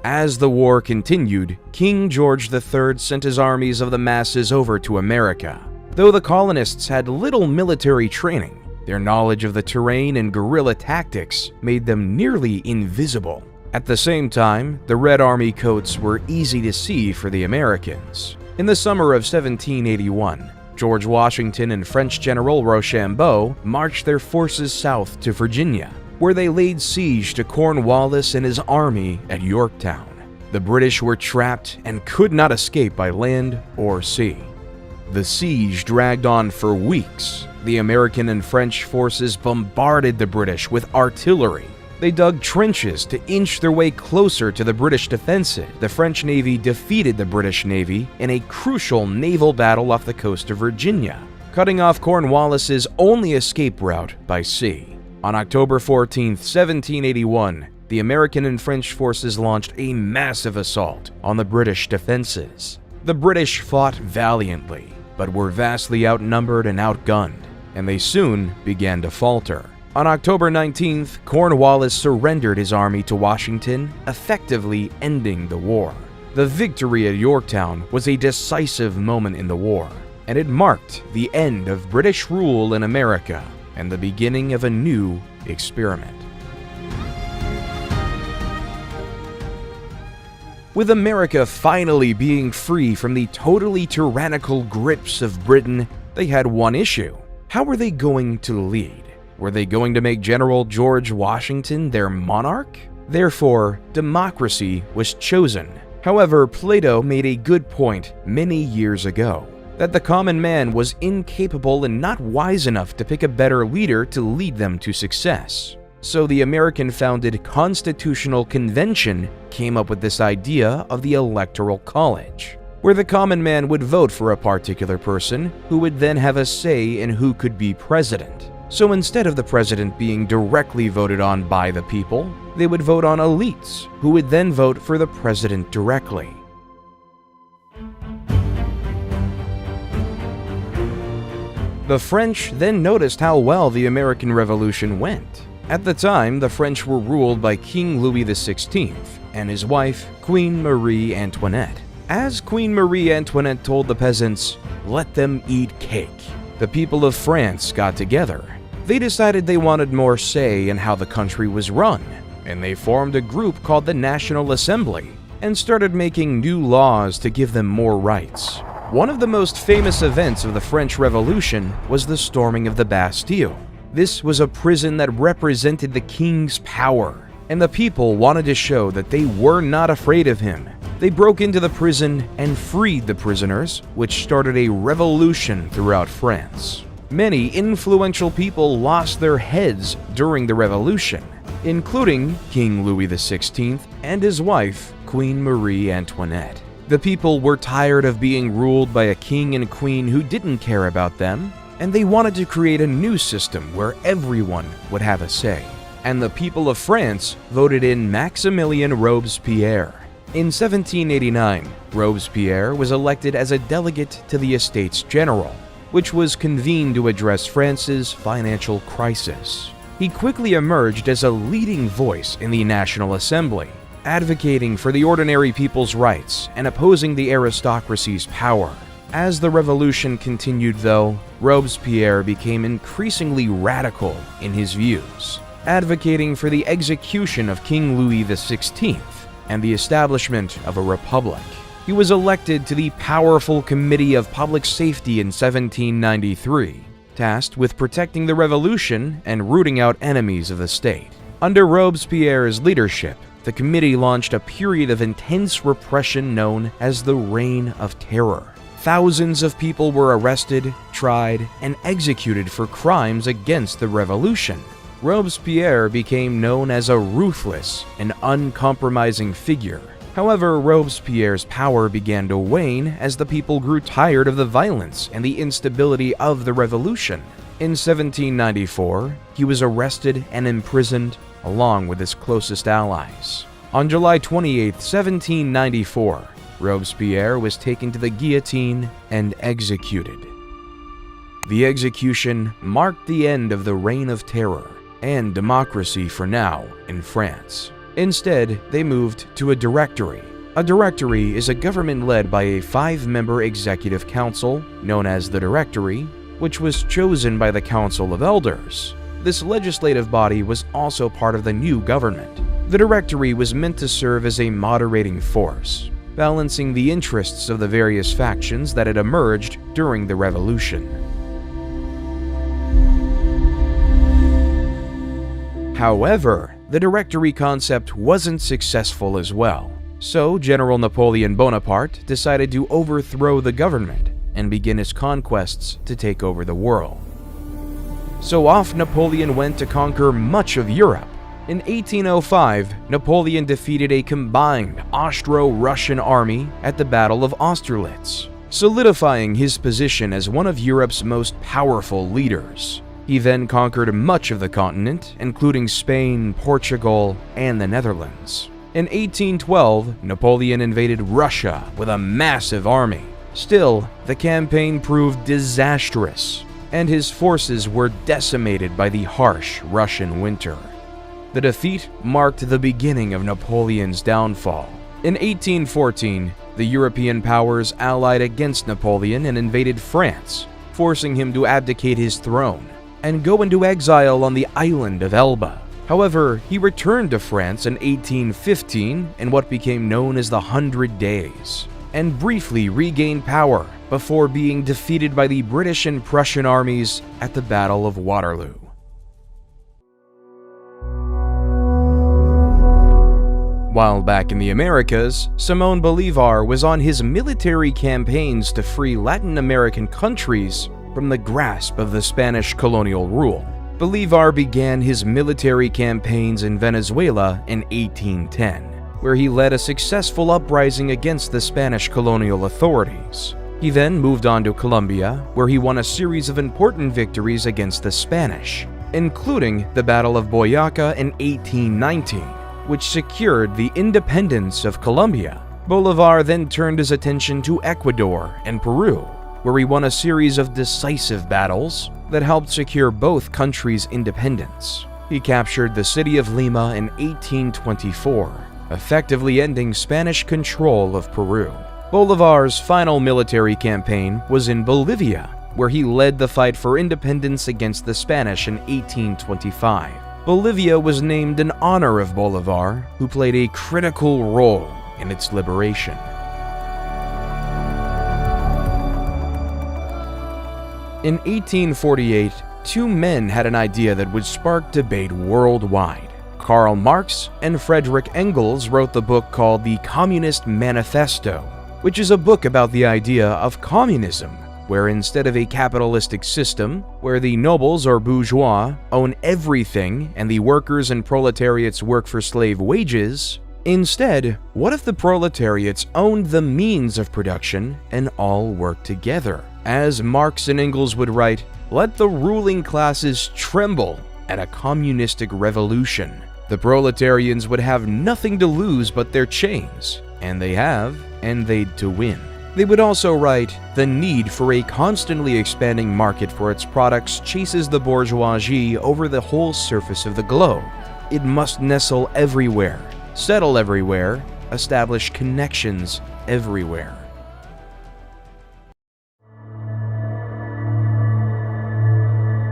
As the war continued, King George III sent his armies of the masses over to America. Though the colonists had little military training, their knowledge of the terrain and guerrilla tactics made them nearly invisible. At the same time, the Red Army coats were easy to see for the Americans. In the summer of 1781, George Washington and French General Rochambeau marched their forces south to Virginia, where they laid siege to Cornwallis and his army at Yorktown. The British were trapped and could not escape by land or sea. The siege dragged on for weeks. The American and French forces bombarded the British with artillery, They dug trenches to inch their way closer to the British defenses. The French Navy defeated the British Navy in a crucial naval battle off the coast of Virginia, cutting off Cornwallis's only escape route by sea. On October 14, 1781, the American and French forces launched a massive assault on the British defenses. The British fought valiantly, but were vastly outnumbered and outgunned, and they soon began to falter. On October 19th, Cornwallis surrendered his army to Washington, effectively ending the war. The victory at Yorktown was a decisive moment in the war, and it marked the end of British rule in America and the beginning of a new experiment. With America finally being free from the totally tyrannical grips of Britain, they had one issue. How were they going to lead? Were they going to make General George Washington their monarch? Therefore, democracy was chosen. However, Plato made a good point many years ago, that the common man was incapable and not wise enough to pick a better leader to lead them to success. So the American-founded Constitutional Convention came up with this idea of the Electoral College, where the common man would vote for a particular person who would then have a say in who could be president. So instead of the president being directly voted on by the people, they would vote on elites, who would then vote for the president directly. The French then noticed how well the American Revolution went. At the time, the French were ruled by King Louis XVI and his wife, Queen Marie Antoinette. As Queen Marie Antoinette told the peasants, "Let them eat cake," the people of France got together. They decided they wanted more say in how the country was run, and they formed a group called the National Assembly and started making new laws to give them more rights. One of the most famous events of the French Revolution was the storming of the Bastille. This was a prison that represented the king's power, and the people wanted to show that they were not afraid of him. They broke into the prison and freed the prisoners, which started a revolution throughout France. Many influential people lost their heads during the revolution, including King Louis XVI and his wife, Queen Marie Antoinette. The people were tired of being ruled by a king and queen who didn't care about them, and they wanted to create a new system where everyone would have a say. And the people of France voted in Maximilien Robespierre. In 1789, Robespierre was elected as a delegate to the Estates General, which was convened to address France's financial crisis. He quickly emerged as a leading voice in the National Assembly, advocating for the ordinary people's rights and opposing the aristocracy's power. As the revolution continued, though, Robespierre became increasingly radical in his views, advocating for the execution of King Louis XVI and the establishment of a republic. He was elected to the powerful Committee of Public Safety in 1793, tasked with protecting the revolution and rooting out enemies of the state. Under Robespierre's leadership, the committee launched a period of intense repression known as the Reign of Terror. Thousands of people were arrested, tried, and executed for crimes against the revolution. Robespierre became known as a ruthless and uncompromising figure. However, Robespierre's power began to wane as the people grew tired of the violence and the instability of the revolution. In 1794, he was arrested and imprisoned along with his closest allies. On July 28, 1794, Robespierre was taken to the guillotine and executed. The execution marked the end of the Reign of Terror and democracy for now in France. Instead, they moved to a directory. A directory is a government led by a 5-member executive council, known as the Directory, which was chosen by the Council of Elders. This legislative body was also part of the new government. The Directory was meant to serve as a moderating force, balancing the interests of the various factions that had emerged during the revolution. However, the Directory concept wasn't successful as well, so General Napoleon Bonaparte decided to overthrow the government and begin his conquests to take over the world. So off Napoleon went to conquer much of Europe, In 1805, Napoleon defeated a combined Austro-Russian army at the Battle of Austerlitz, solidifying his position as one of Europe's most powerful leaders. He then conquered much of the continent, including Spain, Portugal, and the Netherlands. In 1812, Napoleon invaded Russia with a massive army. Still, the campaign proved disastrous, and his forces were decimated by the harsh Russian winter. The defeat marked the beginning of Napoleon's downfall. In 1814, the European powers allied against Napoleon and invaded France, forcing him to abdicate his throne and go into exile on the island of Elba. However, he returned to France in 1815 in what became known as the 100 Days, and briefly regained power before being defeated by the British and Prussian armies at the Battle of Waterloo. While back in the Americas, Simón Bolívar was on his military campaigns to free Latin American countries from the grasp of the Spanish colonial rule. Bolívar began his military campaigns in Venezuela in 1810, where he led a successful uprising against the Spanish colonial authorities. He then moved on to Colombia, where he won a series of important victories against the Spanish, including the Battle of Boyacá in 1819, which secured the independence of Colombia. Bolívar then turned his attention to Ecuador and Peru, where he won a series of decisive battles that helped secure both countries' independence. He captured the city of Lima in 1824, effectively ending Spanish control of Peru. Bolívar's final military campaign was in Bolivia, where he led the fight for independence against the Spanish in 1825. Bolivia was named in honor of Bolívar, who played a critical role in its liberation. In 1848, two men had an idea that would spark debate worldwide. Karl Marx and Friedrich Engels wrote the book called The Communist Manifesto, which is a book about the idea of communism, where instead of a capitalistic system, where the nobles or bourgeois own everything and the workers and proletariats work for slave wages, instead, what if the proletariats owned the means of production and all worked together? As Marx and Engels would write, let the ruling classes tremble at a communistic revolution. The proletarians would have nothing to lose but their chains, and they have, and they'd to win. They would also write, the need for a constantly expanding market for its products chases the bourgeoisie over the whole surface of the globe. It must nestle everywhere, settle everywhere, establish connections everywhere.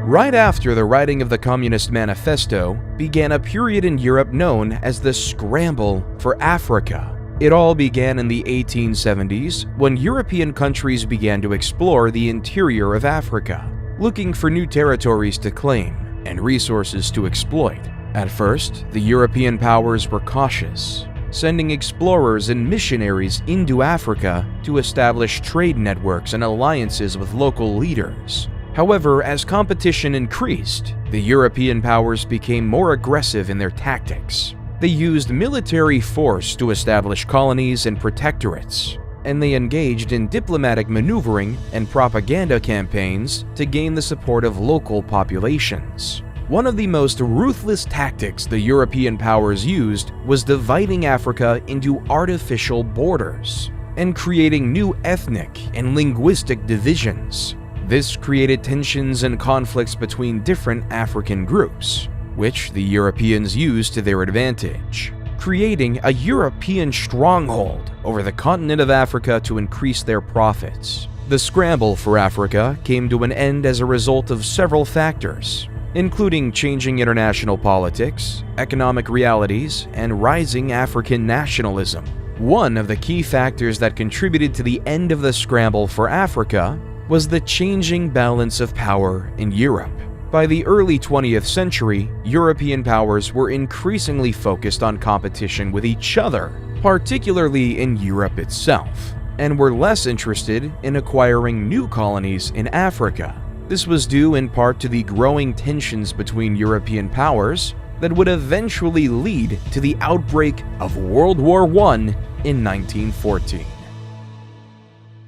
Right after the writing of the Communist Manifesto began a period in Europe known as the Scramble for Africa. It all began in the 1870s when European countries began to explore the interior of Africa, looking for new territories to claim and resources to exploit. At first, the European powers were cautious, sending explorers and missionaries into Africa to establish trade networks and alliances with local leaders. However, as competition increased, the European powers became more aggressive in their tactics. They used military force to establish colonies and protectorates, and they engaged in diplomatic maneuvering and propaganda campaigns to gain the support of local populations. One of the most ruthless tactics the European powers used was dividing Africa into artificial borders and creating new ethnic and linguistic divisions. This created tensions and conflicts between different African groups, which the Europeans used to their advantage, creating a European stronghold over the continent of Africa to increase their profits. The scramble for Africa came to an end as a result of several factors, including changing international politics, economic realities, and rising African nationalism. One of the key factors that contributed to the end of the scramble for Africa was the changing balance of power in Europe. By the early 20th century, European powers were increasingly focused on competition with each other, particularly in Europe itself, and were less interested in acquiring new colonies in Africa. This was due in part to the growing tensions between European powers that would eventually lead to the outbreak of World War I in 1914.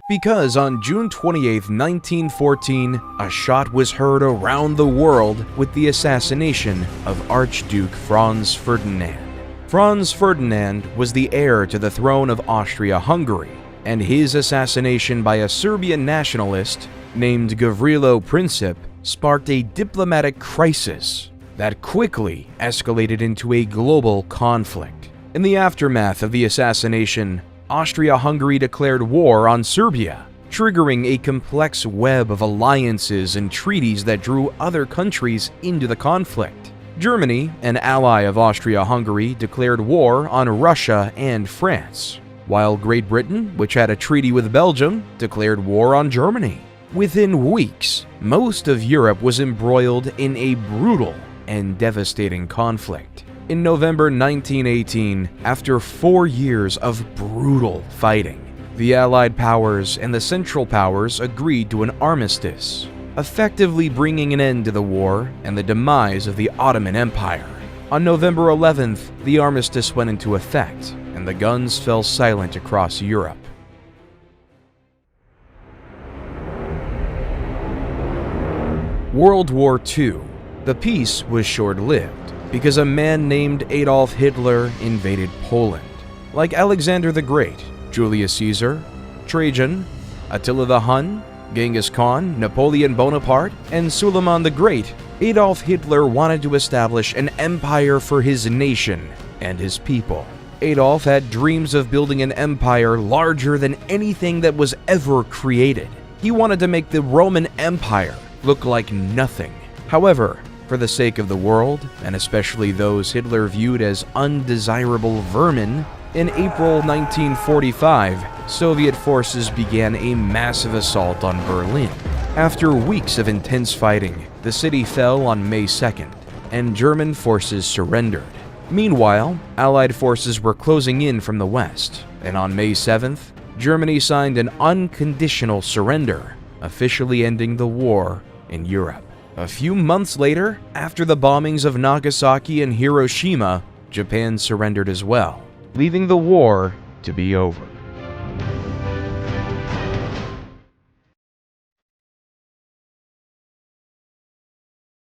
Because on June 28, 1914, a shot was heard around the world with the assassination of Archduke Franz Ferdinand. Franz Ferdinand was the heir to the throne of Austria-Hungary, and his assassination by a Serbian nationalist named Gavrilo Princip sparked a diplomatic crisis that quickly escalated into a global conflict. In the aftermath of the assassination, Austria-Hungary declared war on Serbia, triggering a complex web of alliances and treaties that drew other countries into the conflict. Germany, an ally of Austria-Hungary, declared war on Russia and France, while Great Britain, which had a treaty with Belgium, declared war on Germany. Within weeks, most of Europe was embroiled in a brutal and devastating conflict. In November 1918, after 4 years of brutal fighting, the Allied powers and the Central Powers agreed to an armistice, effectively bringing an end to the war and the demise of the Ottoman Empire. On November 11th, the armistice went into effect, and the guns fell silent across Europe. World War II. The peace was short-lived because a man named Adolf Hitler invaded Poland. Like Alexander the Great, Julius Caesar, Trajan, Attila the Hun, Genghis Khan, Napoleon Bonaparte, and Suleiman the Great, Adolf Hitler wanted to establish an empire for his nation and his people. Adolf had dreams of building an empire larger than anything that was ever created. He wanted to make the Roman Empire look like nothing. However, for the sake of the world, and especially those Hitler viewed as undesirable vermin, in April 1945, Soviet forces began a massive assault on Berlin. After weeks of intense fighting, the city fell on May 2nd, and German forces surrendered. Meanwhile, Allied forces were closing in from the west, and on May 7th, Germany signed an unconditional surrender, officially ending the war in Europe. A few months later, after the bombings of Nagasaki and Hiroshima, Japan surrendered as well, leaving the war to be over.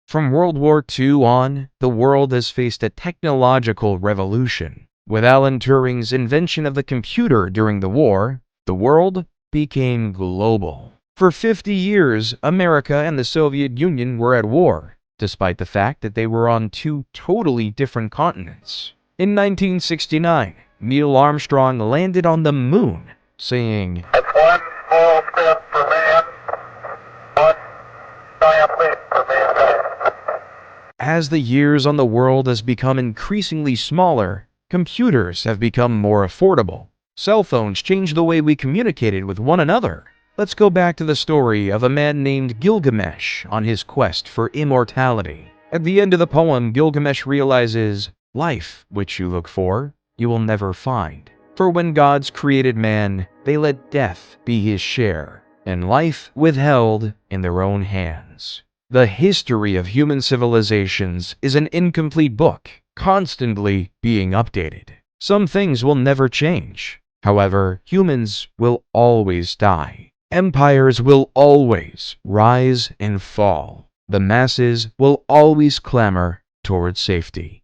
From World War II on, the world has faced a technological revolution. With Alan Turing's invention of the computer during the war, the world became global. For 50 years, America and the Soviet Union were at war, despite the fact that they were on two totally different continents. In 1969, Neil Armstrong landed on the moon, saying, "It's one small step for man, one giant leap for mankind." As the years on the world has become increasingly smaller, computers have become more affordable. Cell phones changed the way we communicated with one another. Let's go back to the story of a man named Gilgamesh on his quest for immortality. At the end of the poem, Gilgamesh realizes, life, which you look for, you will never find. For when gods created man, they let death be his share, and life withheld in their own hands. The history of human civilizations is an incomplete book, constantly being updated. Some things will never change. However, humans will always die. Empires will always rise and fall. The masses will always clamor towards safety.